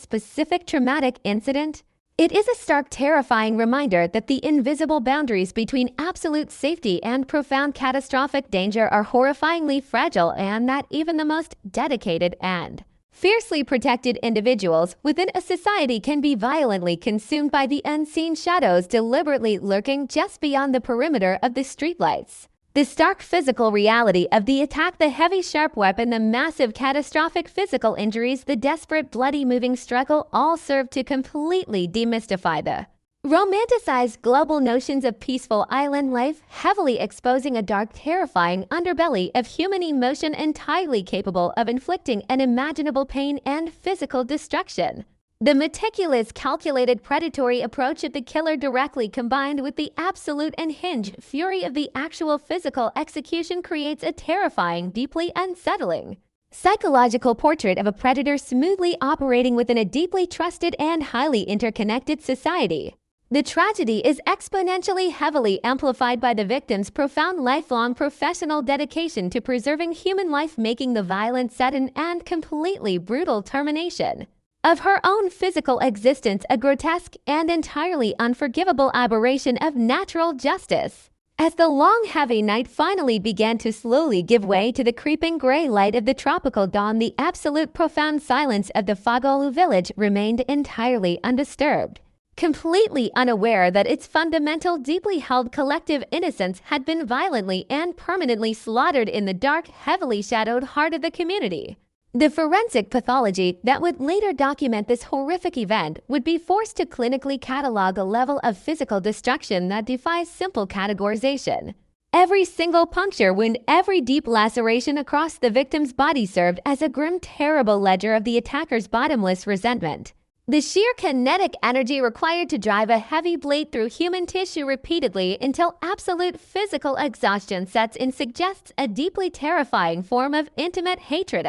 specific traumatic incident. It is a stark, terrifying reminder that the invisible boundaries between absolute safety and profound catastrophic danger are horrifyingly fragile, and that even the most dedicated and fiercely protected individuals within a society can be violently consumed by the unseen shadows deliberately lurking just beyond the perimeter of the streetlights. The stark physical reality of the attack, the heavy sharp weapon, the massive catastrophic physical injuries, the desperate bloody moving struggle all serve to completely demystify the romanticized global notions of peaceful island life, heavily exposing a dark, terrifying underbelly of human emotion entirely capable of inflicting unimaginable pain and physical destruction. The meticulous, calculated, predatory approach of the killer, directly combined with the absolute unhinged fury of the actual physical execution, creates a terrifying, deeply unsettling psychological portrait of a predator smoothly operating within a deeply trusted and highly interconnected society. The tragedy is exponentially heavily amplified by the victim's profound, lifelong professional dedication to preserving human life, making the violent, sudden, and completely brutal termination of her own physical existence a grotesque and entirely unforgivable aberration of natural justice. As the long, heavy night finally began to slowly give way to the creeping gray light of the tropical dawn, the absolute profound silence of the Fagolu village remained entirely undisturbed, completely unaware that its fundamental, deeply held collective innocence had been violently and permanently slaughtered in the dark, heavily shadowed heart of the community. The forensic pathology that would later document this horrific event would be forced to clinically catalog a level of physical destruction that defies simple categorization. Every single puncture wound, every deep laceration across the victim's body served as a grim, terrible ledger of the attacker's bottomless resentment. The sheer kinetic energy required to drive a heavy blade through human tissue repeatedly until absolute physical exhaustion sets in suggests a deeply terrifying form of intimate hatred.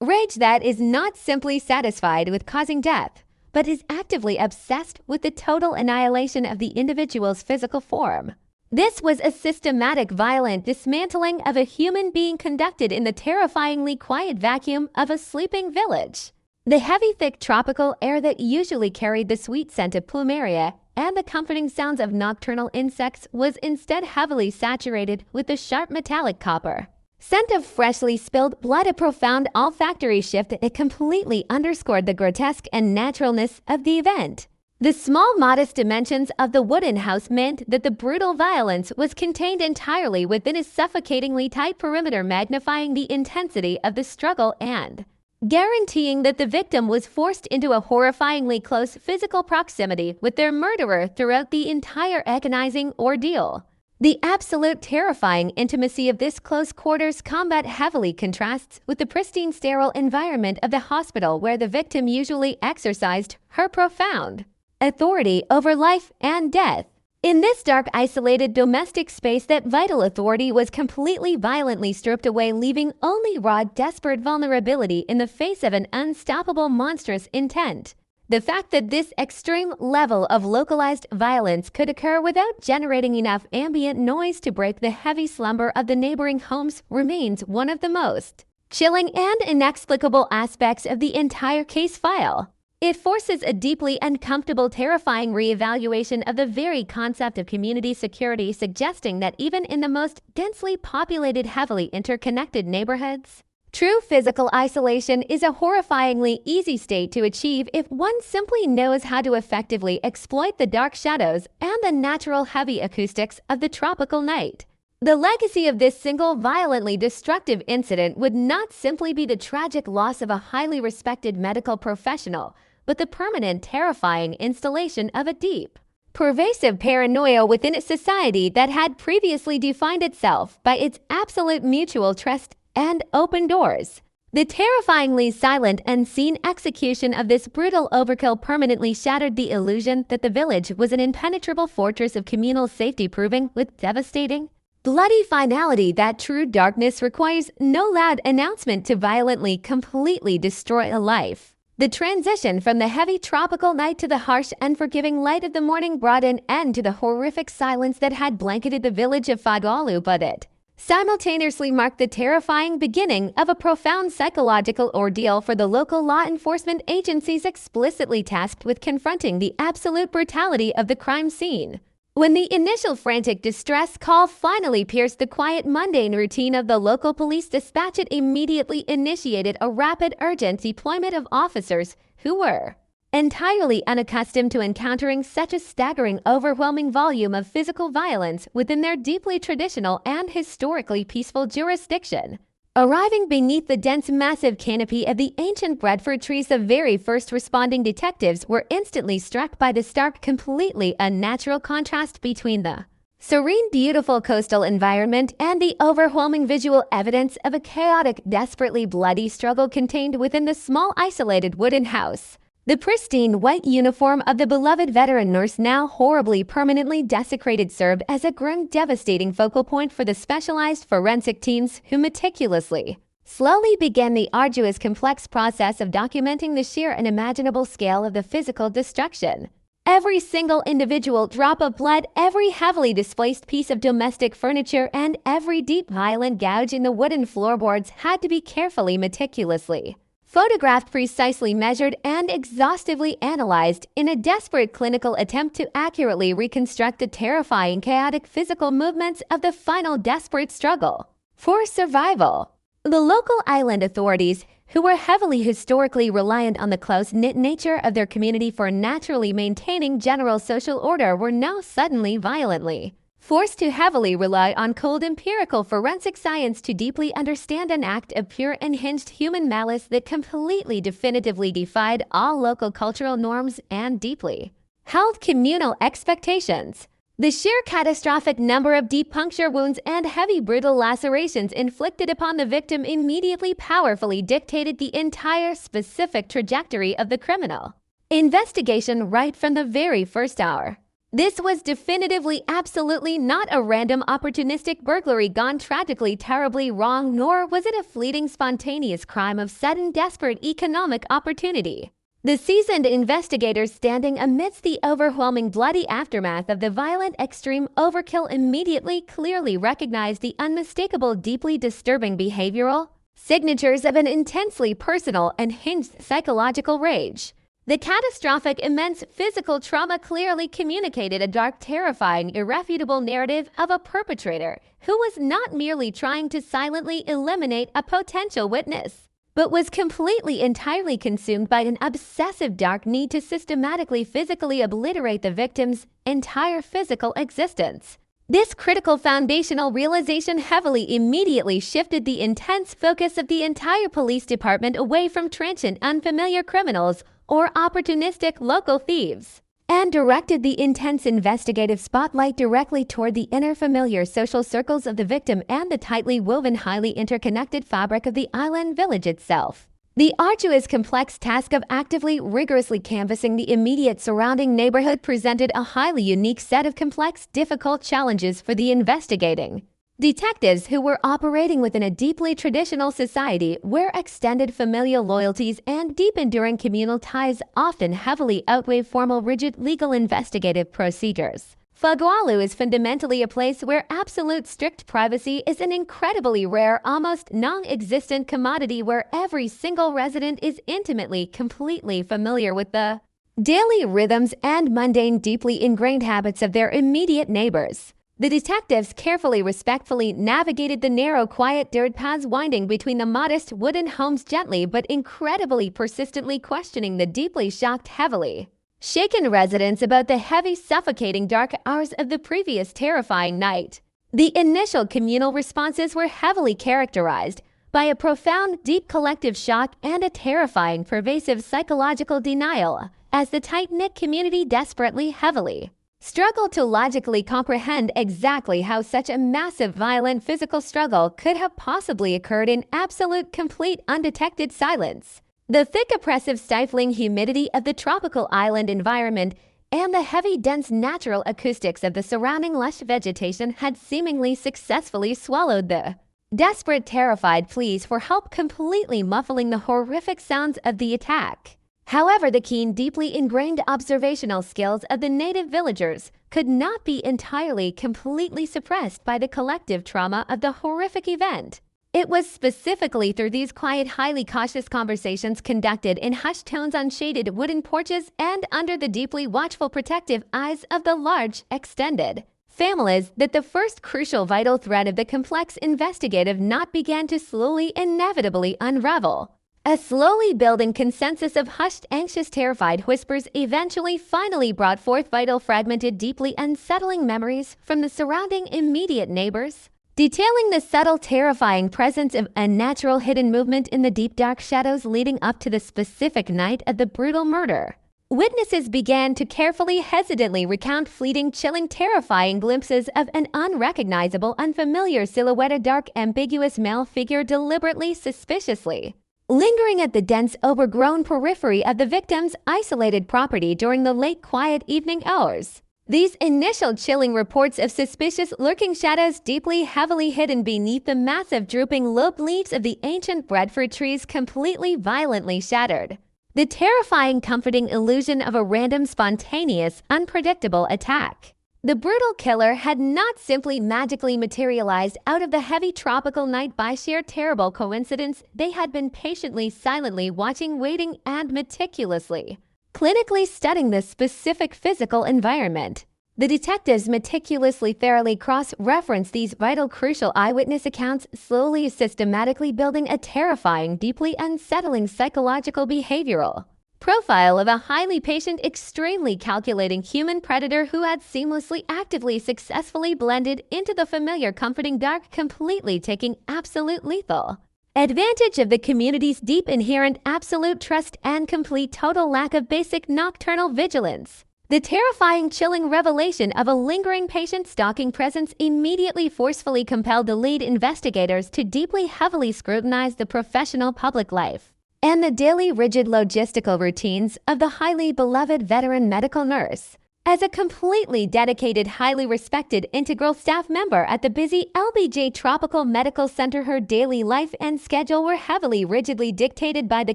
Rage that is not simply satisfied with causing death, but is actively obsessed with the total annihilation of the individual's physical form. This was a systematic, violent dismantling of a human being conducted in the terrifyingly quiet vacuum of a sleeping village. The heavy, thick tropical air that usually carried the sweet scent of plumeria and the comforting sounds of nocturnal insects was instead heavily saturated with the sharp metallic copper scent of freshly spilled blood, a profound olfactory shift that completely underscored the grotesque and naturalness of the event. The small, modest dimensions of the wooden house meant that the brutal violence was contained entirely within a suffocatingly tight perimeter, magnifying the intensity of the struggle and guaranteeing that the victim was forced into a horrifyingly close physical proximity with their murderer throughout the entire agonizing ordeal. The absolute terrifying intimacy of this close quarters combat heavily contrasts with the pristine, sterile environment of the hospital where the victim usually exercised her profound authority over life and death. In this dark, isolated domestic space, that vital authority was completely, violently stripped away, leaving only raw, desperate vulnerability in the face of an unstoppable, monstrous intent. The fact that this extreme level of localized violence could occur without generating enough ambient noise to break the heavy slumber of the neighboring homes remains one of the most chilling and inexplicable aspects of the entire case file. It forces a deeply uncomfortable, terrifying reevaluation of the very concept of community security, suggesting that even in the most densely populated, heavily interconnected neighborhoods, true physical isolation is a horrifyingly easy state to achieve if one simply knows how to effectively exploit the dark shadows and the natural heavy acoustics of the tropical night. The legacy of this single violently destructive incident would not simply be the tragic loss of a highly respected medical professional, but the permanent, terrifying installation of a deep, pervasive paranoia within a society that had previously defined itself by its absolute mutual trust and open doors. The terrifyingly silent, unseen execution of this brutal overkill permanently shattered the illusion that the village was an impenetrable fortress of communal safety, proving with devastating, bloody finality that true darkness requires no loud announcement to violently, completely destroy a life. The transition from the heavy tropical night to the harsh, unforgiving light of the morning brought an end to the horrific silence that had blanketed the village of Fadalu, but it simultaneously marked the terrifying beginning of a profound psychological ordeal for the local law enforcement agencies explicitly tasked with confronting the absolute brutality of the crime scene. When the initial frantic distress call finally pierced the quiet, mundane routine of the local police dispatch, it immediately initiated a rapid, urgent deployment of officers who were entirely unaccustomed to encountering such a staggering, overwhelming volume of physical violence within their deeply traditional and historically peaceful jurisdiction. Arriving beneath the dense, massive canopy of the ancient Bradford trees, the very first responding detectives were instantly struck by the stark, completely unnatural contrast between the serene, beautiful coastal environment and the overwhelming visual evidence of a chaotic, desperately bloody struggle contained within the small, isolated wooden house. The pristine white uniform of the beloved veteran nurse, now horribly, permanently desecrated, served as a grim, devastating focal point for the specialized forensic teams who meticulously, slowly began the arduous, complex process of documenting the sheer unimaginable scale of the physical destruction. Every single individual drop of blood, every heavily displaced piece of domestic furniture, and every deep, violent gouge in the wooden floorboards had to be carefully, meticulously photographed, precisely measured, and exhaustively analyzed in a desperate clinical attempt to accurately reconstruct the terrifying, chaotic physical movements of the final desperate struggle for survival. The local island authorities, who were heavily historically reliant on the close-knit nature of their community for naturally maintaining general social order, were now suddenly violently forced to heavily rely on cold empirical forensic science to deeply understand an act of pure unhinged human malice that completely definitively defied all local cultural norms and deeply held communal expectations. The sheer catastrophic number of deep puncture wounds and heavy brutal lacerations inflicted upon the victim immediately powerfully dictated the entire specific trajectory of the criminal investigation right from the very first hour. This was definitively, absolutely not a random, opportunistic burglary gone tragically, terribly wrong, nor was it a fleeting, spontaneous crime of sudden, desperate economic opportunity. The seasoned investigators standing amidst the overwhelming, bloody aftermath of the violent, extreme overkill immediately clearly recognized the unmistakable, deeply disturbing behavioral signatures of an intensely personal, unhinged psychological rage. The catastrophic, immense physical trauma clearly communicated a dark, terrifying, irrefutable narrative of a perpetrator who was not merely trying to silently eliminate a potential witness, but was completely, entirely consumed by an obsessive, dark need to systematically, physically obliterate the victim's entire physical existence. This critical foundational realization heavily, immediately shifted the intense focus of the entire police department away from transient, unfamiliar criminals or opportunistic local thieves, and directed the intense investigative spotlight directly toward the inner familiar social circles of the victim and the tightly woven, highly interconnected fabric of the island village itself. The arduous, complex task of actively, rigorously canvassing the immediate surrounding neighborhood presented a highly unique set of complex, difficult challenges for the investigating Detectives who were operating within a deeply traditional society where extended familial loyalties and deep enduring communal ties often heavily outweigh formal rigid legal investigative procedures. Fagwalu is fundamentally a place where absolute strict privacy is an incredibly rare, almost non-existent commodity where every single resident is intimately, completely familiar with the daily rhythms and mundane, deeply ingrained habits of their immediate neighbors. The detectives carefully, respectfully navigated the narrow, quiet dirt paths winding between the modest wooden homes, gently but incredibly persistently questioning the deeply shocked, heavily shaken residents about the heavy, suffocating dark hours of the previous terrifying night. The initial communal responses were heavily characterized by a profound, deep collective shock and a terrifying, pervasive psychological denial, as the tight-knit community desperately, heavily struggled to logically comprehend exactly how such a massive, violent physical struggle could have possibly occurred in absolute, complete, undetected silence. The thick, oppressive, stifling humidity of the tropical island environment and the heavy, dense natural acoustics of the surrounding lush vegetation had seemingly successfully swallowed the desperate, terrified pleas for help, completely muffling the horrific sounds of the attack. However, the keen, deeply ingrained observational skills of the native villagers could not be entirely, completely suppressed by the collective trauma of the horrific event. It was specifically through these quiet, highly cautious conversations conducted in hushed tones on shaded wooden porches and under the deeply watchful, protective eyes of the large, extended families that the first crucial, vital thread of the complex investigative knot began to slowly, inevitably unravel. A slowly building consensus of hushed, anxious, terrified whispers eventually finally brought forth vital, fragmented, deeply unsettling memories from the surrounding immediate neighbors, detailing the subtle, terrifying presence of unnatural hidden movement in the deep, dark shadows leading up to the specific night of the brutal murder. Witnesses began to carefully, hesitantly recount fleeting, chilling, terrifying glimpses of an unrecognizable, unfamiliar silhouetted, dark, ambiguous male figure deliberately, suspiciously lingering at the dense, overgrown periphery of the victim's isolated property during the late, quiet evening hours. These initial chilling reports of suspicious lurking shadows deeply, heavily hidden beneath the massive, drooping lobed leaves of the ancient breadfruit trees completely, violently shattered the terrifying, comforting illusion of a random, spontaneous, unpredictable attack. The brutal killer had not simply magically materialized out of the heavy tropical night by sheer terrible coincidence. They had been patiently, silently watching, waiting, and meticulously, clinically studying the specific physical environment. The detectives meticulously, thoroughly cross-referenced these vital, crucial eyewitness accounts, slowly, systematically building a terrifying, deeply unsettling psychological, behavioral profile of a highly patient, extremely calculating human predator who had seamlessly, actively, successfully blended into the familiar, comforting dark, completely taking absolute lethal advantage of the community's deep, inherent, absolute trust and complete, total lack of basic nocturnal vigilance. The terrifying, chilling revelation of a lingering, patient, stalking presence immediately forcefully compelled the lead investigators to deeply, heavily scrutinize the professional public life and the daily, rigid logistical routines of the highly beloved veteran medical nurse. As a completely dedicated, highly respected, integral staff member at the busy LBJ Tropical Medical Center, her daily life and schedule were heavily, rigidly dictated by the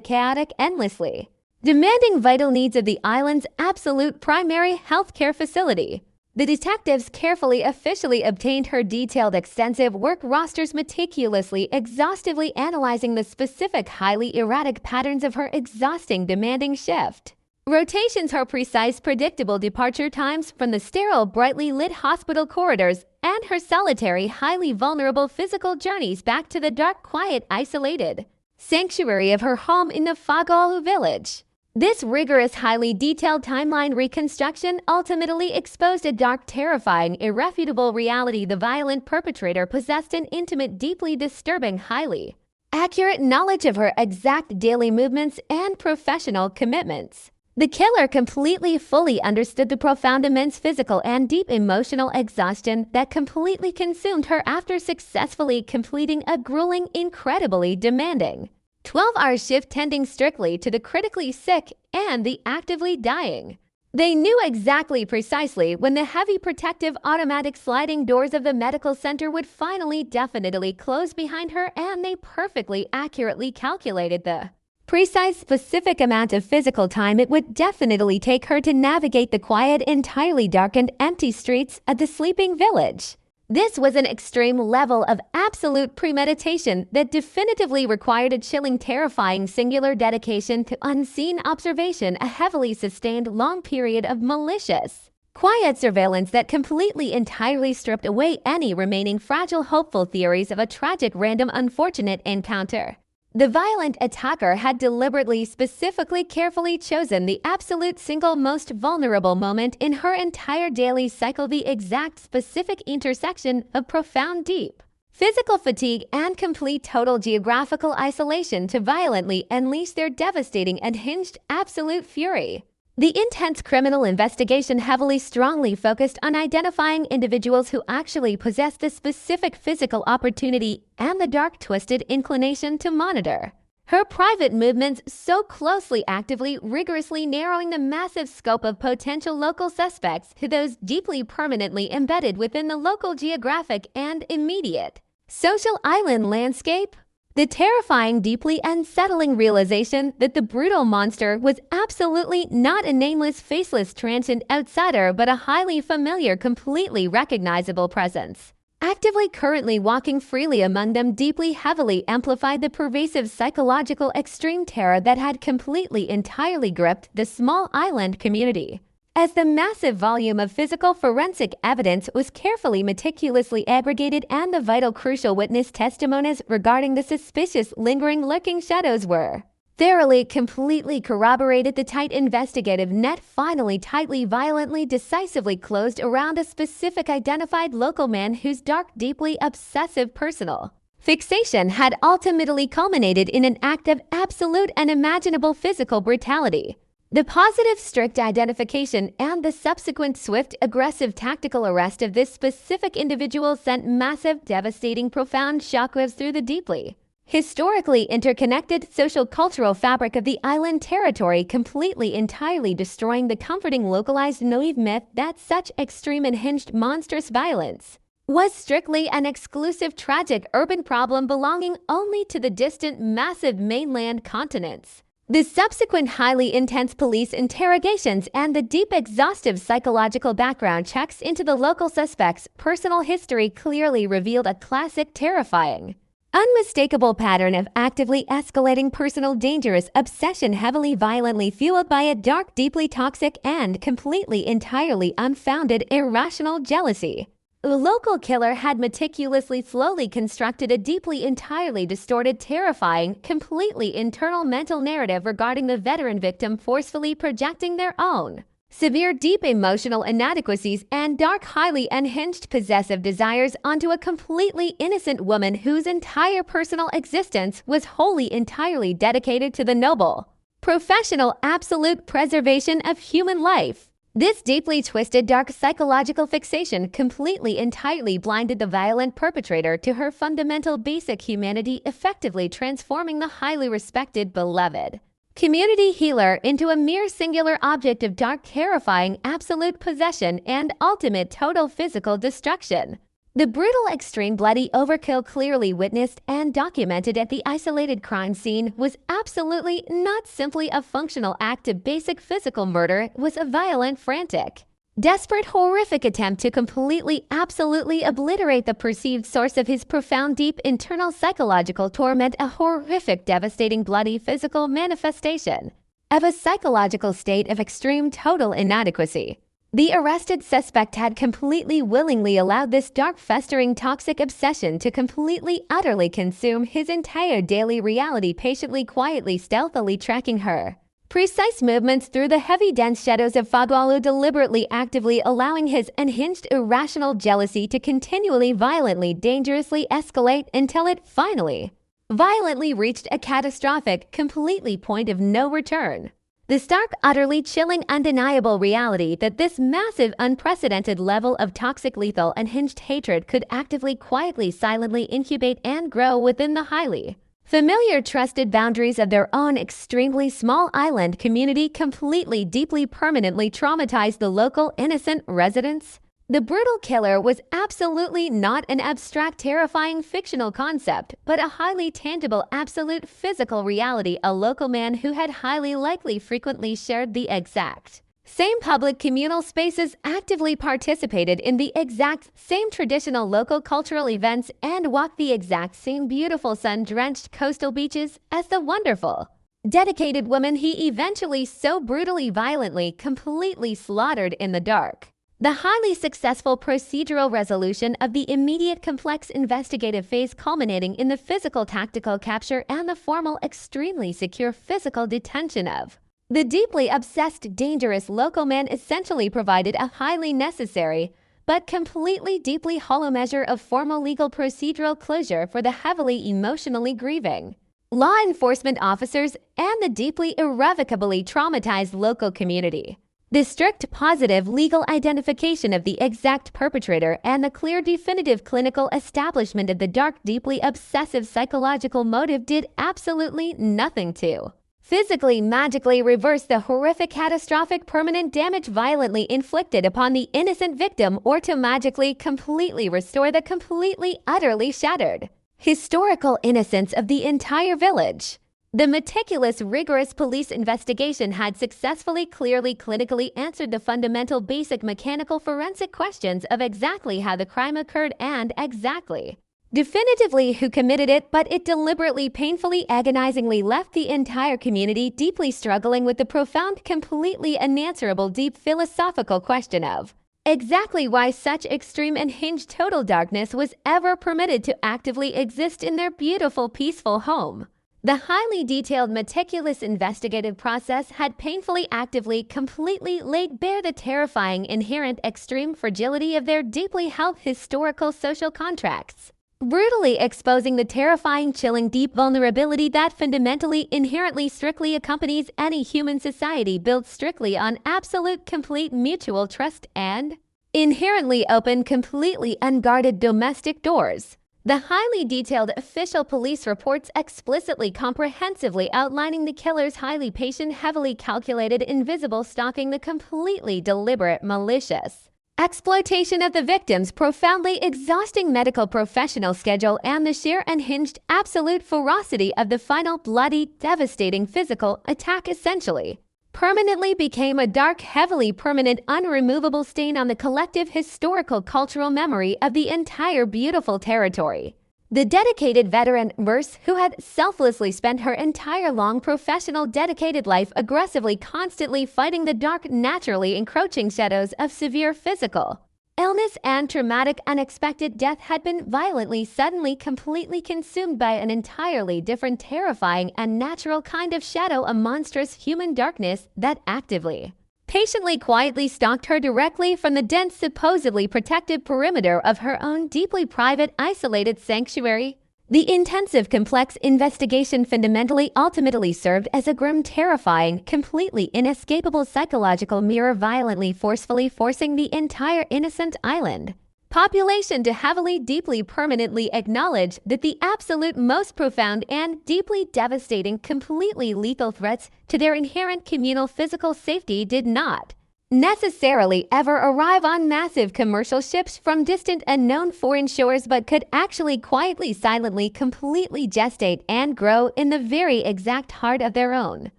chaotic, endlessly demanding vital needs of the island's absolute primary healthcare facility. The detectives carefully, officially obtained her detailed, extensive work rosters, meticulously, exhaustively analyzing the specific, highly erratic patterns of her exhausting, demanding shift rotations, her precise, predictable departure times from the sterile, brightly lit hospital corridors, and her solitary, highly vulnerable physical journeys back to the dark, quiet, isolated sanctuary of her home in the Fagwalu village. This rigorous, highly detailed timeline reconstruction ultimately exposed a dark, terrifying, irrefutable reality. The violent perpetrator possessed an intimate, deeply disturbing, highly accurate knowledge of her exact daily movements and professional commitments. The killer completely, fully understood the profound, immense physical and deep emotional exhaustion that completely consumed her after successfully completing a grueling, incredibly demanding 12-hour shift tending strictly to the critically sick and the actively dying. They knew exactly precisely when the heavy protective automatic sliding doors of the medical center would finally definitely close behind her, and they perfectly accurately calculated the precise specific amount of physical time it would definitely take her to navigate the quiet, entirely darkened, empty streets of the sleeping village. This was an extreme level of absolute premeditation that definitively required a chilling, terrifying, singular dedication to unseen observation, a heavily sustained long period of malicious, quiet surveillance that completely, entirely stripped away any remaining fragile, hopeful theories of a tragic, random, unfortunate encounter. The violent attacker had deliberately, specifically, carefully chosen the absolute single most vulnerable moment in her entire daily cycle, the exact specific intersection of profound, deep physical fatigue and complete total geographical isolation to violently unleash their devastating, unhinged, absolute fury. The intense criminal investigation heavily, strongly focused on identifying individuals who actually possess the specific physical opportunity and the dark, twisted inclination to monitor her private movements so closely, actively, rigorously narrowing the massive scope of potential local suspects to those deeply, permanently embedded within the local geographic and immediate social island landscape. The terrifying, deeply unsettling realization that the brutal monster was absolutely not a nameless, faceless, transient outsider, but a highly familiar, completely recognizable presence, actively, currently walking freely among them, deeply, heavily amplified the pervasive psychological extreme terror that had completely, entirely gripped the small island community. As the massive volume of physical forensic evidence was carefully, meticulously aggregated, and the vital, crucial witness testimonies regarding the suspicious, lingering, lurking shadows were thoroughly, completely corroborated, the tight investigative net finally, tightly, violently, decisively closed around a specific identified local man whose dark, deeply obsessive personal fixation had ultimately culminated in an act of absolute, unimaginable physical brutality. The positive, strict identification and the subsequent swift, aggressive, tactical arrest of this specific individual sent massive, devastating, profound shockwaves through the deeply, historically interconnected social-cultural fabric of the island territory, completely, entirely destroying the comforting, localized, naive myth that such extreme, unhinged, monstrous violence was strictly an exclusive, tragic, urban problem belonging only to the distant, massive mainland continents. The subsequent highly intense police interrogations and the deep, exhaustive psychological background checks into the local suspect's personal history clearly revealed a classic, terrifying, unmistakable pattern of actively escalating personal dangerous obsession, heavily, violently fueled by a dark, deeply toxic, and completely, entirely unfounded, irrational jealousy. The local killer had meticulously, slowly constructed a deeply, entirely distorted, terrifying, completely internal mental narrative regarding the veteran victim, forcefully projecting their own severe, deep emotional inadequacies and dark, highly unhinged, possessive desires onto a completely innocent woman whose entire personal existence was wholly, entirely dedicated to the noble, professional, absolute preservation of human life. This deeply twisted, dark psychological fixation completely, entirely blinded the violent perpetrator to her fundamental, basic humanity, effectively transforming the highly respected, beloved community healer into a mere singular object of dark, terrifying, absolute possession and ultimate, total physical destruction. The brutal, extreme, bloody overkill clearly witnessed and documented at the isolated crime scene was absolutely not simply a functional act of basic physical murder. It was a violent, frantic, desperate, horrific attempt to completely, absolutely obliterate the perceived source of his profound, deep, internal psychological torment, a horrific, devastating, bloody, physical manifestation of a psychological state of extreme, total inadequacy. The arrested suspect had completely, willingly allowed this dark, festering, toxic obsession to completely, utterly consume his entire daily reality, patiently, quietly, stealthily tracking her precise movements through the heavy, dense shadows of Fadwalu, deliberately, actively allowing his unhinged, irrational jealousy to continually, violently, dangerously escalate until it finally, violently reached a catastrophic, completely point of no return. The stark, utterly chilling, undeniable reality that this massive, unprecedented level of toxic, lethal, unhinged hatred could actively, quietly, silently incubate and grow within the highly Familiar trusted boundaries of their own extremely small island community completely, deeply, permanently traumatized the local innocent residents. The brutal killer was absolutely not an abstract, terrifying fictional concept, but a highly tangible, absolute physical reality, a local man who had highly likely frequently shared the exact same public communal spaces, actively participated in the exact same traditional local cultural events, and walked the exact same beautiful sun-drenched coastal beaches as the wonderful, dedicated woman he eventually so brutally, violently, completely slaughtered in the dark. The highly successful procedural resolution of the immediate complex investigative phase culminating in the physical tactical capture and the formal extremely secure physical detention of the deeply obsessed, dangerous local man essentially provided a highly necessary but completely deeply hollow measure of formal legal procedural closure for the heavily emotionally grieving law enforcement officers and the deeply irrevocably traumatized local community. The strict positive legal identification of the exact perpetrator and the clear definitive clinical establishment of the dark, deeply obsessive psychological motive did absolutely nothing to physically, magically reverse the horrific, catastrophic, permanent damage violently inflicted upon the innocent victim or to magically, completely restore the completely, utterly shattered historical innocence of the entire village. The meticulous, rigorous police investigation had successfully, clearly, clinically answered the fundamental, basic, mechanical, forensic questions of exactly how the crime occurred and exactly, definitively who committed it, but it deliberately, painfully, agonizingly left the entire community deeply struggling with the profound, completely unanswerable, deep philosophical question of exactly why such extreme and hinged total darkness was ever permitted to actively exist in their beautiful, peaceful home. The highly detailed, meticulous investigative process had painfully, actively, completely laid bare the terrifying, inherent, extreme fragility of their deeply held historical social contracts, brutally exposing the terrifying, chilling, deep vulnerability that fundamentally, inherently, strictly accompanies any human society built strictly on absolute, complete mutual trust and inherently open, completely unguarded domestic doors. The highly detailed official police reports explicitly, comprehensively outlining the killer's highly patient, heavily calculated, invisible stalking, the completely deliberate, malicious exploitation of the victim's profoundly exhausting medical professional schedule, and the sheer unhinged, absolute ferocity of the final bloody, devastating physical attack essentially permanently became a dark, heavily permanent, unremovable stain on the collective historical cultural memory of the entire beautiful territory. The dedicated veteran nurse who had selflessly spent her entire long professional dedicated life aggressively, constantly fighting the dark, naturally encroaching shadows of severe physical illness and traumatic, unexpected death had been violently, suddenly, completely consumed by an entirely different, terrifying, and natural kind of shadow, a monstrous human darkness that actively, patiently, quietly stalked her directly from the dense, supposedly protected perimeter of her own deeply private, isolated sanctuary. The intensive, complex investigation fundamentally, ultimately served as a grim, terrifying, completely inescapable psychological mirror, violently, forcefully forcing the entire innocent island population to heavily, deeply, permanently acknowledge that the absolute most profound and deeply devastating, completely lethal threats to their inherent communal physical safety did not necessarily ever arrive on massive commercial ships from distant, unknown foreign shores, but could actually quietly, silently, completely gestate and grow in the very exact heart of their own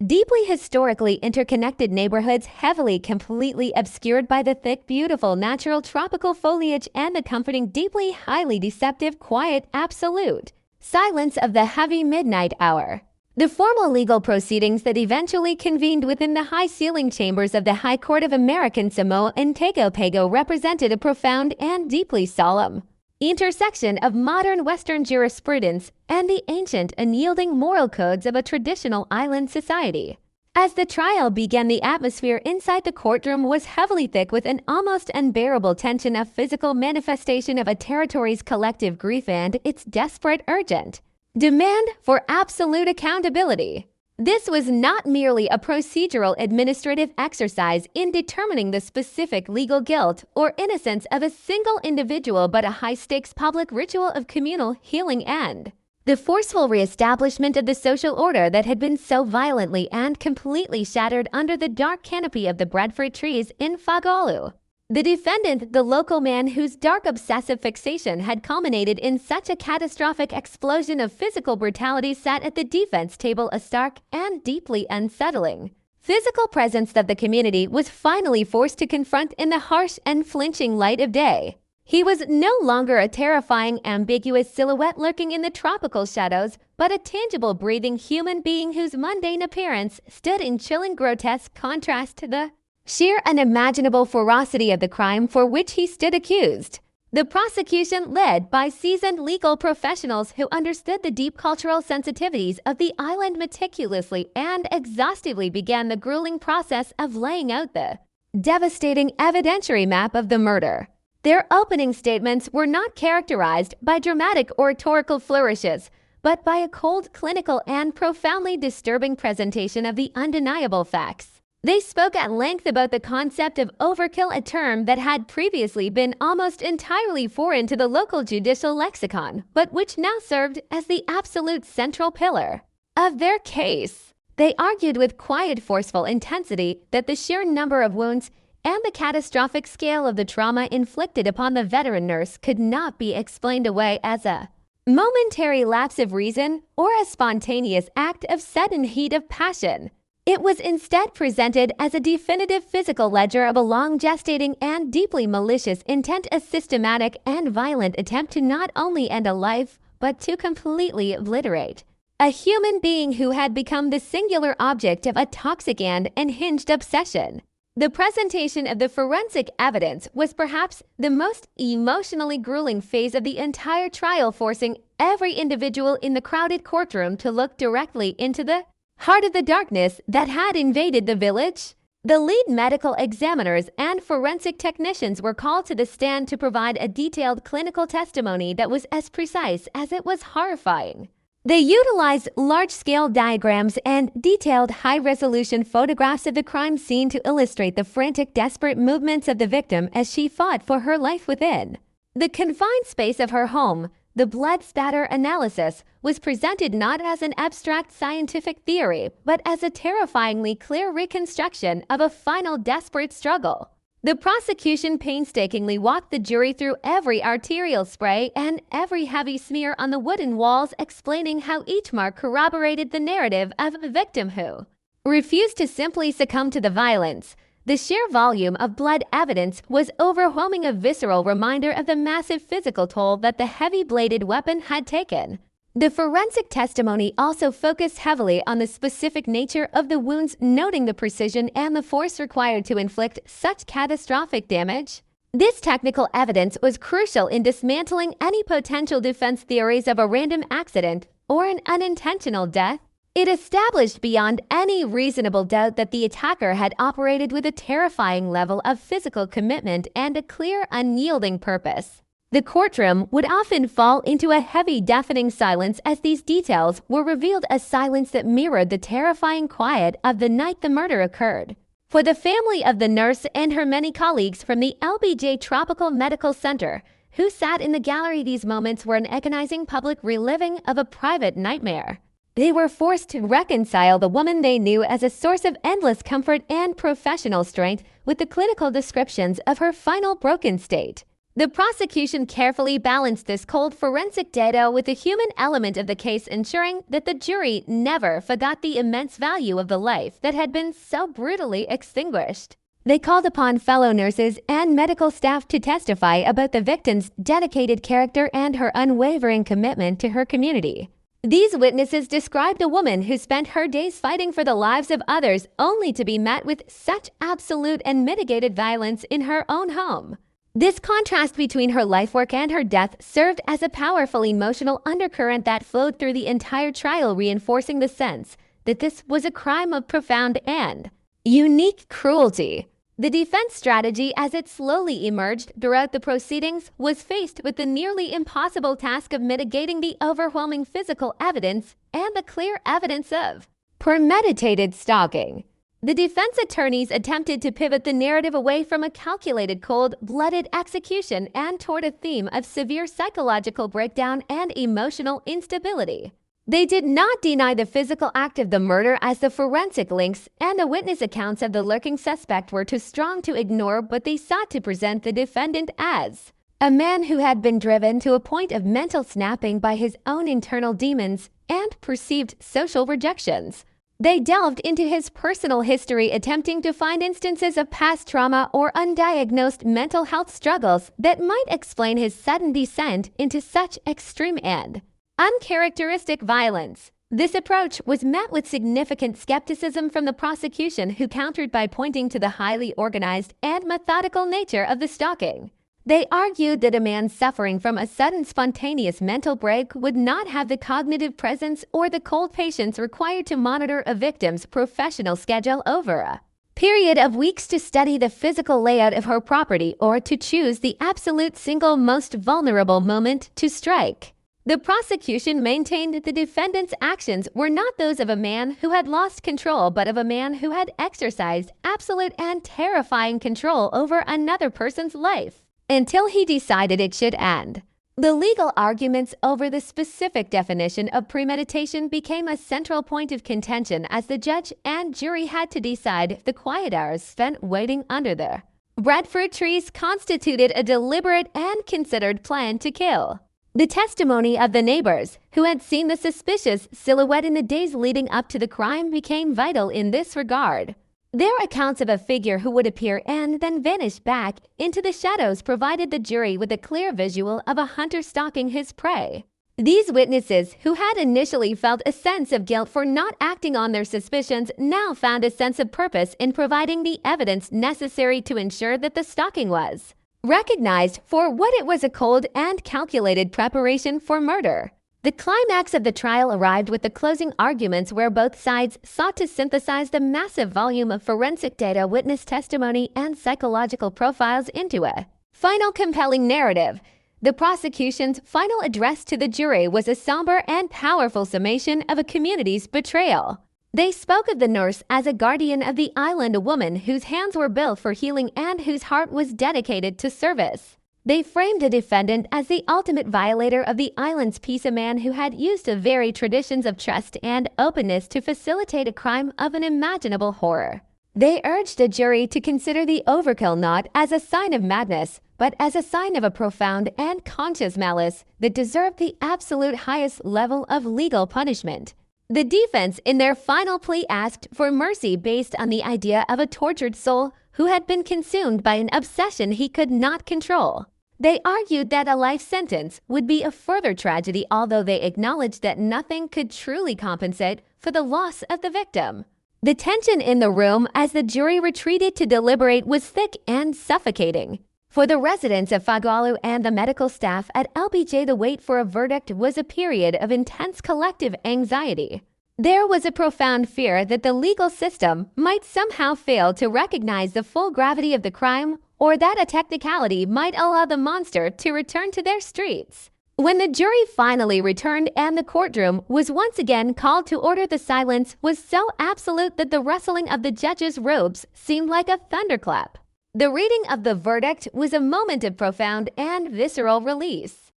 deeply historically interconnected neighborhoods, heavily, completely obscured by the thick, beautiful, natural tropical foliage and the comforting, deeply, highly deceptive, quiet, absolute silence of the heavy midnight hour. The formal legal proceedings that eventually convened within the high-ceiling chambers of the High Court of American Samoa in Pago represented a profound and deeply solemn intersection of modern Western jurisprudence and the ancient, unyielding moral codes of a traditional island society. As the trial began, the atmosphere inside the courtroom was heavily thick with an almost unbearable tension of physical manifestation of a territory's collective grief and its desperate, urgent demand for absolute accountability. This was not merely a procedural administrative exercise in determining the specific legal guilt or innocence of a single individual, but a high-stakes public ritual of communal healing and The forceful reestablishment of the social order that had been so violently and completely shattered under the dark canopy of the breadfruit trees in Fagolu. The defendant, the local man whose dark obsessive fixation had culminated in such a catastrophic explosion of physical brutality, sat at the defense table, a stark and deeply unsettling physical presence that the community was finally forced to confront in the harsh and flinching light of day. He was no longer a terrifying, ambiguous silhouette lurking in the tropical shadows, but a tangible, breathing human being whose mundane appearance stood in chilling, grotesque contrast to the sheer unimaginable ferocity of the crime for which he stood accused. The prosecution, led by seasoned legal professionals who understood the deep cultural sensitivities of the island, meticulously and exhaustively began the grueling process of laying out the devastating evidentiary map of the murder. Their opening statements were not characterized by dramatic oratorical flourishes, but by a cold, clinical, and profoundly disturbing presentation of the undeniable facts. They spoke at length about the concept of overkill, a term that had previously been almost entirely foreign to the local judicial lexicon, but which now served as the absolute central pillar of their case. They argued with quiet, forceful intensity that the sheer number of wounds and the catastrophic scale of the trauma inflicted upon the veteran nurse could not be explained away as a momentary lapse of reason or a spontaneous act of sudden heat of passion. It was instead presented as a definitive physical ledger of a long gestating and deeply malicious intent, a systematic and violent attempt to not only end a life, but to completely obliterate a human being who had become the singular object of a toxic and unhinged obsession. The presentation of the forensic evidence was perhaps the most emotionally grueling phase of the entire trial, forcing every individual in the crowded courtroom to look directly into the heart of the darkness that had invaded the village. The lead medical examiners and forensic technicians were called to the stand to provide a detailed clinical testimony that was as precise as it was horrifying. They utilized large-scale diagrams and detailed high-resolution photographs of the crime scene to illustrate the frantic, desperate movements of the victim as she fought for her life within the confined space of her home. The blood spatter analysis was presented not as an abstract scientific theory, but as a terrifyingly clear reconstruction of a final desperate struggle. The prosecution painstakingly walked the jury through every arterial spray and every heavy smear on the wooden walls, explaining how each mark corroborated the narrative of a victim who refused to simply succumb to the violence. The sheer volume of blood evidence was overwhelming, a visceral reminder of the massive physical toll that the heavy-bladed weapon had taken. The forensic testimony also focused heavily on the specific nature of the wounds, noting the precision and the force required to inflict such catastrophic damage. This technical evidence was crucial in dismantling any potential defense theories of a random accident or an unintentional death. It established beyond any reasonable doubt that the attacker had operated with a terrifying level of physical commitment and a clear, unyielding purpose. The courtroom would often fall into a heavy, deafening silence as these details were revealed, a silence that mirrored the terrifying quiet of the night the murder occurred. For the family of the nurse and her many colleagues from the LBJ Tropical Medical Center, who sat in the gallery, these moments were an agonizing public reliving of a private nightmare. They were forced to reconcile the woman they knew as a source of endless comfort and professional strength with the clinical descriptions of her final broken state. The prosecution carefully balanced this cold forensic data with the human element of the case, ensuring that the jury never forgot the immense value of the life that had been so brutally extinguished. They called upon fellow nurses and medical staff to testify about the victim's dedicated character and her unwavering commitment to her community. These witnesses described a woman who spent her days fighting for the lives of others, only to be met with such absolute and mitigated violence in her own home. This contrast between her life work and her death served as a powerful emotional undercurrent that flowed through the entire trial, reinforcing the sense that this was a crime of profound and unique cruelty. The defense strategy, as it slowly emerged throughout the proceedings, was faced with the nearly impossible task of mitigating the overwhelming physical evidence and the clear evidence of premeditated stalking. The defense attorneys attempted to pivot the narrative away from a calculated, cold-blooded execution and toward a theme of severe psychological breakdown and emotional instability. They did not deny the physical act of the murder, as the forensic links and the witness accounts of the lurking suspect were too strong to ignore, but they sought to present the defendant as a man who had been driven to a point of mental snapping by his own internal demons and perceived social rejections. They delved into his personal history, attempting to find instances of past trauma or undiagnosed mental health struggles that might explain his sudden descent into such extreme and uncharacteristic violence. This approach was met with significant skepticism from the prosecution, who countered by pointing to the highly organized and methodical nature of the stalking. They argued that a man suffering from a sudden spontaneous mental break would not have the cognitive presence or the cold patience required to monitor a victim's professional schedule over a period of weeks, to study the physical layout of her property, or to choose the absolute single most vulnerable moment to strike. The prosecution maintained that the defendant's actions were not those of a man who had lost control, but of a man who had exercised absolute and terrifying control over another person's life until he decided it should end. The legal arguments over the specific definition of premeditation became a central point of contention, as the judge and jury had to decide if the quiet hours spent waiting under the breadfruit trees constituted a deliberate and considered plan to kill. The testimony of the neighbors, who had seen the suspicious silhouette in the days leading up to the crime, became vital in this regard. Their accounts of a figure who would appear and then vanish back into the shadows provided the jury with a clear visual of a hunter stalking his prey. These witnesses, who had initially felt a sense of guilt for not acting on their suspicions, now found a sense of purpose in providing the evidence necessary to ensure that the stalking was recognized for what it was: a cold and calculated preparation for murder. The climax of the trial arrived with the closing arguments, where both sides sought to synthesize the massive volume of forensic data, witness testimony, and psychological profiles into a final compelling narrative. The prosecution's final address to the jury was a somber and powerful summation of a community's betrayal. They spoke of the nurse as a guardian of the island, a woman whose hands were built for healing and whose heart was dedicated to service. They framed the defendant as the ultimate violator of the island's peace, a man who had used the very traditions of trust and openness to facilitate a crime of unimaginable horror. They urged the jury to consider the overkill not as a sign of madness, but as a sign of a profound and conscious malice that deserved the absolute highest level of legal punishment. The defense, in their final plea, asked for mercy based on the idea of a tortured soul who had been consumed by an obsession he could not control. They argued that a life sentence would be a further tragedy, although they acknowledged that nothing could truly compensate for the loss of the victim. The tension in the room as the jury retreated to deliberate was thick and suffocating. For the residents of Fagalu and the medical staff at LBJ, the wait for a verdict was a period of intense collective anxiety. There was a profound fear that the legal system might somehow fail to recognize the full gravity of the crime, or that a technicality might allow the monster to return to their streets. When the jury finally returned and the courtroom was once again called to order, the silence was so absolute that the rustling of the judge's robes seemed like a thunderclap. The reading of the verdict was a moment of profound and visceral release.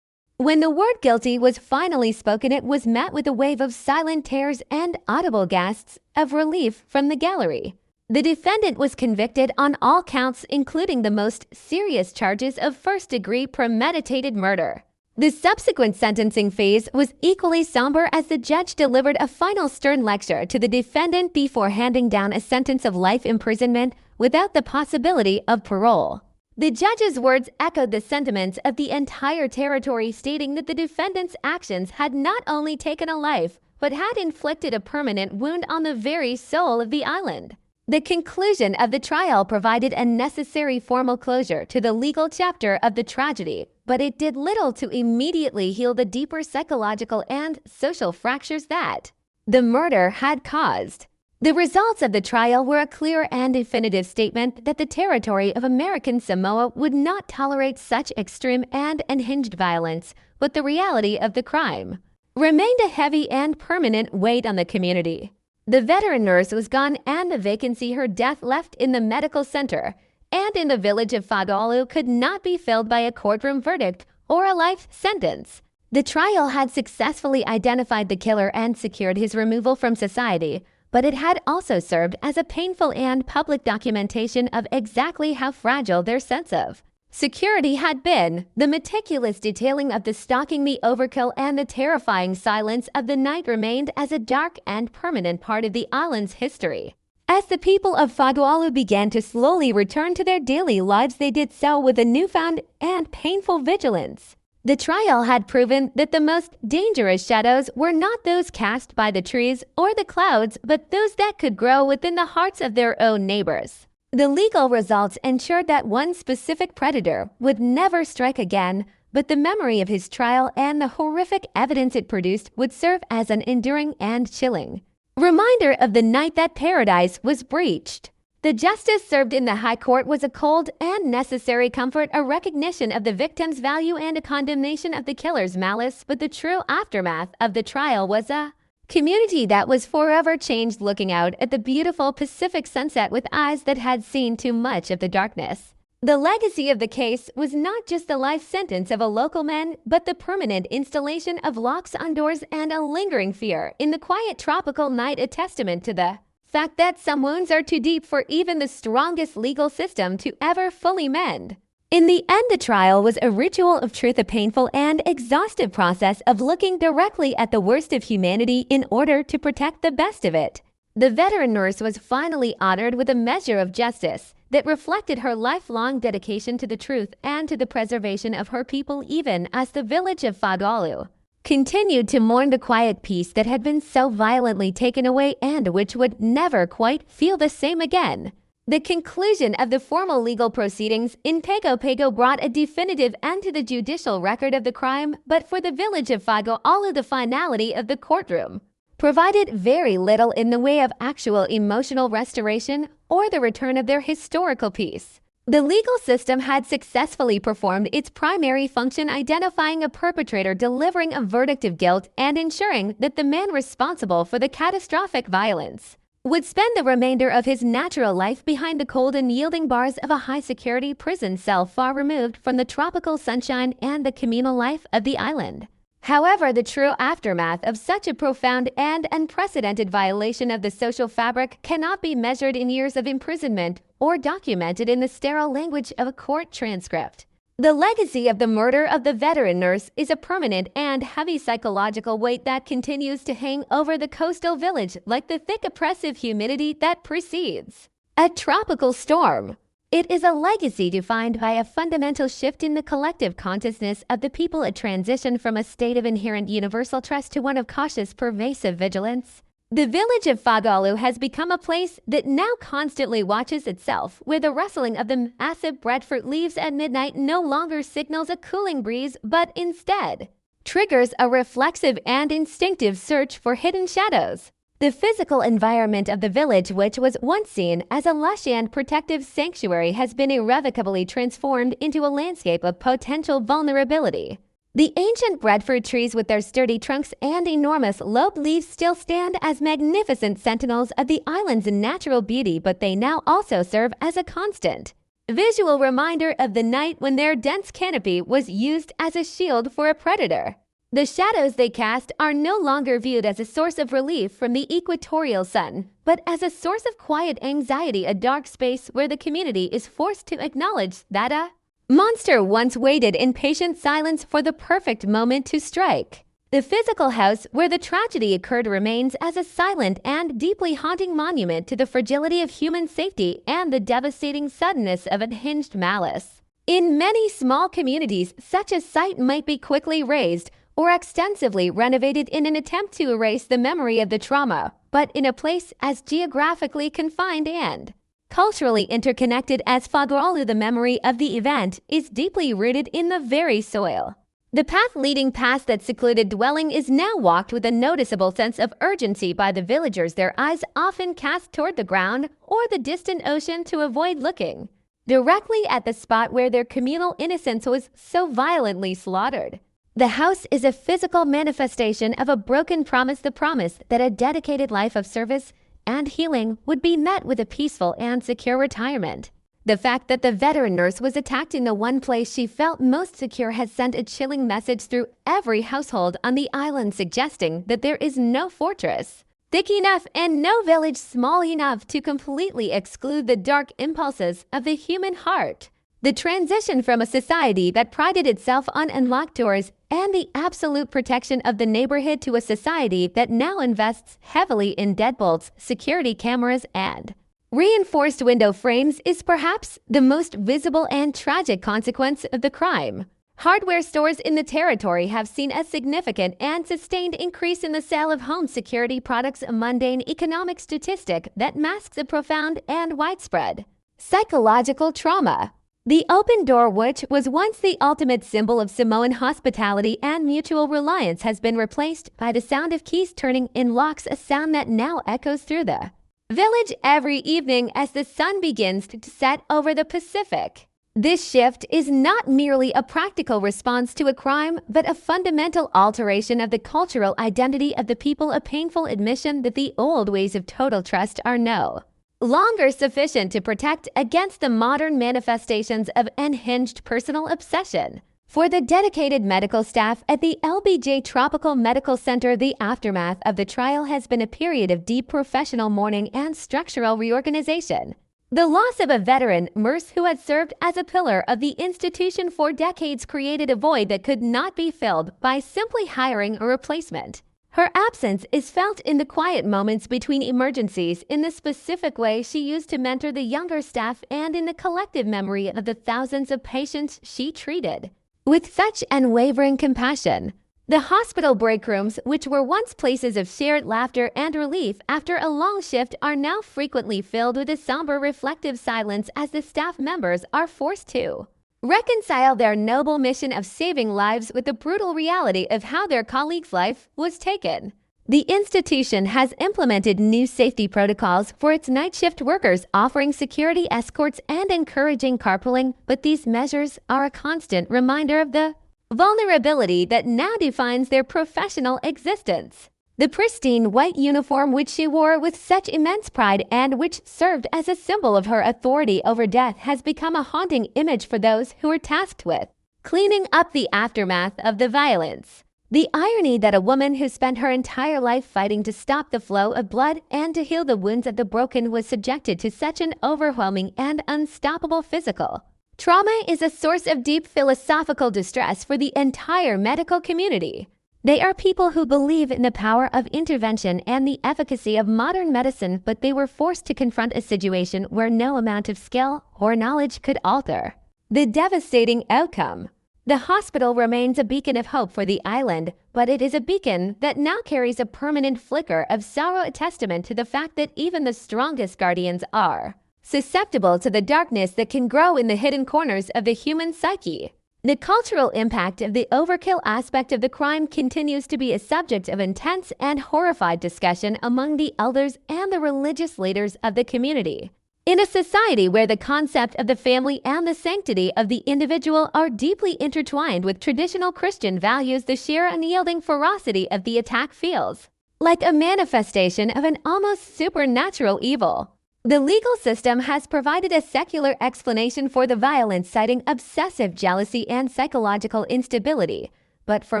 When the word guilty was finally spoken, it was met with a wave of silent tears and audible gasps of relief from the gallery. The defendant was convicted on all counts, including the most serious charges of first-degree premeditated murder. The subsequent sentencing phase was equally somber, as the judge delivered a final stern lecture to the defendant before handing down a sentence of life imprisonment without the possibility of parole. The judge's words echoed the sentiments of the entire territory, stating that the defendant's actions had not only taken a life, but had inflicted a permanent wound on the very soul of the island. The conclusion of the trial provided a necessary formal closure to the legal chapter of the tragedy, but it did little to immediately heal the deeper psychological and social fractures that the murder had caused. The results of the trial were a clear and definitive statement that the territory of American Samoa would not tolerate such extreme and unhinged violence, but the reality of the crime remained a heavy and permanent weight on the community. The veteran nurse was gone, and the vacancy her death left in the medical center and in the village of Fadalu could not be filled by a courtroom verdict or a life sentence. The trial had successfully identified the killer and secured his removal from society, but it had also served as a painful and public documentation of exactly how fragile their sense of security had been. The meticulous detailing of the stalking, the overkill, and the terrifying silence of the night remained as a dark and permanent part of the island's history. As the people of Fadalu began to slowly return to their daily lives, they did so with a newfound and painful vigilance. The trial had proven that the most dangerous shadows were not those cast by the trees or the clouds, but those that could grow within the hearts of their own neighbors. The legal results ensured that one specific predator would never strike again, but the memory of his trial and the horrific evidence it produced would serve as an enduring and chilling reminder of the night that paradise was breached. The justice served in the High Court was a cold and necessary comfort, a recognition of the victim's value and a condemnation of the killer's malice, but the true aftermath of the trial was a community that was forever changed, looking out at the beautiful Pacific sunset with eyes that had seen too much of the darkness. The legacy of the case was not just the life sentence of a local man, but the permanent installation of locks on doors and a lingering fear in the quiet tropical night, a testament to the fact that some wounds are too deep for even the strongest legal system to ever fully mend. In the end, the trial was a ritual of truth, a painful and exhaustive process of looking directly at the worst of humanity in order to protect the best of it. The veteran nurse was finally honored with a measure of justice that reflected her lifelong dedication to the truth and to the preservation of her people, even as the village of Fadalu continued to mourn the quiet peace that had been so violently taken away and which would never quite feel the same again. The conclusion of the formal legal proceedings in Pago Pago brought a definitive end to the judicial record of the crime, but for the village of Fadalu, the finality of the courtroom provided very little in the way of actual emotional restoration or the return of their historical peace. The legal system had successfully performed its primary function, identifying a perpetrator, delivering a verdict of guilt, and ensuring that the man responsible for the catastrophic violence would spend the remainder of his natural life behind the cold and yielding bars of a high-security prison cell far removed from the tropical sunshine and the communal life of the island. However, the true aftermath of such a profound and unprecedented violation of the social fabric cannot be measured in years of imprisonment or documented in the sterile language of a court transcript. The legacy of the murder of the veteran nurse is a permanent and heavy psychological weight that continues to hang over the coastal village like the thick, oppressive humidity that precedes a tropical storm. It is a legacy defined by a fundamental shift in the collective consciousness of the people, a transition from a state of inherent universal trust to one of cautious, pervasive vigilance. The village of Fadalu has become a place that now constantly watches itself, where the rustling of the massive breadfruit leaves at midnight no longer signals a cooling breeze, but instead triggers a reflexive and instinctive search for hidden shadows. The physical environment of the village, which was once seen as a lush and protective sanctuary, has been irrevocably transformed into a landscape of potential vulnerability. The ancient breadfruit trees with their sturdy trunks and enormous lobed leaves still stand as magnificent sentinels of the island's natural beauty, but they now also serve as a constant visual reminder of the night when their dense canopy was used as a shield for a predator. The shadows they cast are no longer viewed as a source of relief from the equatorial sun, but as a source of quiet anxiety, a dark space where the community is forced to acknowledge that a monster once waited in patient silence for the perfect moment to strike. The physical house where the tragedy occurred remains as a silent and deeply haunting monument to the fragility of human safety and the devastating suddenness of unhinged malice. In many small communities, such a site might be quickly razed or extensively renovated in an attempt to erase the memory of the trauma, but in a place as geographically confined and culturally interconnected as Fadalu, the memory of the event is deeply rooted in the very soil. The path leading past that secluded dwelling is now walked with a noticeable sense of urgency by the villagers, their eyes often cast toward the ground or the distant ocean to avoid looking directly at the spot where their communal innocence was so violently slaughtered. The house is a physical manifestation of a broken promise, the promise that a dedicated life of service and healing would be met with a peaceful and secure retirement. The fact that the veteran nurse was attacked in the one place she felt most secure has sent a chilling message through every household on the island, suggesting that there is no fortress thick enough and no village small enough to completely exclude the dark impulses of the human heart. The transition from a society that prided itself on unlocked doors and the absolute protection of the neighborhood to a society that now invests heavily in deadbolts, security cameras, and reinforced window frames is perhaps the most visible and tragic consequence of the crime. Hardware stores in the territory have seen a significant and sustained increase in the sale of home security products, a mundane economic statistic that masks a profound and widespread psychological trauma. The open door, which was once the ultimate symbol of Samoan hospitality and mutual reliance, has been replaced by the sound of keys turning in locks, a sound that now echoes through the village every evening as the sun begins to set over the Pacific. This shift is not merely a practical response to a crime, but a fundamental alteration of the cultural identity of the people, a painful admission that the old ways of total trust are no longer sufficient to protect against the modern manifestations of unhinged personal obsession. For the dedicated medical staff at the LBJ Tropical Medical Center, the aftermath of the trial has been a period of deep professional mourning and structural reorganization. The loss of a veteran nurse who had served as a pillar of the institution for decades created a void that could not be filled by simply hiring a replacement. Her absence is felt in the quiet moments between emergencies, in the specific way she used to mentor the younger staff, and in the collective memory of the thousands of patients she treated with such unwavering compassion. The hospital break rooms, which were once places of shared laughter and relief after a long shift, are now frequently filled with a somber, reflective silence as the staff members are forced to reconcile their noble mission of saving lives with the brutal reality of how their colleague's life was taken. The institution has implemented new safety protocols for its night shift workers, offering security escorts and encouraging carpooling, but these measures are a constant reminder of the vulnerability that now defines their professional existence. The pristine white uniform which she wore with such immense pride and which served as a symbol of her authority over death has become a haunting image for those who were tasked with cleaning up the aftermath of the violence. The irony that a woman who spent her entire life fighting to stop the flow of blood and to heal the wounds of the broken was subjected to such an overwhelming and unstoppable physical trauma is a source of deep philosophical distress for the entire medical community. They are people who believe in the power of intervention and the efficacy of modern medicine, but they were forced to confront a situation where no amount of skill or knowledge could alter the devastating outcome. The hospital remains a beacon of hope for the island, but it is a beacon that now carries a permanent flicker of sorrow, a testament to the fact that even the strongest guardians are susceptible to the darkness that can grow in the hidden corners of the human psyche. The cultural impact of the overkill aspect of the crime continues to be a subject of intense and horrified discussion among the elders and the religious leaders of the community. In a society where the concept of the family and the sanctity of the individual are deeply intertwined with traditional Christian values, the sheer unyielding ferocity of the attack feels like a manifestation of an almost supernatural evil. The legal system has provided a secular explanation for the violence, citing obsessive jealousy and psychological instability. But for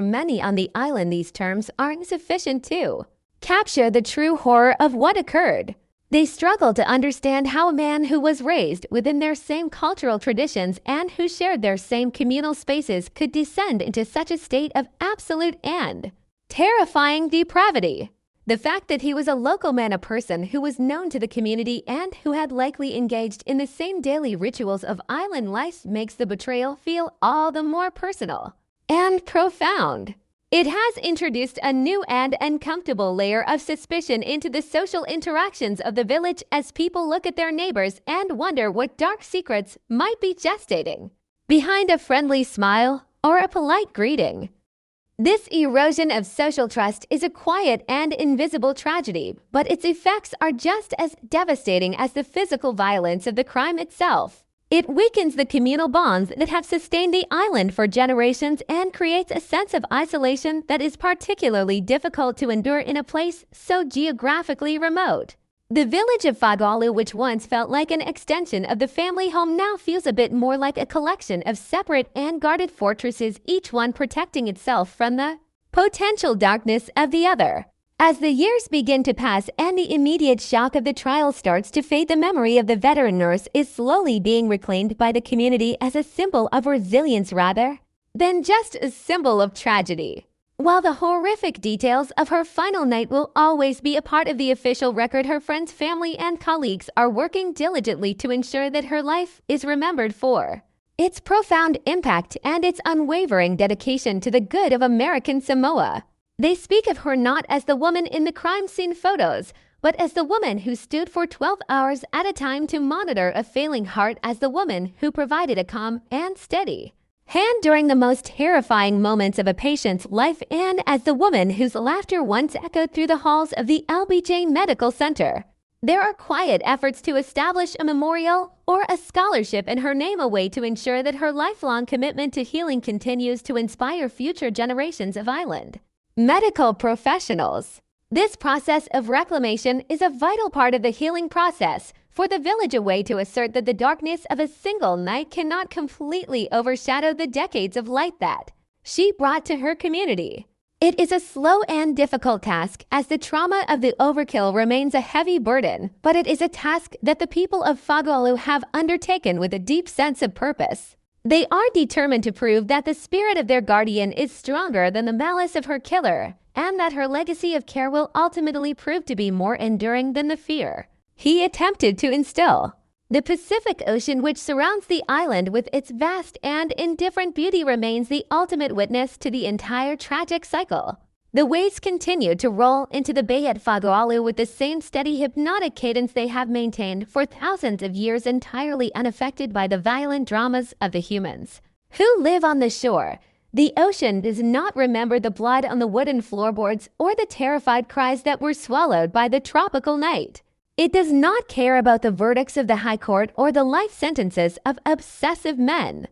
many on the island, these terms aren't sufficient to capture the true horror of what occurred. They struggle to understand how a man who was raised within their same cultural traditions and who shared their same communal spaces could descend into such a state of absolute and terrifying depravity. The fact that he was a local man, a person who was known to the community and who had likely engaged in the same daily rituals of island life, makes the betrayal feel all the more personal and profound. It has introduced a new and uncomfortable layer of suspicion into the social interactions of the village as people look at their neighbors and wonder what dark secrets might be gestating behind a friendly smile or a polite greeting. This erosion of social trust is a quiet and invisible tragedy, but its effects are just as devastating as the physical violence of the crime itself. It weakens the communal bonds that have sustained the island for generations and creates a sense of isolation that is particularly difficult to endure in a place so geographically remote. The village of Fagwalu, which once felt like an extension of the family home, now feels a bit more like a collection of separate and guarded fortresses, each one protecting itself from the potential darkness of the other. As the years begin to pass and the immediate shock of the trial starts to fade, the memory of the veteran nurse is slowly being reclaimed by the community as a symbol of resilience rather than just a symbol of tragedy. While the horrific details of her final night will always be a part of the official record, her friends, family, and colleagues are working diligently to ensure that her life is remembered for its profound impact and its unwavering dedication to the good of American Samoa. They speak of her not as the woman in the crime scene photos, but as the woman who stood for 12 hours at a time to monitor a failing heart, as the woman who provided a calm and steady hand during the most terrifying moments of a patient's life, and as the woman whose laughter once echoed through the halls of the LBJ Medical Center. There are quiet efforts to establish a memorial or a scholarship in her name, a way to ensure that her lifelong commitment to healing continues to inspire future generations of island medical professionals. This process of reclamation is a vital part of the healing process for the village, a way to assert that the darkness of a single night cannot completely overshadow the decades of light that she brought to her community. It is a slow and difficult task, as the trauma of the overkill remains a heavy burden, but it is a task that the people of Fagwalu have undertaken with a deep sense of purpose. They are determined to prove that the spirit of their guardian is stronger than the malice of her killer, and that her legacy of care will ultimately prove to be more enduring than the fear he attempted to instill. The Pacific Ocean, which surrounds the island with its vast and indifferent beauty, remains the ultimate witness to the entire tragic cycle. The waves continue to roll into the bay at Fagwalu with the same steady, hypnotic cadence they have maintained for thousands of years, entirely unaffected by the violent dramas of the humans who live on the shore. The ocean does not remember the blood on the wooden floorboards or the terrified cries that were swallowed by the tropical night. It does not care about the verdicts of the High Court or the life sentences of obsessive men.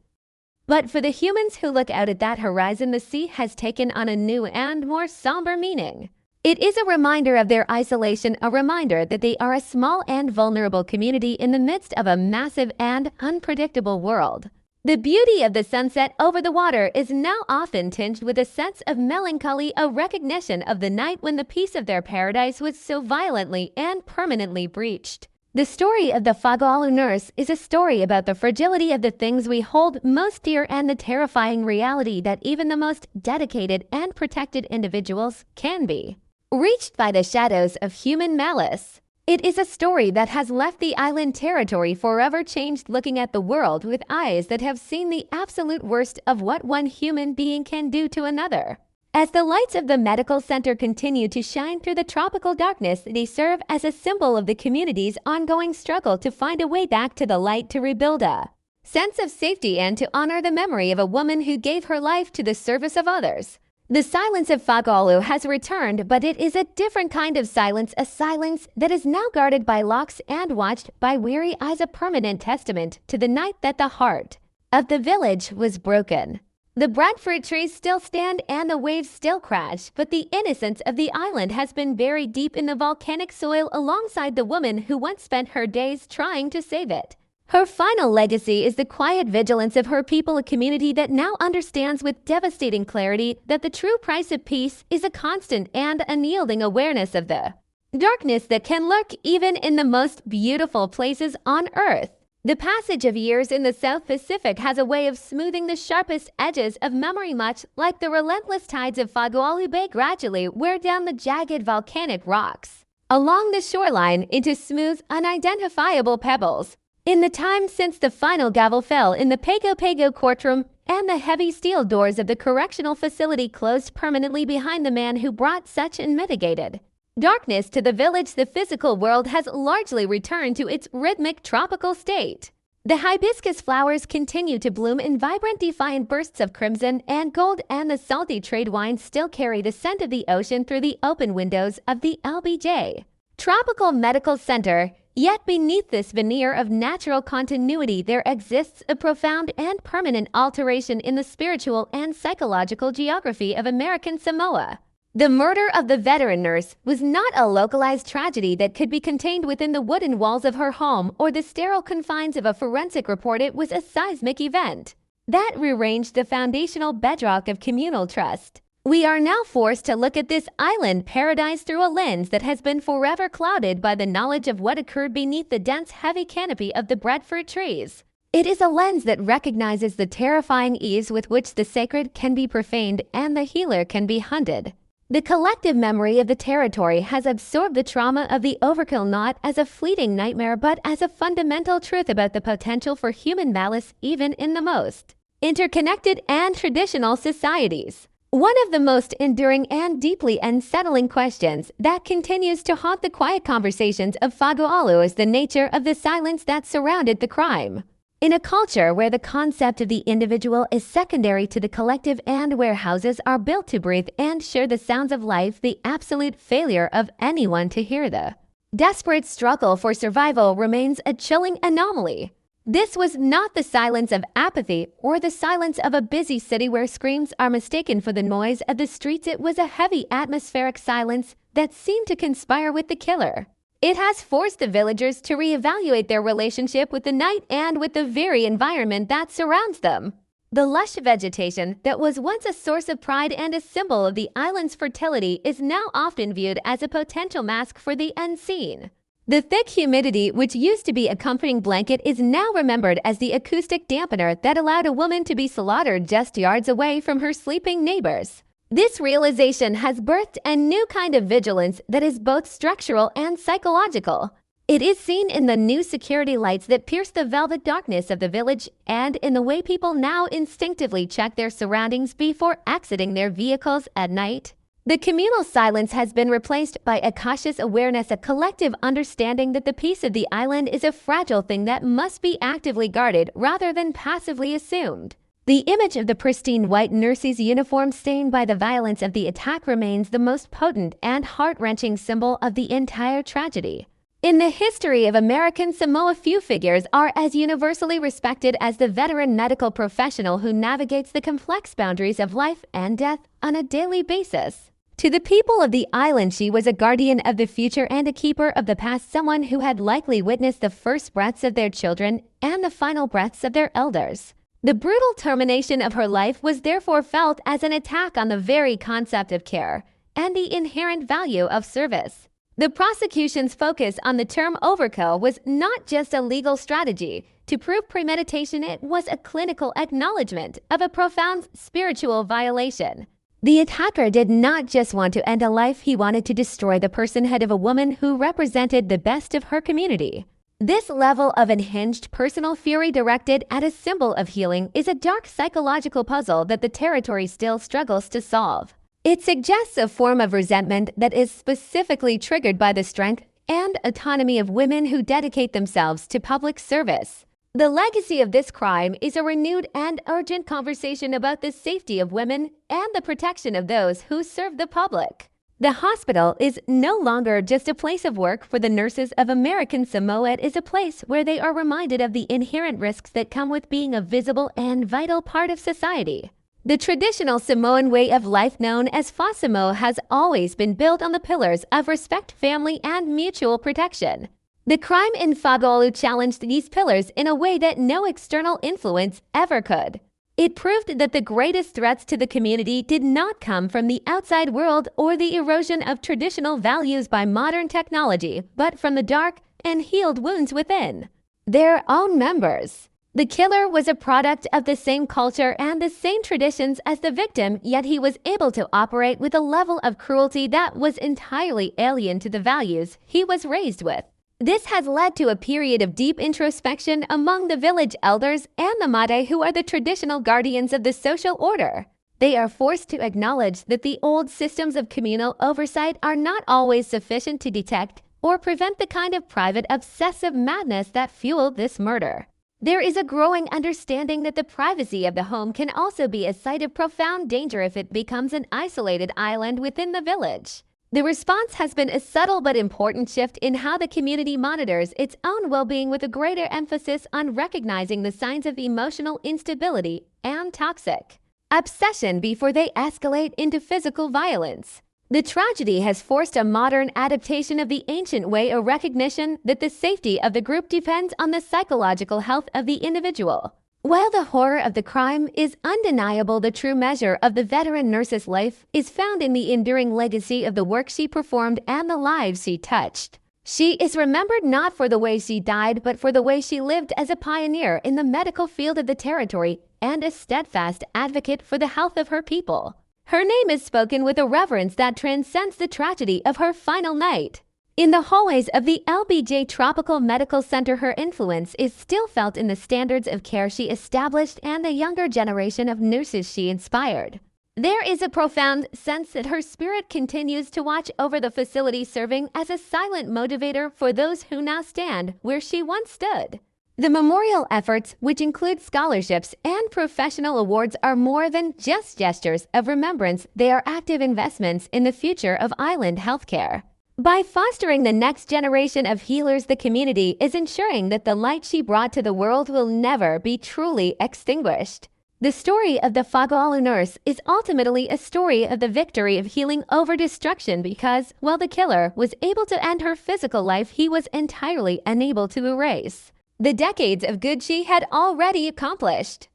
But for the humans who look out at that horizon, the sea has taken on a new and more somber meaning. It is a reminder of their isolation, a reminder that they are a small and vulnerable community in the midst of a massive and unpredictable world. The beauty of the sunset over the water is now often tinged with a sense of melancholy, a recognition of the night when the peace of their paradise was so violently and permanently breached. The story of the Fagwalu nurse is a story about the fragility of the things we hold most dear and the terrifying reality that even the most dedicated and protected individuals can be reached by the shadows of human malice. It is a story that has left the island territory forever changed, looking at the world with eyes that have seen the absolute worst of what one human being can do to another. As the lights of the medical center continue to shine through the tropical darkness, they serve as a symbol of the community's ongoing struggle to find a way back to the light, to rebuild a sense of safety, and to honor the memory of a woman who gave her life to the service of others. The silence of Fagwalu has returned, but it is a different kind of silence, a silence that is now guarded by locks and watched by weary eyes, a permanent testament to the night that the heart of the village was broken. The breadfruit trees still stand and the waves still crash, but the innocence of the island has been buried deep in the volcanic soil alongside the woman who once spent her days trying to save it. Her final legacy is the quiet vigilance of her people, a community that now understands with devastating clarity that the true price of peace is a constant and unyielding awareness of the darkness that can lurk even in the most beautiful places on Earth. The passage of years in the South Pacific has a way of smoothing the sharpest edges of memory, much like the relentless tides of Fagwalu Bay gradually wear down the jagged volcanic rocks along the shoreline into smooth, unidentifiable pebbles. In the time since the final gavel fell in the Pago Pago courtroom and the heavy steel doors of the correctional facility closed permanently behind the man who brought such unmitigated darkness to the village, the physical world has largely returned to its rhythmic tropical state. The hibiscus flowers continue to bloom in vibrant, defiant bursts of crimson and gold, and the salty trade wines still carry the scent of the ocean through the open windows of the LBJ. Tropical Medical Center. Yet beneath this veneer of natural continuity, there exists a profound and permanent alteration in the spiritual and psychological geography of American Samoa. The murder of the veteran nurse was not a localized tragedy that could be contained within the wooden walls of her home or the sterile confines of a forensic report. It was a seismic event that rearranged the foundational bedrock of communal trust. We are now forced to look at this island paradise through a lens that has been forever clouded by the knowledge of what occurred beneath the dense, heavy canopy of the breadfruit trees. It is a lens that recognizes the terrifying ease with which the sacred can be profaned and the healer can be hunted. The collective memory of the territory has absorbed the trauma of the overkill not as a fleeting nightmare but as a fundamental truth about the potential for human malice even in the most interconnected and traditional societies. One of the most enduring and deeply unsettling questions that continues to haunt the quiet conversations of Fa'ago'alu is the nature of the silence that surrounded the crime. In a culture where the concept of the individual is secondary to the collective and where houses are built to breathe and share the sounds of life, the absolute failure of anyone to hear the desperate struggle for survival remains a chilling anomaly. This was not the silence of apathy or the silence of a busy city where screams are mistaken for the noise of the streets. It was a heavy atmospheric silence that seemed to conspire with the killer. It has forced the villagers to reevaluate their relationship with the night and with the very environment that surrounds them. The lush vegetation that was once a source of pride and a symbol of the island's fertility is now often viewed as a potential mask for the unseen. The thick humidity, which used to be a comforting blanket, is now remembered as the acoustic dampener that allowed a woman to be slaughtered just yards away from her sleeping neighbors. This realization has birthed a new kind of vigilance that is both structural and psychological. It is seen in the new security lights that pierce the velvet darkness of the village and in the way people now instinctively check their surroundings before exiting their vehicles at night. The communal silence has been replaced by a cautious awareness, a collective understanding that the peace of the island is a fragile thing that must be actively guarded rather than passively assumed. The image of the pristine white nurse's uniform stained by the violence of the attack remains the most potent and heart-wrenching symbol of the entire tragedy. In the history of American Samoa, few figures are as universally respected as the veteran medical professional who navigates the complex boundaries of life and death on a daily basis. To the people of the island, she was a guardian of the future and a keeper of the past, someone who had likely witnessed the first breaths of their children and the final breaths of their elders. The brutal termination of her life was therefore felt as an attack on the very concept of care and the inherent value of service. The prosecution's focus on the term overkill was not just a legal strategy to prove premeditation, it was a clinical acknowledgement of a profound spiritual violation. The attacker did not just want to end a life, he wanted to destroy the personhood of a woman who represented the best of her community. This level of unhinged personal fury directed at a symbol of healing is a dark psychological puzzle that the territory still struggles to solve. It suggests a form of resentment that is specifically triggered by the strength and autonomy of women who dedicate themselves to public service. The legacy of this crime is a renewed and urgent conversation about the safety of women and the protection of those who serve the public. The hospital is no longer just a place of work for the nurses of American Samoa. It is a place where they are reminded of the inherent risks that come with being a visible and vital part of society. The traditional Samoan way of life known as Fa'asamo has always been built on the pillars of respect, family, and mutual protection. The crime in Fa'ago'alu challenged these pillars in a way that no external influence ever could. It proved that the greatest threats to the community did not come from the outside world or the erosion of traditional values by modern technology, but from the dark and healed wounds within their own members. The killer was a product of the same culture and the same traditions as the victim, yet he was able to operate with a level of cruelty that was entirely alien to the values he was raised with. This has led to a period of deep introspection among the village elders and the Made, who are the traditional guardians of the social order. They are forced to acknowledge that the old systems of communal oversight are not always sufficient to detect or prevent the kind of private obsessive madness that fueled this murder. There is a growing understanding that the privacy of the home can also be a site of profound danger if it becomes an isolated island within the village. The response has been a subtle but important shift in how the community monitors its own well-being, with a greater emphasis on recognizing the signs of emotional instability and toxic obsession before they escalate into physical violence. The tragedy has forced a modern adaptation of the ancient way, a recognition that the safety of the group depends on the psychological health of the individual. While the horror of the crime is undeniable, the true measure of the veteran nurse's life is found in the enduring legacy of the work she performed and the lives she touched. She is remembered not for the way she died, but for the way she lived as a pioneer in the medical field of the territory and a steadfast advocate for the health of her people. Her name is spoken with a reverence that transcends the tragedy of her final night. In the hallways of the LBJ Tropical Medical Center, her influence is still felt in the standards of care she established and the younger generation of nurses she inspired. There is a profound sense that her spirit continues to watch over the facility, serving as a silent motivator for those who now stand where she once stood. The memorial efforts, which include scholarships and professional awards, are more than just gestures of remembrance. They are active investments in the future of island healthcare. By fostering the next generation of healers, the community is ensuring that the light she brought to the world will never be truly extinguished. The story of the Fogo'olu nurse is ultimately a story of the victory of healing over destruction, because while the killer was able to end her physical life, he was entirely unable to erase the decades of good she had already accomplished.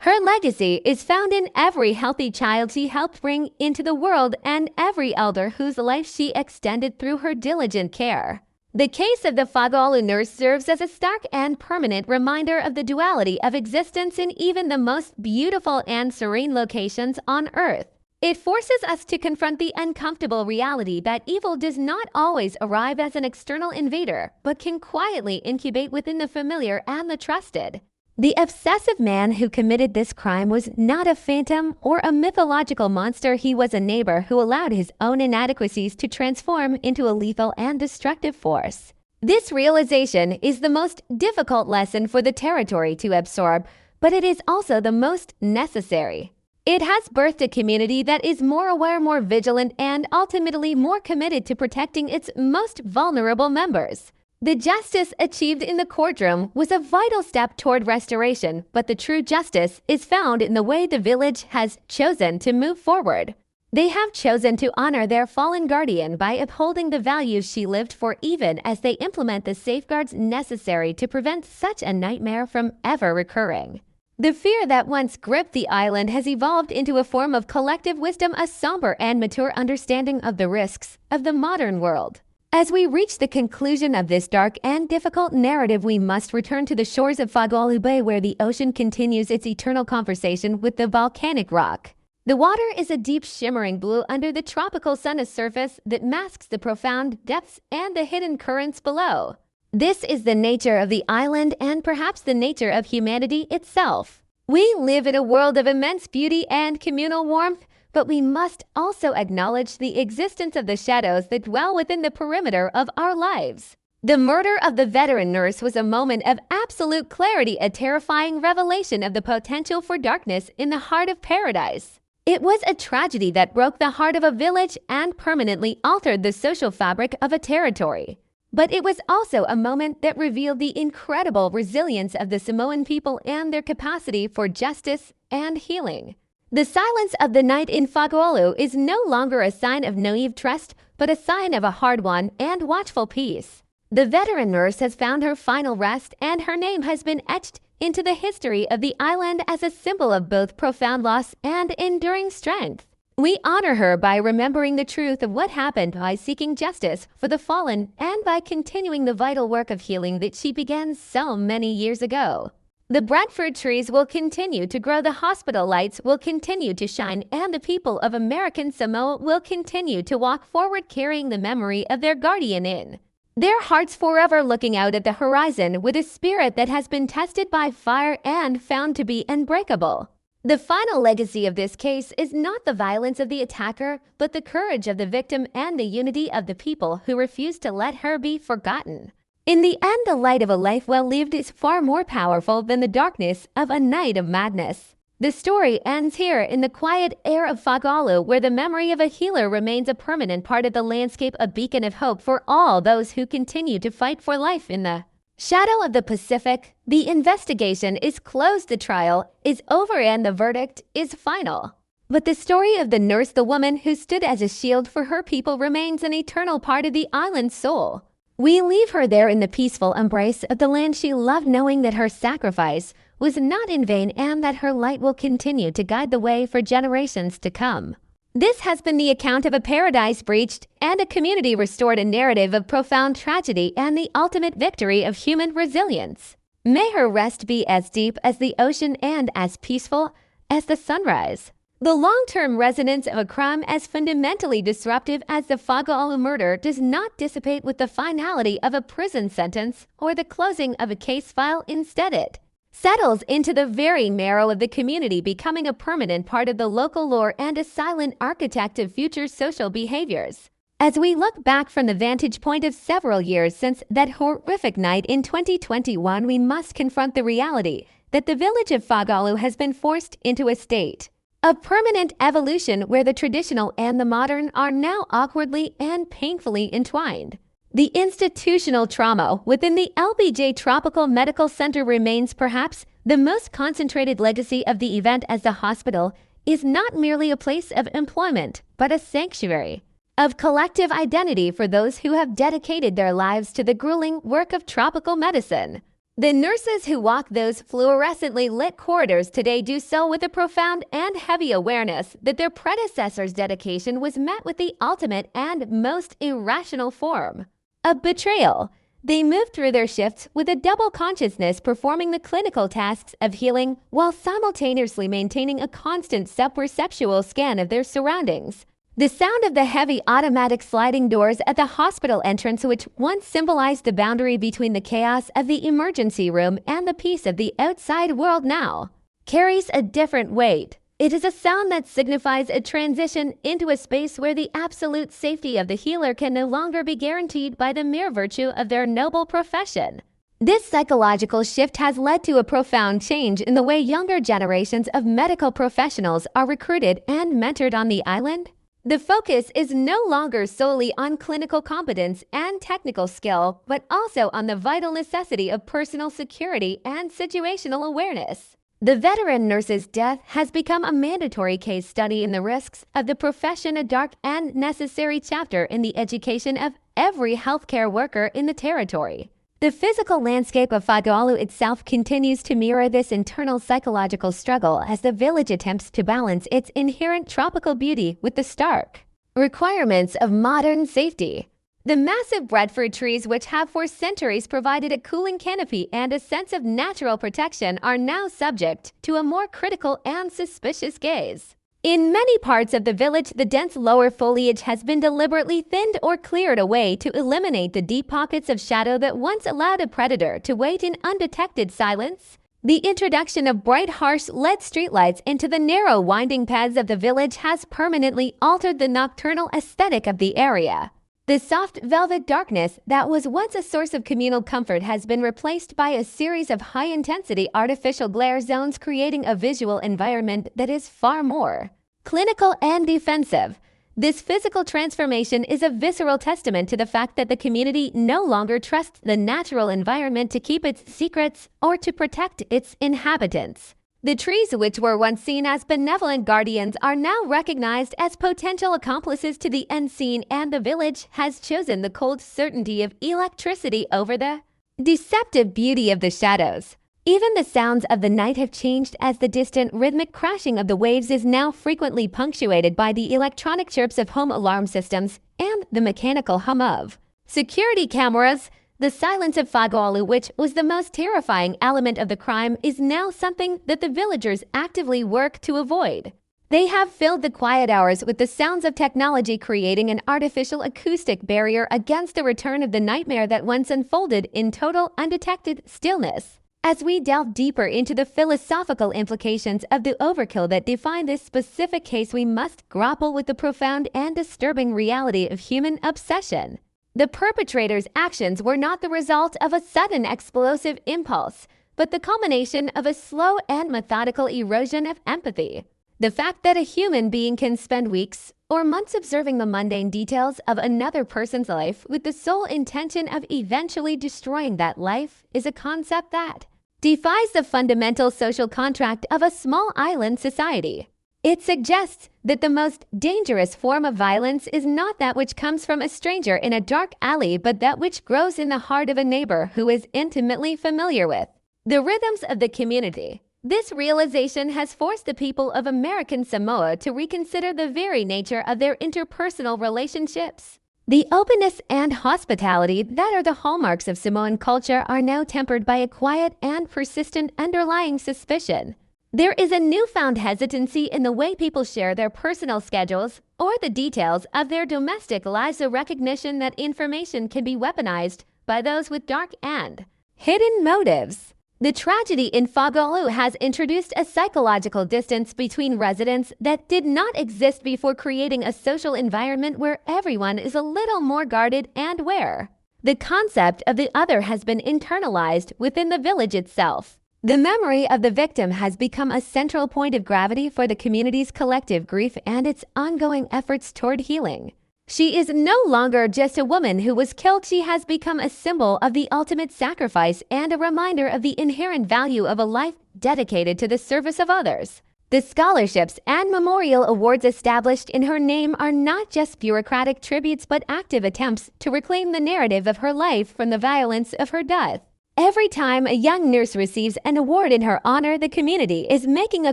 Her legacy is found in every healthy child she helped bring into the world and every elder whose life she extended through her diligent care. The case of the Fogo'olu nurse serves as a stark and permanent reminder of the duality of existence in even the most beautiful and serene locations on Earth. It forces us to confront the uncomfortable reality that evil does not always arrive as an external invader, but can quietly incubate within the familiar and the trusted. The obsessive man who committed this crime was not a phantom or a mythological monster. He was a neighbor who allowed his own inadequacies to transform into a lethal and destructive force. This realization is the most difficult lesson for the territory to absorb, but it is also the most necessary. It has birthed a community that is more aware, more vigilant, and ultimately more committed to protecting its most vulnerable members. The justice achieved in the courtroom was a vital step toward restoration, but the true justice is found in the way the village has chosen to move forward. They have chosen to honor their fallen guardian by upholding the values she lived for, even as they implement the safeguards necessary to prevent such a nightmare from ever recurring. The fear that once gripped the island has evolved into a form of collective wisdom, a somber and mature understanding of the risks of the modern world. As we reach the conclusion of this dark and difficult narrative, we must return to the shores of Fogo'olu Bay, where the ocean continues its eternal conversation with the volcanic rock. The water is a deep shimmering blue under the tropical sun, a surface that masks the profound depths and the hidden currents below. This is the nature of the island and perhaps the nature of humanity itself. We live in a world of immense beauty and communal warmth, but we must also acknowledge the existence of the shadows that dwell within the perimeter of our lives. The murder of the veteran nurse was a moment of absolute clarity, a terrifying revelation of the potential for darkness in the heart of paradise. It was a tragedy that broke the heart of a village and permanently altered the social fabric of a territory. But it was also a moment that revealed the incredible resilience of the Samoan people and their capacity for justice and healing. The silence of the night in Fogo'olu is no longer a sign of naive trust, but a sign of a hard-won and watchful peace. The veteran nurse has found her final rest, and her name has been etched into the history of the island as a symbol of both profound loss and enduring strength. We honor her by remembering the truth of what happened, by seeking justice for the fallen, and by continuing the vital work of healing that she began so many years ago. The breadfruit trees will continue to grow, the hospital lights will continue to shine, and the people of American Samoa will continue to walk forward carrying the memory of their guardian in their hearts, forever looking out at the horizon with a spirit that has been tested by fire and found to be unbreakable. The final legacy of this case is not the violence of the attacker, but the courage of the victim and the unity of the people who refused to let her be forgotten. In the end, the light of a life well lived is far more powerful than the darkness of a night of madness. The story ends here in the quiet air of Fagalu, where the memory of a healer remains a permanent part of the landscape, a beacon of hope for all those who continue to fight for life in the shadow of the Pacific. The investigation is closed, the trial is over, and the verdict is final. But the story of the nurse, the woman who stood as a shield for her people, remains an eternal part of the island's soul. We leave her there in the peaceful embrace of the land she loved, knowing that her sacrifice was not in vain and that her light will continue to guide the way for generations to come. This has been the account of a paradise breached and a community restored, a narrative of profound tragedy and the ultimate victory of human resilience. May her rest be as deep as the ocean and as peaceful as the sunrise. The long-term resonance of a crime as fundamentally disruptive as the Fagalu murder does not dissipate with the finality of a prison sentence or the closing of a case file. Instead, it settles into the very marrow of the community, becoming a permanent part of the local lore and a silent architect of future social behaviors. As we look back from the vantage point of several years since that horrific night in 2021, we must confront the reality that the village of Fagalu has been forced into a state of permanent evolution where the traditional and the modern are now awkwardly and painfully entwined. The institutional trauma within the LBJ Tropical Medical Center remains perhaps the most concentrated legacy of the event, as the hospital is not merely a place of employment, but a sanctuary of collective identity for those who have dedicated their lives to the grueling work of tropical medicine. The nurses who walk those fluorescently lit corridors today do so with a profound and heavy awareness that their predecessors' dedication was met with the ultimate and most irrational form of betrayal. They move through their shifts with a double consciousness, performing the clinical tasks of healing while simultaneously maintaining a constant subperceptual scan of their surroundings. The sound of the heavy automatic sliding doors at the hospital entrance, which once symbolized the boundary between the chaos of the emergency room and the peace of the outside world, now carries a different weight. It is a sound that signifies a transition into a space where the absolute safety of the healer can no longer be guaranteed by the mere virtue of their noble profession. This psychological shift has led to a profound change in the way younger generations of medical professionals are recruited and mentored on the island. The focus is no longer solely on clinical competence and technical skill, but also on the vital necessity of personal security and situational awareness. The veteran nurse's death has become a mandatory case study in the risks of the profession, a dark and necessary chapter in the education of every healthcare worker in the territory. The physical landscape of Fagalu itself continues to mirror this internal psychological struggle as the village attempts to balance its inherent tropical beauty with the stark requirements of modern safety. The massive breadfruit trees, which have for centuries provided a cooling canopy and a sense of natural protection, are now subject to a more critical and suspicious gaze. In many parts of the village, the dense lower foliage has been deliberately thinned or cleared away to eliminate the deep pockets of shadow that once allowed a predator to wait in undetected silence. The introduction of bright, harsh LED streetlights into the narrow winding paths of the village has permanently altered the nocturnal aesthetic of the area. The soft velvet darkness that was once a source of communal comfort has been replaced by a series of high-intensity artificial glare zones, creating a visual environment that is far more clinical and defensive. This physical transformation is a visceral testament to the fact that the community no longer trusts the natural environment to keep its secrets or to protect its inhabitants. The trees, which were once seen as benevolent guardians, are now recognized as potential accomplices to the unseen, and the village has chosen the cold certainty of electricity over the deceptive beauty of the shadows. Even the sounds of the night have changed, as the distant rhythmic crashing of the waves is now frequently punctuated by the electronic chirps of home alarm systems and the mechanical hum of security cameras. The silence of Fagalu, which was the most terrifying element of the crime, is now something that the villagers actively work to avoid. They have filled the quiet hours with the sounds of technology, creating an artificial acoustic barrier against the return of the nightmare that once unfolded in total undetected stillness. As we delve deeper into the philosophical implications of the overkill that define this specific case, we must grapple with the profound and disturbing reality of human obsession. The perpetrator's actions were not the result of a sudden explosive impulse, but the culmination of a slow and methodical erosion of empathy. The fact that a human being can spend weeks or months observing the mundane details of another person's life with the sole intention of eventually destroying that life is a concept that defies the fundamental social contract of a small island society. It suggests that the most dangerous form of violence is not that which comes from a stranger in a dark alley, but that which grows in the heart of a neighbor who is intimately familiar with the rhythms of the community. This realization has forced the people of American Samoa to reconsider the very nature of their interpersonal relationships. The openness and hospitality that are the hallmarks of Samoan culture are now tempered by a quiet and persistent underlying suspicion. There is a newfound hesitancy in the way people share their personal schedules or the details of their domestic lives, a recognition that information can be weaponized by those with dark and hidden motives. The tragedy in Fa'agalulu has introduced a psychological distance between residents that did not exist before, creating a social environment where everyone is a little more guarded and where the concept of the other has been internalized within the village itself. The memory of the victim has become a central point of gravity for the community's collective grief and its ongoing efforts toward healing. She is no longer just a woman who was killed. She has become a symbol of the ultimate sacrifice and a reminder of the inherent value of a life dedicated to the service of others. The scholarships and memorial awards established in her name are not just bureaucratic tributes but active attempts to reclaim the narrative of her life from the violence of her death. Every time a young nurse receives an award in her honor, the community is making a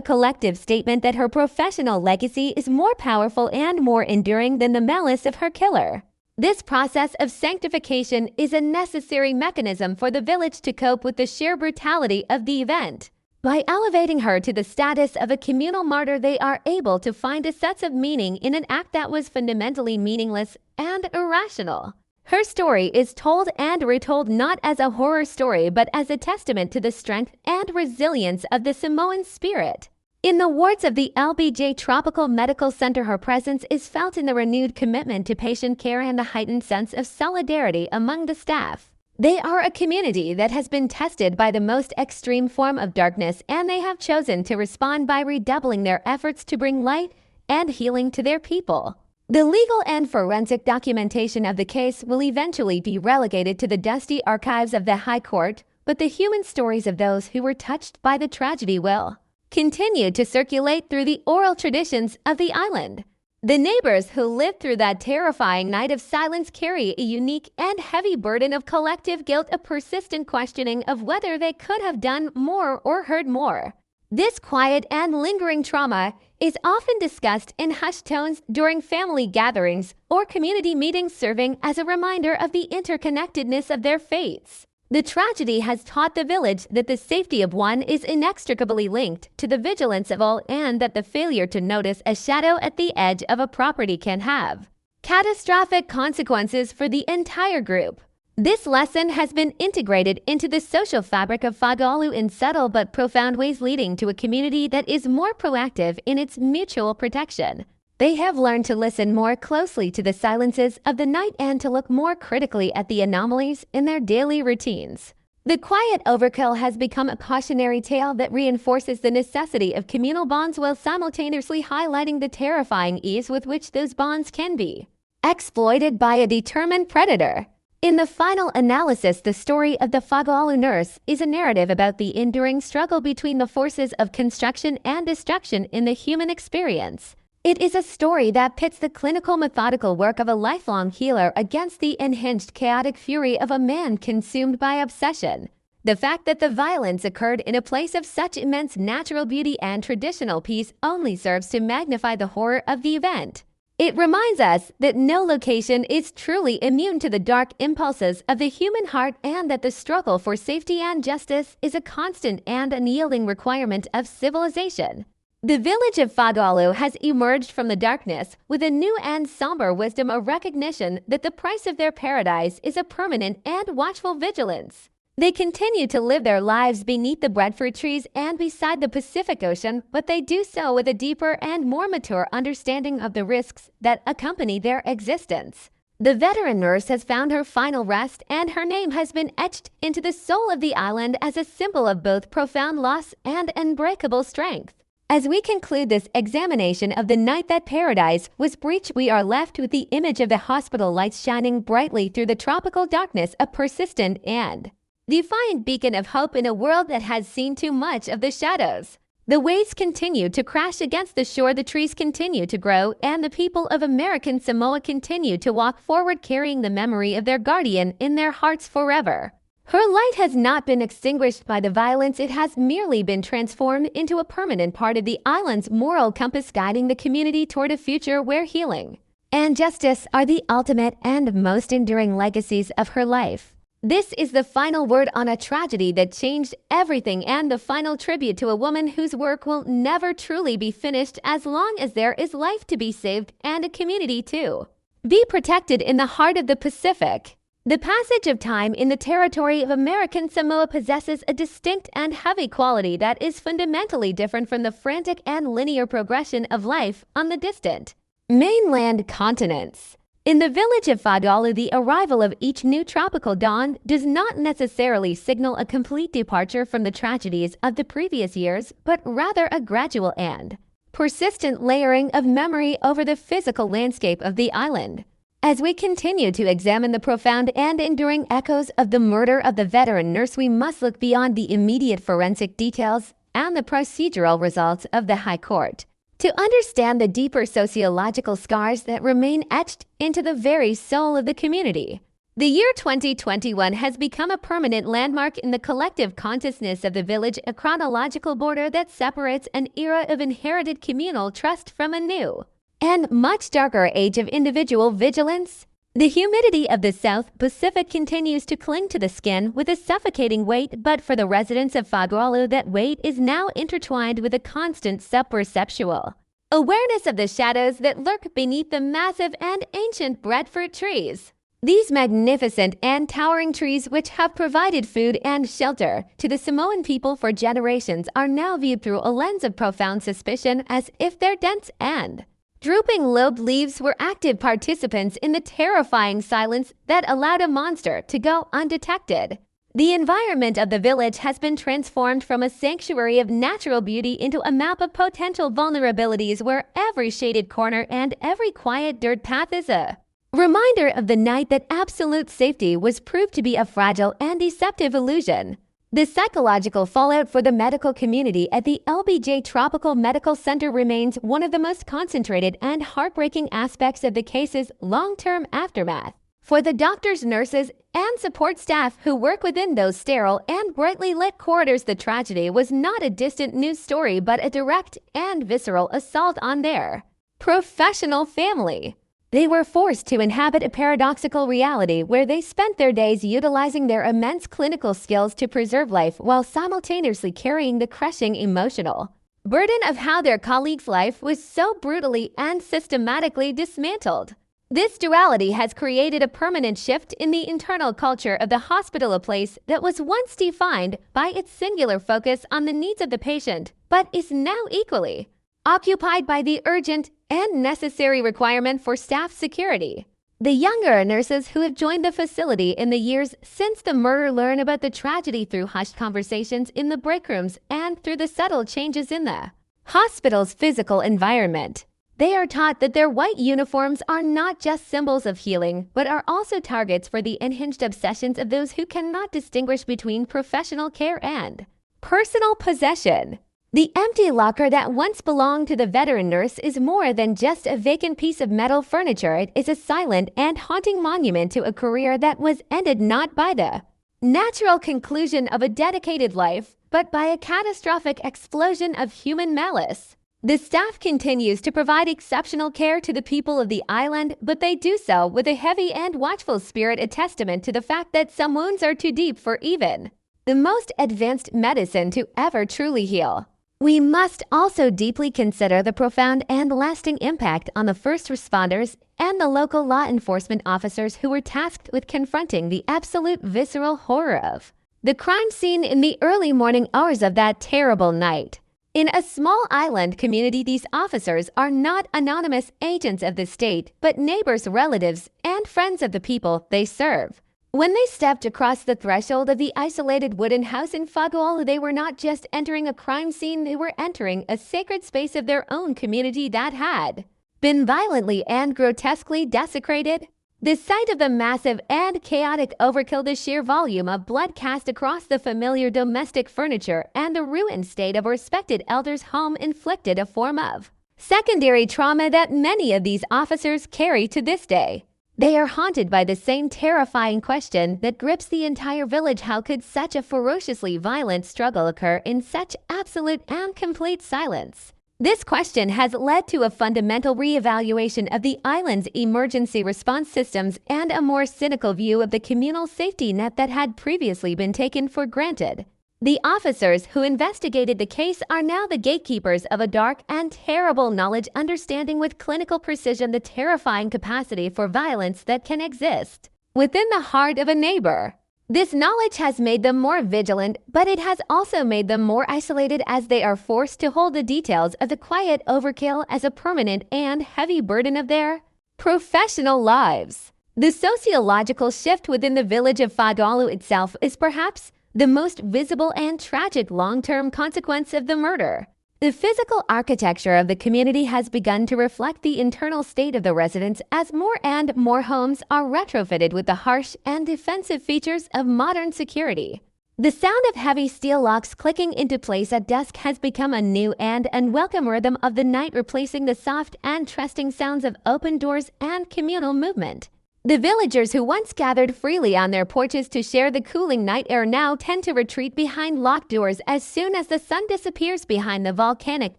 collective statement that her professional legacy is more powerful and more enduring than the malice of her killer. This process of sanctification is a necessary mechanism for the village to cope with the sheer brutality of the event. By elevating her to the status of a communal martyr, they are able to find a sense of meaning in an act that was fundamentally meaningless and irrational. Her story is told and retold not as a horror story, but as a testament to the strength and resilience of the Samoan spirit. In the wards of the LBJ Tropical Medical Center, her presence is felt in the renewed commitment to patient care and the heightened sense of solidarity among the staff. They are a community that has been tested by the most extreme form of darkness, and they have chosen to respond by redoubling their efforts to bring light and healing to their people. The legal and forensic documentation of the case will eventually be relegated to the dusty archives of the High Court, but the human stories of those who were touched by the tragedy will continue to circulate through the oral traditions of the island. The neighbors who lived through that terrifying night of silence carry a unique and heavy burden of collective guilt, a persistent questioning of whether they could have done more or heard more. This quiet and lingering trauma is often discussed in hushed tones during family gatherings or community meetings, serving as a reminder of the interconnectedness of their fates. The tragedy has taught the village that the safety of one is inextricably linked to the vigilance of all, and that the failure to notice a shadow at the edge of a property can have catastrophic consequences for the entire group. This lesson has been integrated into the social fabric of Fa'agalulu in subtle but profound ways, leading to a community that is more proactive in its mutual protection. They have learned to listen more closely to the silences of the night and to look more critically at the anomalies in their daily routines. The quiet overkill has become a cautionary tale that reinforces the necessity of communal bonds while simultaneously highlighting the terrifying ease with which those bonds can be exploited by a determined predator. In the final analysis, the story of the Fa'agalulu nurse is a narrative about the enduring struggle between the forces of construction and destruction in the human experience. It is a story that pits the clinical, methodical work of a lifelong healer against the unhinged, chaotic fury of a man consumed by obsession. The fact that the violence occurred in a place of such immense natural beauty and traditional peace only serves to magnify the horror of the event. It reminds us that no location is truly immune to the dark impulses of the human heart, and that the struggle for safety and justice is a constant and unyielding requirement of civilization. The village of Fa'agalulu has emerged from the darkness with a new and somber wisdom, a recognition that the price of their paradise is a permanent and watchful vigilance. They continue to live their lives beneath the breadfruit trees and beside the Pacific Ocean, but they do so with a deeper and more mature understanding of the risks that accompany their existence. The veteran nurse has found her final rest, and her name has been etched into the soul of the island as a symbol of both profound loss and unbreakable strength. As we conclude this examination of the night that paradise was breached, we are left with the image of the hospital lights shining brightly through the tropical darkness, a persistent and defiant beacon of hope in a world that has seen too much of the shadows. The waves continue to crash against the shore, the trees continue to grow, and the people of American Samoa continue to walk forward carrying the memory of their guardian in their hearts forever. Her light has not been extinguished by the violence, it has merely been transformed into a permanent part of the island's moral compass, guiding the community toward a future where healing and justice are the ultimate and most enduring legacies of her life. This is the final word on a tragedy that changed everything, and the final tribute to a woman whose work will never truly be finished as long as there is life to be saved and a community to be protected in the heart of the Pacific. The passage of time in the territory of American Samoa possesses a distinct and heavy quality that is fundamentally different from the frantic and linear progression of life on the distant mainland continents. In the village of Whadaolu, the arrival of each new tropical dawn does not necessarily signal a complete departure from the tragedies of the previous years, but rather a gradual and persistent layering of memory over the physical landscape of the island. As we continue to examine the profound and enduring echoes of the murder of the veteran nurse, we must look beyond the immediate forensic details and the procedural results of the High Court to understand the deeper sociological scars that remain etched into the very soul of the community. The year 2021 has become a permanent landmark in the collective consciousness of the village, a chronological border that separates an era of inherited communal trust from a new and much darker age of individual vigilance. The humidity of the South Pacific continues to cling to the skin with a suffocating weight, but for the residents of Whadaolu, that weight is now intertwined with a constant subperceptual awareness of the shadows that lurk beneath the massive and ancient breadfruit trees. These magnificent and towering trees, which have provided food and shelter to the Samoan people for generations, are now viewed through a lens of profound suspicion, as if their dense and drooping lobed leaves were active participants in the terrifying silence that allowed a monster to go undetected. The environment of the village has been transformed from a sanctuary of natural beauty into a map of potential vulnerabilities, where every shaded corner and every quiet dirt path is a reminder of the night that absolute safety was proved to be a fragile and deceptive illusion. The psychological fallout for the medical community at the LBJ Tropical Medical Center remains one of the most concentrated and heartbreaking aspects of the case's long-term aftermath. For the doctors, nurses, and support staff who work within those sterile and brightly lit corridors, the tragedy was not a distant news story, but a direct and visceral assault on their professional family. They were forced to inhabit a paradoxical reality where they spent their days utilizing their immense clinical skills to preserve life while simultaneously carrying the crushing emotional burden of how their colleague's life was so brutally and systematically dismantled. This duality has created a permanent shift in the internal culture of the hospital, a place that was once defined by its singular focus on the needs of the patient, but is now equally occupied by the urgent and necessary requirement for staff security. The younger nurses who have joined the facility in the years since the murder learn about the tragedy through hushed conversations in the break rooms and through the subtle changes in the hospital's physical environment. They are taught that their white uniforms are not just symbols of healing, but are also targets for the unhinged obsessions of those who cannot distinguish between professional care and personal possession. The empty locker that once belonged to the veteran nurse is more than just a vacant piece of metal furniture. It is a silent and haunting monument to a career that was ended not by the natural conclusion of a dedicated life, but by a catastrophic explosion of human malice. The staff continues to provide exceptional care to the people of the island, but they do so with a heavy and watchful spirit, a testament to the fact that some wounds are too deep for even the most advanced medicine to ever truly heal. We must also deeply consider the profound and lasting impact on the first responders and the local law enforcement officers who were tasked with confronting the absolute visceral horror of the crime scene in the early morning hours of that terrible night. In a small island community, these officers are not anonymous agents of the state, but neighbors, relatives, and friends of the people they serve. When they stepped across the threshold of the isolated wooden house in Fagualu, they were not just entering a crime scene, they were entering a sacred space of their own community that had been violently and grotesquely desecrated. The sight of the massive and chaotic overkill, the sheer volume of blood cast across the familiar domestic furniture, and the ruined state of a respected elder's home inflicted a form of secondary trauma that many of these officers carry to this day. They are haunted by the same terrifying question that grips the entire village: how could such a ferociously violent struggle occur in such absolute and complete silence? This question has led to a fundamental reevaluation of the island's emergency response systems and a more cynical view of the communal safety net that had previously been taken for granted. The officers who investigated the case are now the gatekeepers of a dark and terrible knowledge, understanding with clinical precision the terrifying capacity for violence that can exist within the heart of a neighbor. This knowledge has made them more vigilant, but it has also made them more isolated as they are forced to hold the details of the quiet overkill as a permanent and heavy burden of their professional lives. The sociological shift within the village of Fagualu itself is perhaps the most visible and tragic long-term consequence of the murder. The physical architecture of the community has begun to reflect the internal state of the residents as more and more homes are retrofitted with the harsh and defensive features of modern security. The sound of heavy steel locks clicking into place at dusk has become a new and unwelcome rhythm of the night, replacing the soft and trusting sounds of open doors and communal movement. The villagers who once gathered freely on their porches to share the cooling night air now tend to retreat behind locked doors as soon as the sun disappears behind the volcanic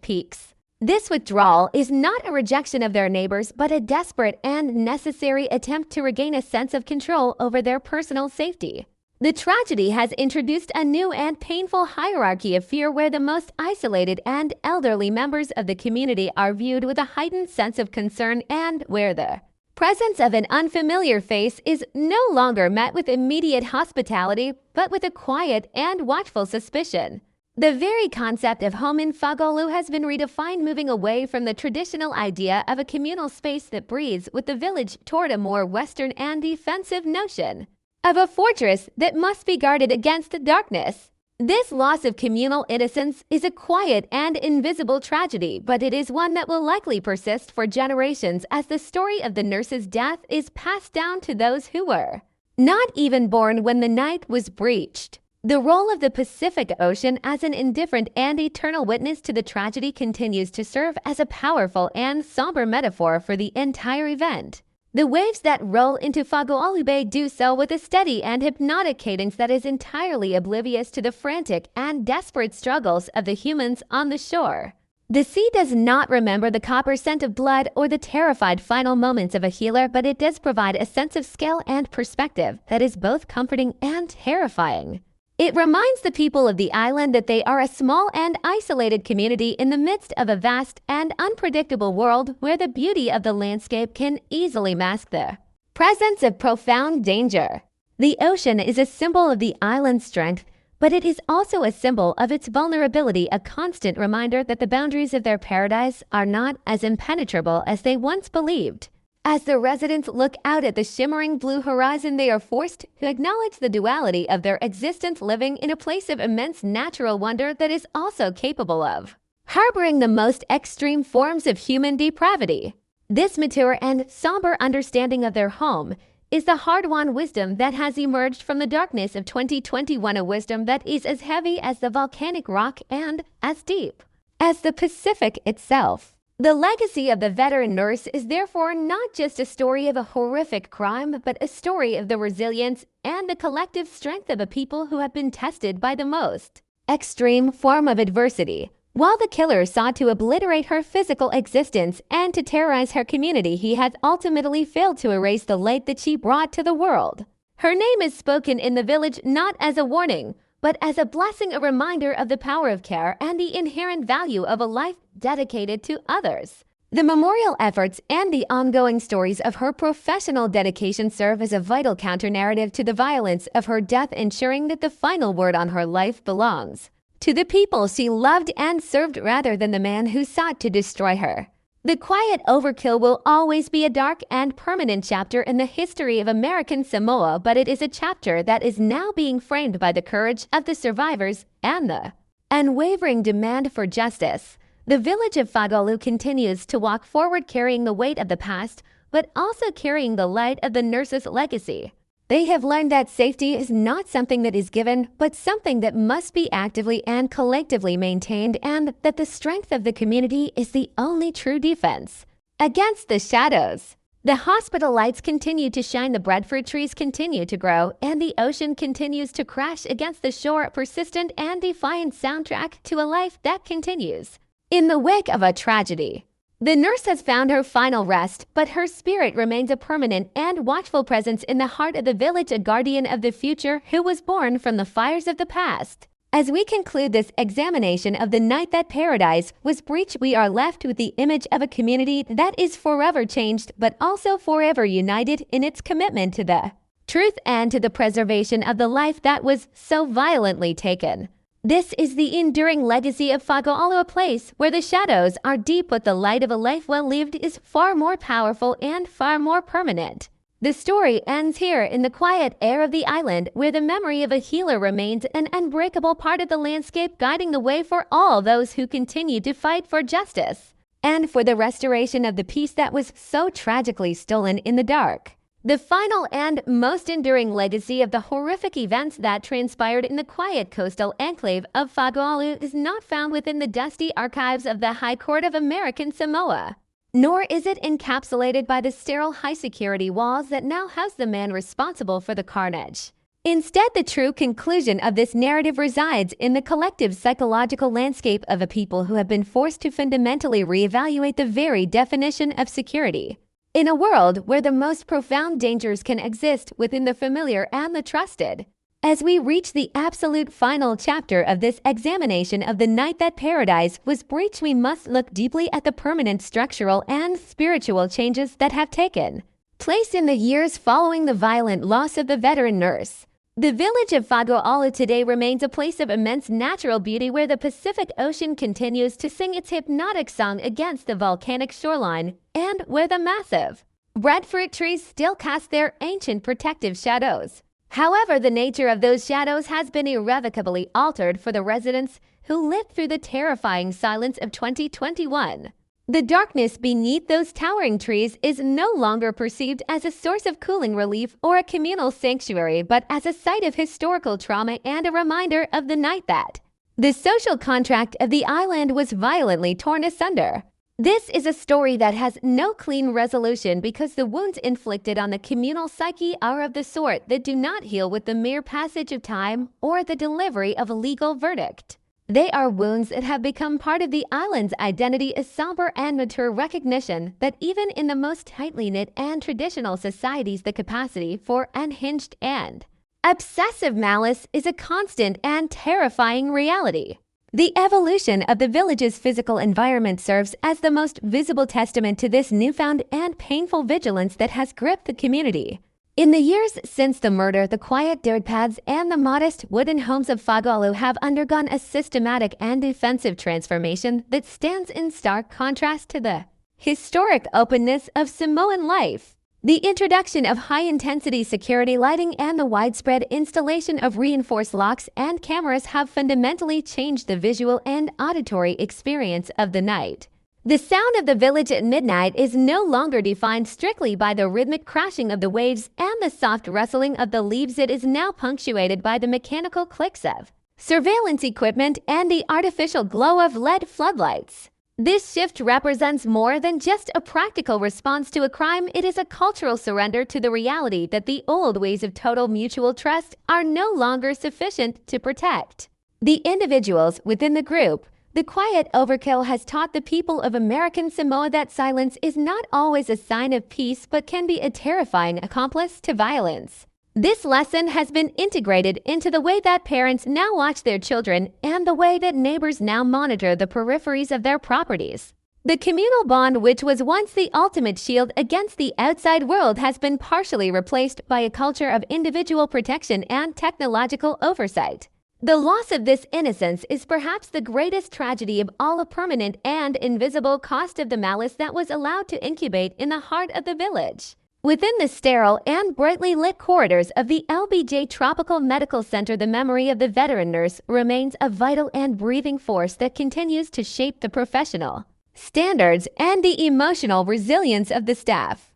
peaks. This withdrawal is not a rejection of their neighbors, but a desperate and necessary attempt to regain a sense of control over their personal safety. The tragedy has introduced a new and painful hierarchy of fear where the most isolated and elderly members of the community are viewed with a heightened sense of concern, and where the presence of an unfamiliar face is no longer met with immediate hospitality, but with a quiet and watchful suspicion. The very concept of home in Fagualu has been redefined, moving away from the traditional idea of a communal space that breathes with the village toward a more Western and defensive notion of a fortress that must be guarded against the darkness. This loss of communal innocence is a quiet and invisible tragedy, but it is one that will likely persist for generations as the story of the nurse's death is passed down to those who were not even born when the night was breached. The role of the Pacific Ocean as an indifferent and eternal witness to the tragedy continues to serve as a powerful and somber metaphor for the entire event. The waves that roll into Fagualu Bay do so with a steady and hypnotic cadence that is entirely oblivious to the frantic and desperate struggles of the humans on the shore. The sea does not remember the copper scent of blood or the terrified final moments of a healer, but it does provide a sense of scale and perspective that is both comforting and terrifying. It reminds the people of the island that they are a small and isolated community in the midst of a vast and unpredictable world where the beauty of the landscape can easily mask the presence of profound danger. The ocean is a symbol of the island's strength, but it is also a symbol of its vulnerability, a constant reminder that the boundaries of their paradise are not as impenetrable as they once believed. As the residents look out at the shimmering blue horizon, they are forced to acknowledge the duality of their existence, living in a place of immense natural wonder that is also capable of harboring the most extreme forms of human depravity. This mature and somber understanding of their home is the hard-won wisdom that has emerged from the darkness of 2021, a wisdom that is as heavy as the volcanic rock and as deep as the Pacific itself. The legacy of the veteran nurse is therefore not just a story of a horrific crime, but a story of the resilience and the collective strength of a people who have been tested by the most extreme form of adversity. While the killer sought to obliterate her physical existence and to terrorize her community, he has ultimately failed to erase the light that she brought to the world. Her name is spoken in the village not as a warning, but as a blessing, a reminder of the power of care and the inherent value of a life dedicated to others. The memorial efforts and the ongoing stories of her professional dedication serve as a vital counter-narrative to the violence of her death, ensuring that the final word on her life belongs to the people she loved and served rather than the man who sought to destroy her. The quiet overkill will always be a dark and permanent chapter in the history of American Samoa, but it is a chapter that is now being framed by the courage of the survivors and the unwavering demand for justice. The village of Fagolu continues to walk forward carrying the weight of the past, but also carrying the light of the nurses' legacy. They have learned that safety is not something that is given, but something that must be actively and collectively maintained, and that the strength of the community is the only true defense against the shadows. The hospital lights continue to shine, the breadfruit trees continue to grow, and the ocean continues to crash against the shore, a persistent and defiant soundtrack to a life that continues. In the wake of a tragedy, the nurse has found her final rest, but her spirit remains a permanent and watchful presence in the heart of the village, a guardian of the future who was born from the fires of the past. As we conclude this examination of the night that paradise was breached, we are left with the image of a community that is forever changed, but also forever united in its commitment to the truth and to the preservation of the life that was so violently taken. This is the enduring legacy of Fagolu, a place where the shadows are deep, but the light of a life well lived is far more powerful and far more permanent. The story ends here in the quiet air of the island, where the memory of a healer remains an unbreakable part of the landscape, guiding the way for all those who continue to fight for justice and for the restoration of the peace that was so tragically stolen in the dark. The final and most enduring legacy of the horrific events that transpired in the quiet coastal enclave of Fagolu is not found within the dusty archives of the High Court of American Samoa, nor is it encapsulated by the sterile high-security walls that now house the man responsible for the carnage. Instead, the true conclusion of this narrative resides in the collective psychological landscape of a people who have been forced to fundamentally reevaluate the very definition of security. In a world where the most profound dangers can exist within the familiar and the trusted. As we reach the absolute final chapter of this examination of the night that paradise was breached, we must look deeply at the permanent structural and spiritual changes that have taken place in the years following the violent loss of the veteran nurse. The village of Fagolu today remains a place of immense natural beauty, where the Pacific Ocean continues to sing its hypnotic song against the volcanic shoreline, and where the massive breadfruit trees still cast their ancient protective shadows. However, the nature of those shadows has been irrevocably altered for the residents who lived through the terrifying silence of 2021. The darkness beneath those towering trees is no longer perceived as a source of cooling relief or a communal sanctuary, but as a site of historical trauma and a reminder of the night that the social contract of the island was violently torn asunder. This is a story that has no clean resolution, because the wounds inflicted on the communal psyche are of the sort that do not heal with the mere passage of time or the delivery of a legal verdict. They are wounds that have become part of the island's identity, a somber and mature recognition that even in the most tightly knit and traditional societies, the capacity for unhinged and obsessive malice is a constant and terrifying reality. The evolution of the village's physical environment serves as the most visible testament to this newfound and painful vigilance that has gripped the community. In the years since the murder, the quiet dirt paths and the modest wooden homes of Fagolu have undergone a systematic and defensive transformation that stands in stark contrast to the historic openness of Samoan life. The introduction of high-intensity security lighting and the widespread installation of reinforced locks and cameras have fundamentally changed the visual and auditory experience of the night. The sound of the village at midnight is no longer defined strictly by the rhythmic crashing of the waves and the soft rustling of the leaves. It is now punctuated by the mechanical clicks of surveillance equipment and the artificial glow of LED floodlights. This shift represents more than just a practical response to a crime. It is a cultural surrender to the reality that the old ways of total mutual trust are no longer sufficient to protect the individuals within the group. The quiet overkill has taught the people of American Samoa that silence is not always a sign of peace, but can be a terrifying accomplice to violence. This lesson has been integrated into the way that parents now watch their children and the way that neighbors now monitor the peripheries of their properties. The communal bond, which was once the ultimate shield against the outside world, has been partially replaced by a culture of individual protection and technological oversight. The loss of this innocence is perhaps the greatest tragedy of all, a permanent and invisible cost of the malice that was allowed to incubate in the heart of the village. Within the sterile and brightly lit corridors of the LBJ Tropical Medical Center, the memory of the veteran nurse remains a vital and breathing force that continues to shape the professional standards and the emotional resilience of the staff.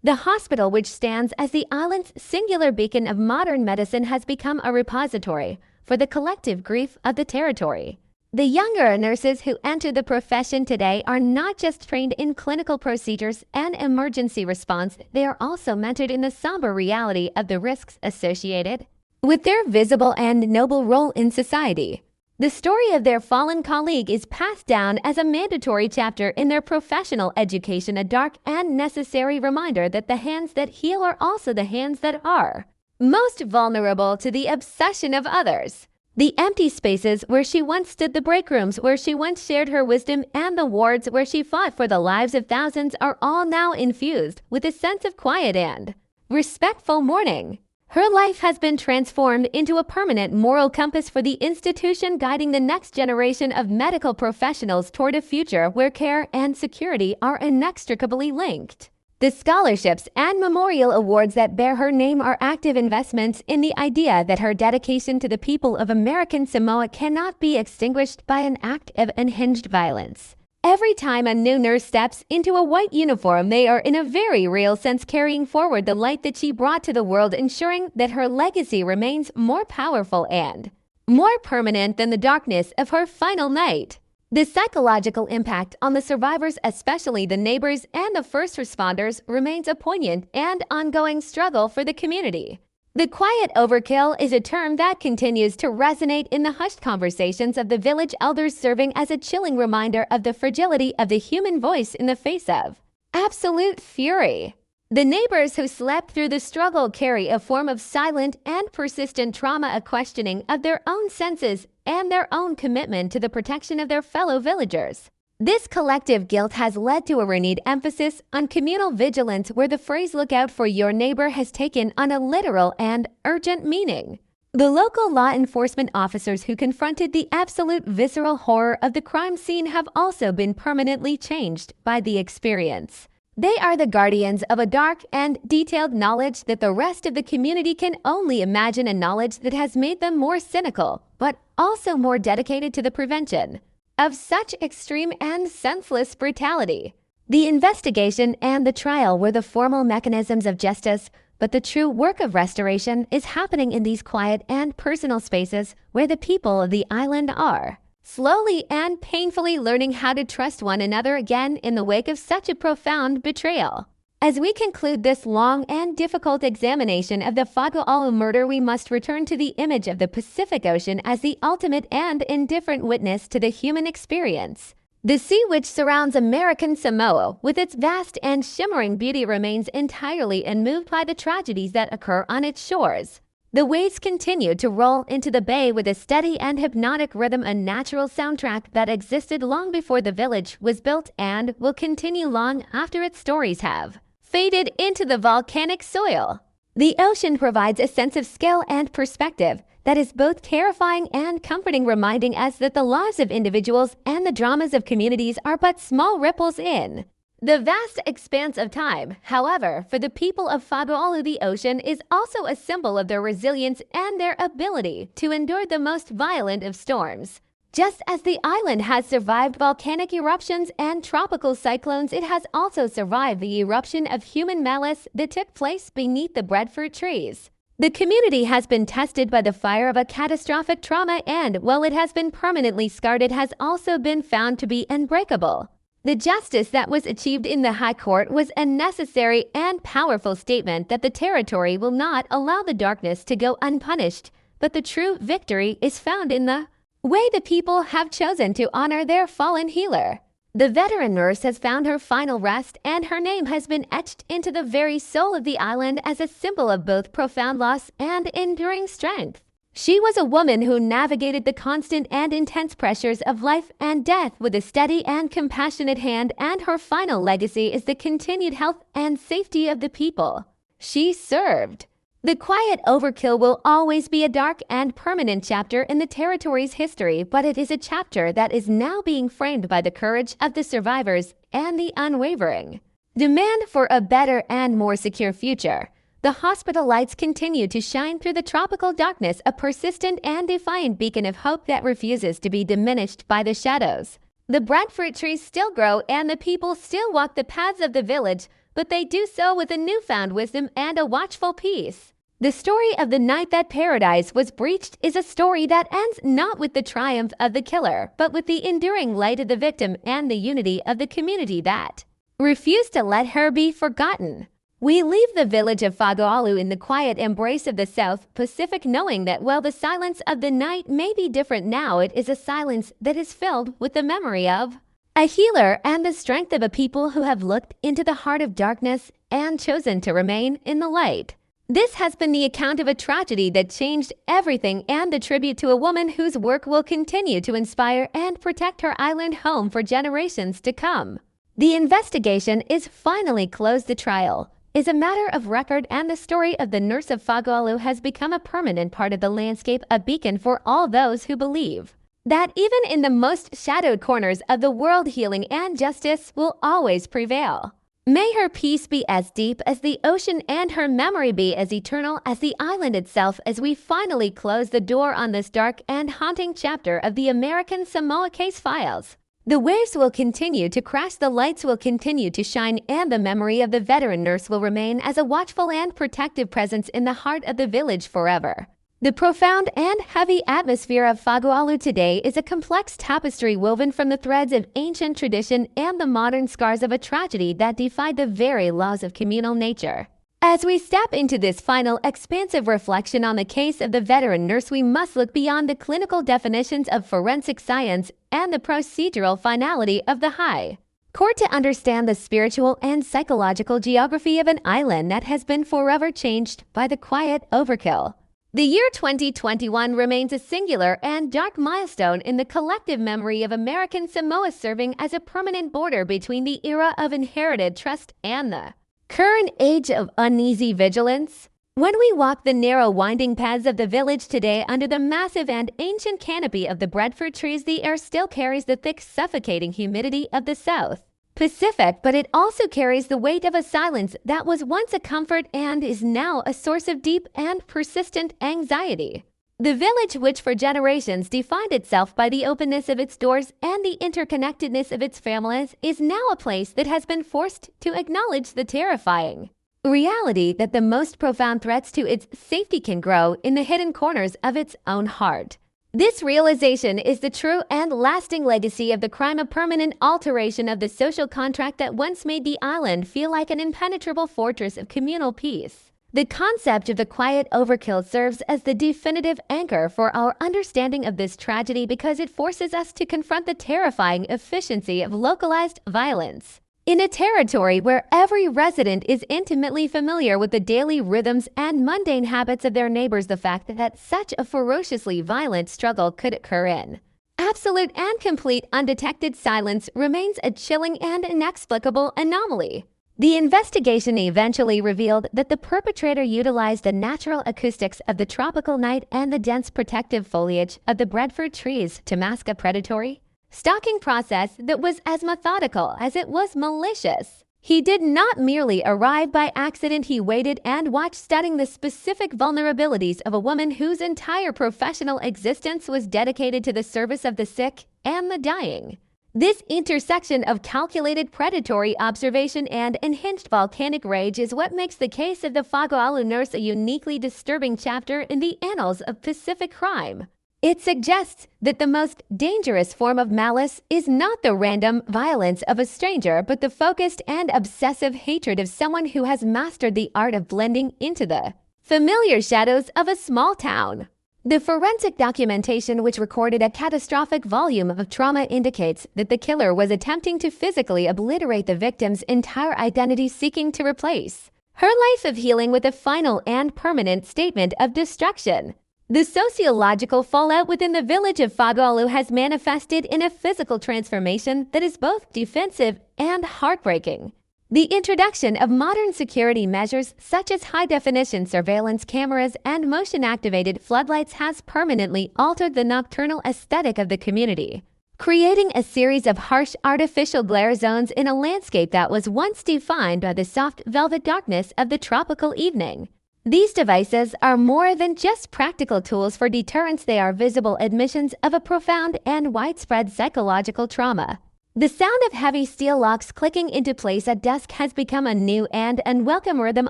The hospital, which stands as the island's singular beacon of modern medicine, has become a repository for the collective grief of the territory. The younger nurses who enter the profession today are not just trained in clinical procedures and emergency response, they are also mentored in the somber reality of the risks associated with their visible and noble role in society. The story of their fallen colleague is passed down as a mandatory chapter in their professional education, a dark and necessary reminder that the hands that heal are also the hands that are most vulnerable to the obsession of others. The empty spaces where she once stood, the break rooms where she once shared her wisdom, and the wards where she fought for the lives of thousands are all now infused with a sense of quiet and respectful mourning. Her life has been transformed into a permanent moral compass for the institution, guiding the next generation of medical professionals toward a future where care and security are inextricably linked. The scholarships and memorial awards that bear her name are active investments in the idea that her dedication to the people of American Samoa cannot be extinguished by an act of unhinged violence. Every time a new nurse steps into a white uniform, they are in a very real sense carrying forward the light that she brought to the world, ensuring that her legacy remains more powerful and more permanent than the darkness of her final night. The psychological impact on the survivors, especially the neighbors and the first responders, remains a poignant and ongoing struggle for the community. The quiet overkill is a term that continues to resonate in the hushed conversations of the village elders, serving as a chilling reminder of the fragility of the human voice in the face of absolute fury. The neighbors who slept through the struggle carry a form of silent and persistent trauma, a questioning of their own senses and their own commitment to the protection of their fellow villagers. This collective guilt has led to a renewed emphasis on communal vigilance, where the phrase "look out for your neighbor" has taken on a literal and urgent meaning. The local law enforcement officers who confronted the absolute visceral horror of the crime scene have also been permanently changed by the experience. They are the guardians of a dark and detailed knowledge that the rest of the community can only imagine, a knowledge that has made them more cynical, but also more dedicated to the prevention of such extreme and senseless brutality. The investigation and the trial were the formal mechanisms of justice, but the true work of restoration is happening in these quiet and personal spaces where the people of the island are slowly and painfully learning how to trust one another again in the wake of such a profound betrayal. As we conclude this long and difficult examination of the Fa'ago'alu murder, we must return to the image of the Pacific Ocean as the ultimate and indifferent witness to the human experience. The sea which surrounds American Samoa, with its vast and shimmering beauty, remains entirely unmoved by the tragedies that occur on its shores. The waves continue to roll into the bay with a steady and hypnotic rhythm, a natural soundtrack that existed long before the village was built and will continue long after its stories have faded into the volcanic soil. The ocean provides a sense of scale and perspective that is both terrifying and comforting, reminding us that the lives of individuals and the dramas of communities are but small ripples in the vast expanse of time. However, for the people of Fa'ago'alu, the ocean is also a symbol of their resilience and their ability to endure the most violent of storms. Just as the island has survived volcanic eruptions and tropical cyclones, it has also survived the eruption of human malice that took place beneath the breadfruit trees. The community has been tested by the fire of a catastrophic trauma, and while it has been permanently scarred, it has also been found to be unbreakable. The justice that was achieved in the High Court was a necessary and powerful statement that the territory will not allow the darkness to go unpunished, but the true victory is found in the way the people have chosen to honor their fallen healer. The veteran nurse has found her final rest, and her name has been etched into the very soul of the island as a symbol of both profound loss and enduring strength. She was a woman who navigated the constant and intense pressures of life and death with a steady and compassionate hand, and her final legacy is the continued health and safety of the people she served. The quiet overkill will always be a dark and permanent chapter in the territory's history, but it is a chapter that is now being framed by the courage of the survivors and the unwavering demand for a better and more secure future. The hospital lights continue to shine through the tropical darkness, a persistent and defiant beacon of hope that refuses to be diminished by the shadows. The breadfruit trees still grow and the people still walk the paths of the village, but they do so with a newfound wisdom and a watchful peace. The story of the night that paradise was breached is a story that ends not with the triumph of the killer, but with the enduring light of the victim and the unity of the community that refused to let her be forgotten. We leave the village of Fa'ago'alu in the quiet embrace of the South Pacific, knowing that while the silence of the night may be different now, it is a silence that is filled with the memory of a healer and the strength of a people who have looked into the heart of darkness and chosen to remain in the light. This has been the account of a tragedy that changed everything and the tribute to a woman whose work will continue to inspire and protect her island home for generations to come. The investigation is finally closed. The trial is a matter of record, and the story of the nurse of Fa'ago'alu has become a permanent part of the landscape, a beacon for all those who believe that even in the most shadowed corners of the world, healing and justice will always prevail. May her peace be as deep as the ocean and her memory be as eternal as the island itself, as we finally close the door on this dark and haunting chapter of the American Samoa case files. The waves will continue to crash, the lights will continue to shine, and the memory of the veteran nurse will remain as a watchful and protective presence in the heart of the village forever. The profound and heavy atmosphere of Fa'ago'alu today is a complex tapestry woven from the threads of ancient tradition and the modern scars of a tragedy that defied the very laws of communal nature. As we step into this final expansive reflection on the case of the veteran nurse, we must look beyond the clinical definitions of forensic science and the procedural finality of the high court to understand the spiritual and psychological geography of an island that has been forever changed by the quiet overkill. The year 2021 remains a singular and dark milestone in the collective memory of American Samoa, serving as a permanent border between the era of inherited trust and the current age of uneasy vigilance. When we walk the narrow winding paths of the village today under the massive and ancient canopy of the breadfruit trees, the air still carries the thick, suffocating humidity of the South Pacific, but it also carries the weight of a silence that was once a comfort and is now a source of deep and persistent anxiety. The village, which for generations defined itself by the openness of its doors and the interconnectedness of its families, is now a place that has been forced to acknowledge the terrifying reality that the most profound threats to its safety can grow in the hidden corners of its own heart. This realization is the true and lasting legacy of the crime, a permanent alteration of the social contract that once made the island feel like an impenetrable fortress of communal peace. The concept of the quiet overkill serves as the definitive anchor for our understanding of this tragedy because it forces us to confront the terrifying efficiency of localized violence. In a territory where every resident is intimately familiar with the daily rhythms and mundane habits of their neighbors, the fact that such a ferociously violent struggle could occur in absolute and complete undetected silence remains a chilling and inexplicable anomaly. The investigation eventually revealed that the perpetrator utilized the natural acoustics of the tropical night and the dense protective foliage of the breadfruit trees to mask a predatory stalking process that was as methodical as it was malicious. He did not merely arrive by accident. He waited and watched, studying the specific vulnerabilities of a woman whose entire professional existence was dedicated to the service of the sick and the dying. This intersection of calculated predatory observation and unhinged volcanic rage is what makes the case of the Fa'ago'alu nurse a uniquely disturbing chapter in the annals of Pacific crime. It suggests that the most dangerous form of malice is not the random violence of a stranger, but the focused and obsessive hatred of someone who has mastered the art of blending into the familiar shadows of a small town. The forensic documentation, which recorded a catastrophic volume of trauma, indicates that the killer was attempting to physically obliterate the victim's entire identity, seeking to replace her life of healing with a final and permanent statement of destruction. The sociological fallout within the village of Fa'ago'alu has manifested in a physical transformation that is both defensive and heartbreaking. The introduction of modern security measures such as high-definition surveillance cameras and motion-activated floodlights has permanently altered the nocturnal aesthetic of the community, creating a series of harsh artificial glare zones in a landscape that was once defined by the soft velvet darkness of the tropical evening. These devices are more than just practical tools for deterrence. They are visible admissions of a profound and widespread psychological trauma. The sound of heavy steel locks clicking into place at dusk has become a new and unwelcome rhythm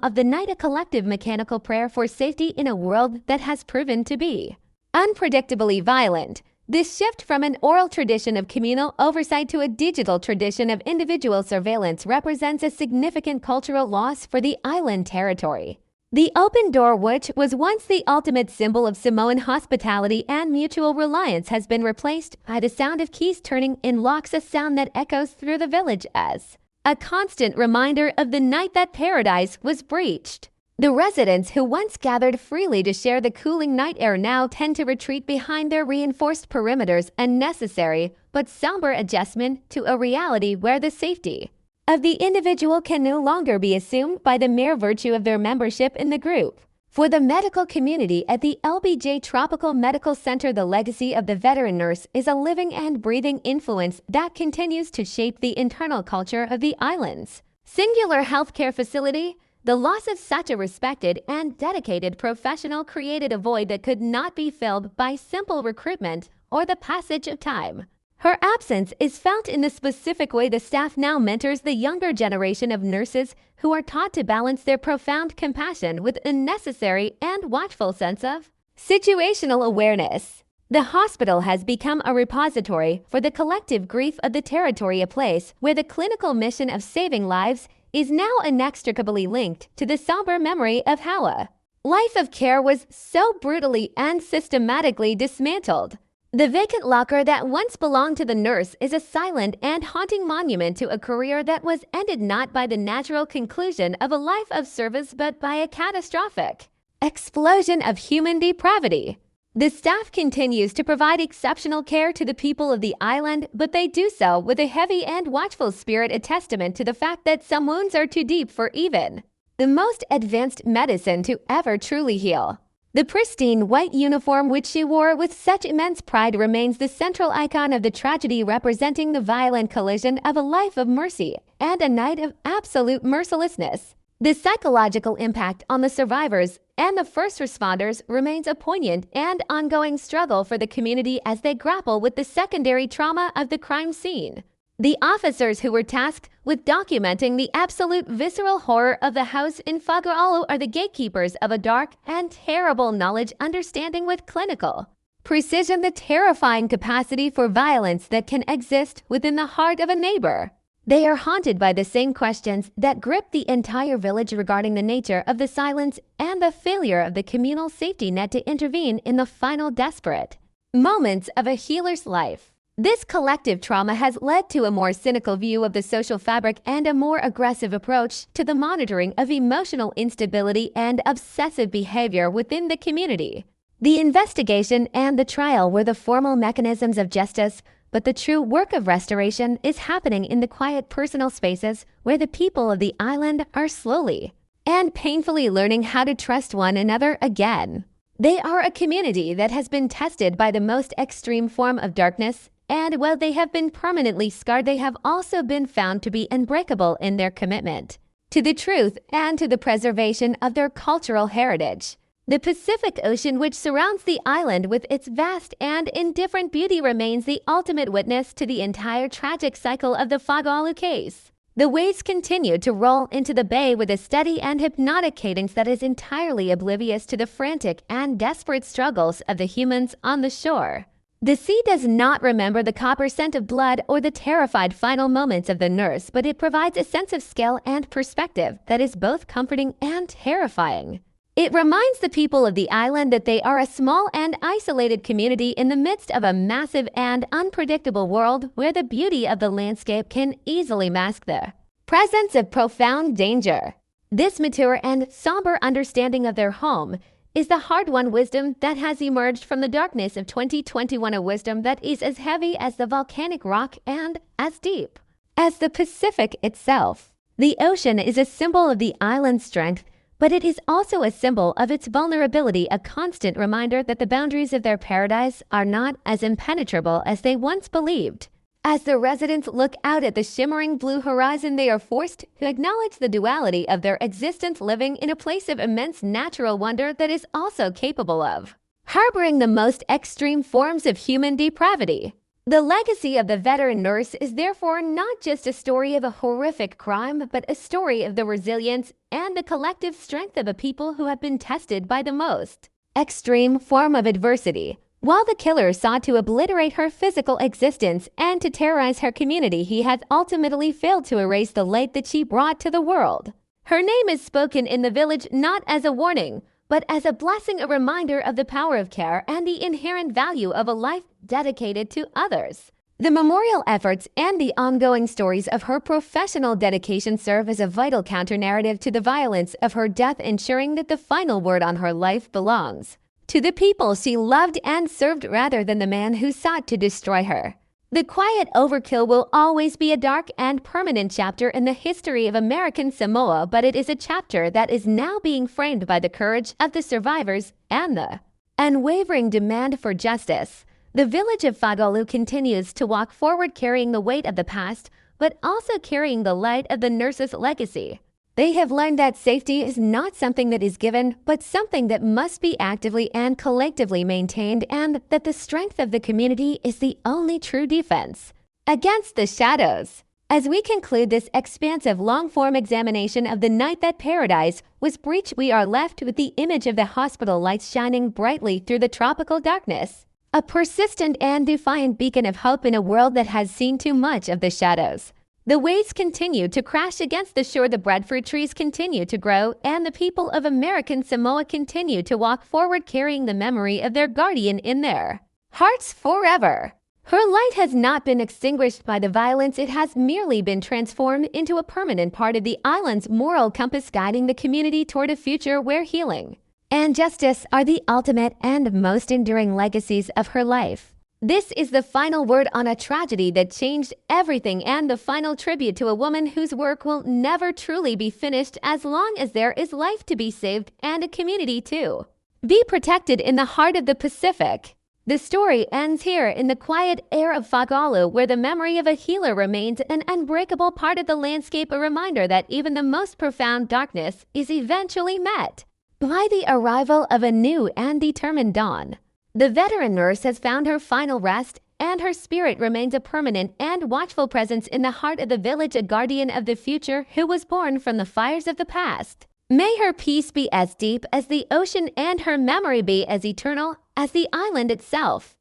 of the night, a collective mechanical prayer for safety in a world that has proven to be unpredictably violent. This shift from an oral tradition of communal oversight to a digital tradition of individual surveillance represents a significant cultural loss for the island territory. The open door, which was once the ultimate symbol of Samoan hospitality and mutual reliance, has been replaced by the sound of keys turning in locks, a sound that echoes through the village as a constant reminder of the night that paradise was breached. The residents who once gathered freely to share the cooling night air now tend to retreat behind their reinforced perimeters, a necessary but somber adjustment to a reality where the safety of the individual can no longer be assumed by the mere virtue of their membership in the group. For the medical community at the LBJ Tropical Medical Center, the legacy of the veteran nurse is a living and breathing influence that continues to shape the internal culture of the island's singular healthcare facility. The loss of such a respected and dedicated professional created a void that could not be filled by simple recruitment or the passage of time. Her absence is felt in the specific way the staff now mentors the younger generation of nurses who are taught to balance their profound compassion with a necessary and watchful sense of situational awareness. The hospital has become a repository for the collective grief of the territory, a place where the clinical mission of saving lives is now inextricably linked to the somber memory of how a life of care was so brutally and systematically dismantled. The vacant locker that once belonged to the nurse is a silent and haunting monument to a career that was ended not by the natural conclusion of a life of service but by a catastrophic explosion of human depravity. The staff continues to provide exceptional care to the people of the island, but they do so with a heavy and watchful spirit, a testament to the fact that some wounds are too deep for even the most advanced medicine to ever truly heal. The pristine white uniform which she wore with such immense pride remains the central icon of the tragedy, representing the violent collision of a life of mercy and a night of absolute mercilessness. The psychological impact on the survivors and the first responders remains a poignant and ongoing struggle for the community as they grapple with the secondary trauma of the crime scene. The officers who were tasked with documenting the absolute visceral horror of the house in Fagaalo are the gatekeepers of a dark and terrible knowledge, understanding with clinical precision the terrifying capacity for violence that can exist within the heart of a neighbor. They are haunted by the same questions that grip the entire village regarding the nature of the silence and the failure of the communal safety net to intervene in the final desperate moments of a healer's life. This collective trauma has led to a more cynical view of the social fabric and a more aggressive approach to the monitoring of emotional instability and obsessive behavior within the community. The investigation and the trial were the formal mechanisms of justice, but the true work of restoration is happening in the quiet personal spaces where the people of the island are slowly and painfully learning how to trust one another again. They are a community that has been tested by the most extreme form of darkness, and while they have been permanently scarred, they have also been found to be unbreakable in their commitment to the truth and to the preservation of their cultural heritage. The Pacific Ocean, which surrounds the island with its vast and indifferent beauty, remains the ultimate witness to the entire tragic cycle of the Fagaalo case. The waves continue to roll into the bay with a steady and hypnotic cadence that is entirely oblivious to the frantic and desperate struggles of the humans on the shore. The sea does not remember the copper scent of blood or the terrified final moments of the nurse, but it provides a sense of scale and perspective that is both comforting and terrifying. It reminds the people of the island that they are a small and isolated community in the midst of a massive and unpredictable world where the beauty of the landscape can easily mask the presence of profound danger. This mature and somber understanding of their home is the hard-won wisdom that has emerged from the darkness of 2021, a wisdom that is as heavy as the volcanic rock and as deep as the Pacific itself. The ocean is a symbol of the island's strength, but it is also a symbol of its vulnerability, a constant reminder that the boundaries of their paradise are not as impenetrable as they once believed. As the residents look out at the shimmering blue horizon, they are forced to acknowledge the duality of their existence, living in a place of immense natural wonder that is also capable of harboring the most extreme forms of human depravity. The legacy of the veteran nurse is therefore not just a story of a horrific crime, but a story of the resilience and the collective strength of a people who have been tested by the most extreme form of adversity. While the killer sought to obliterate her physical existence and to terrorize her community, he has ultimately failed to erase the light that she brought to the world. Her name is spoken in the village not as a warning, but as a blessing, a reminder of the power of care and the inherent value of a life dedicated to others. The memorial efforts and the ongoing stories of her professional dedication serve as a vital counter-narrative to the violence of her death, ensuring that the final word on her life belongs to the people she loved and served rather than the man who sought to destroy her. The quiet overkill will always be a dark and permanent chapter in the history of American Samoa, but it is a chapter that is now being framed by the courage of the survivors and the unwavering demand for justice. The village of Fagolu continues to walk forward, carrying the weight of the past, but also carrying the light of the nurse's legacy. They have learned that safety is not something that is given, but something that must be actively and collectively maintained, and that the strength of the community is the only true defense against the shadows. As we conclude this expansive long-form examination of the night that paradise was breached, we are left with the image of the hospital lights shining brightly through the tropical darkness, a persistent and defiant beacon of hope in a world that has seen too much of the shadows. The waves continue to crash against the shore, the breadfruit trees continue to grow, and the people of American Samoa continue to walk forward, carrying the memory of their guardian in their hearts forever. Her light has not been extinguished by the violence, it has merely been transformed into a permanent part of the island's moral compass, guiding the community toward a future where healing and justice are the ultimate and most enduring legacies of her life. This is the final word on a tragedy that changed everything, and the final tribute to a woman whose work will never truly be finished as long as there is life to be saved and a community to be protected in the heart of the Pacific. The story ends here in the quiet air of Fagolu, where the memory of a healer remains an unbreakable part of the landscape, a reminder that even the most profound darkness is eventually met by the arrival of a new and determined dawn. The veteran nurse has found her final rest, and her spirit remains a permanent and watchful presence in the heart of the village, a guardian of the future who was born from the fires of the past. May her peace be as deep as the ocean and her memory be as eternal as the island itself.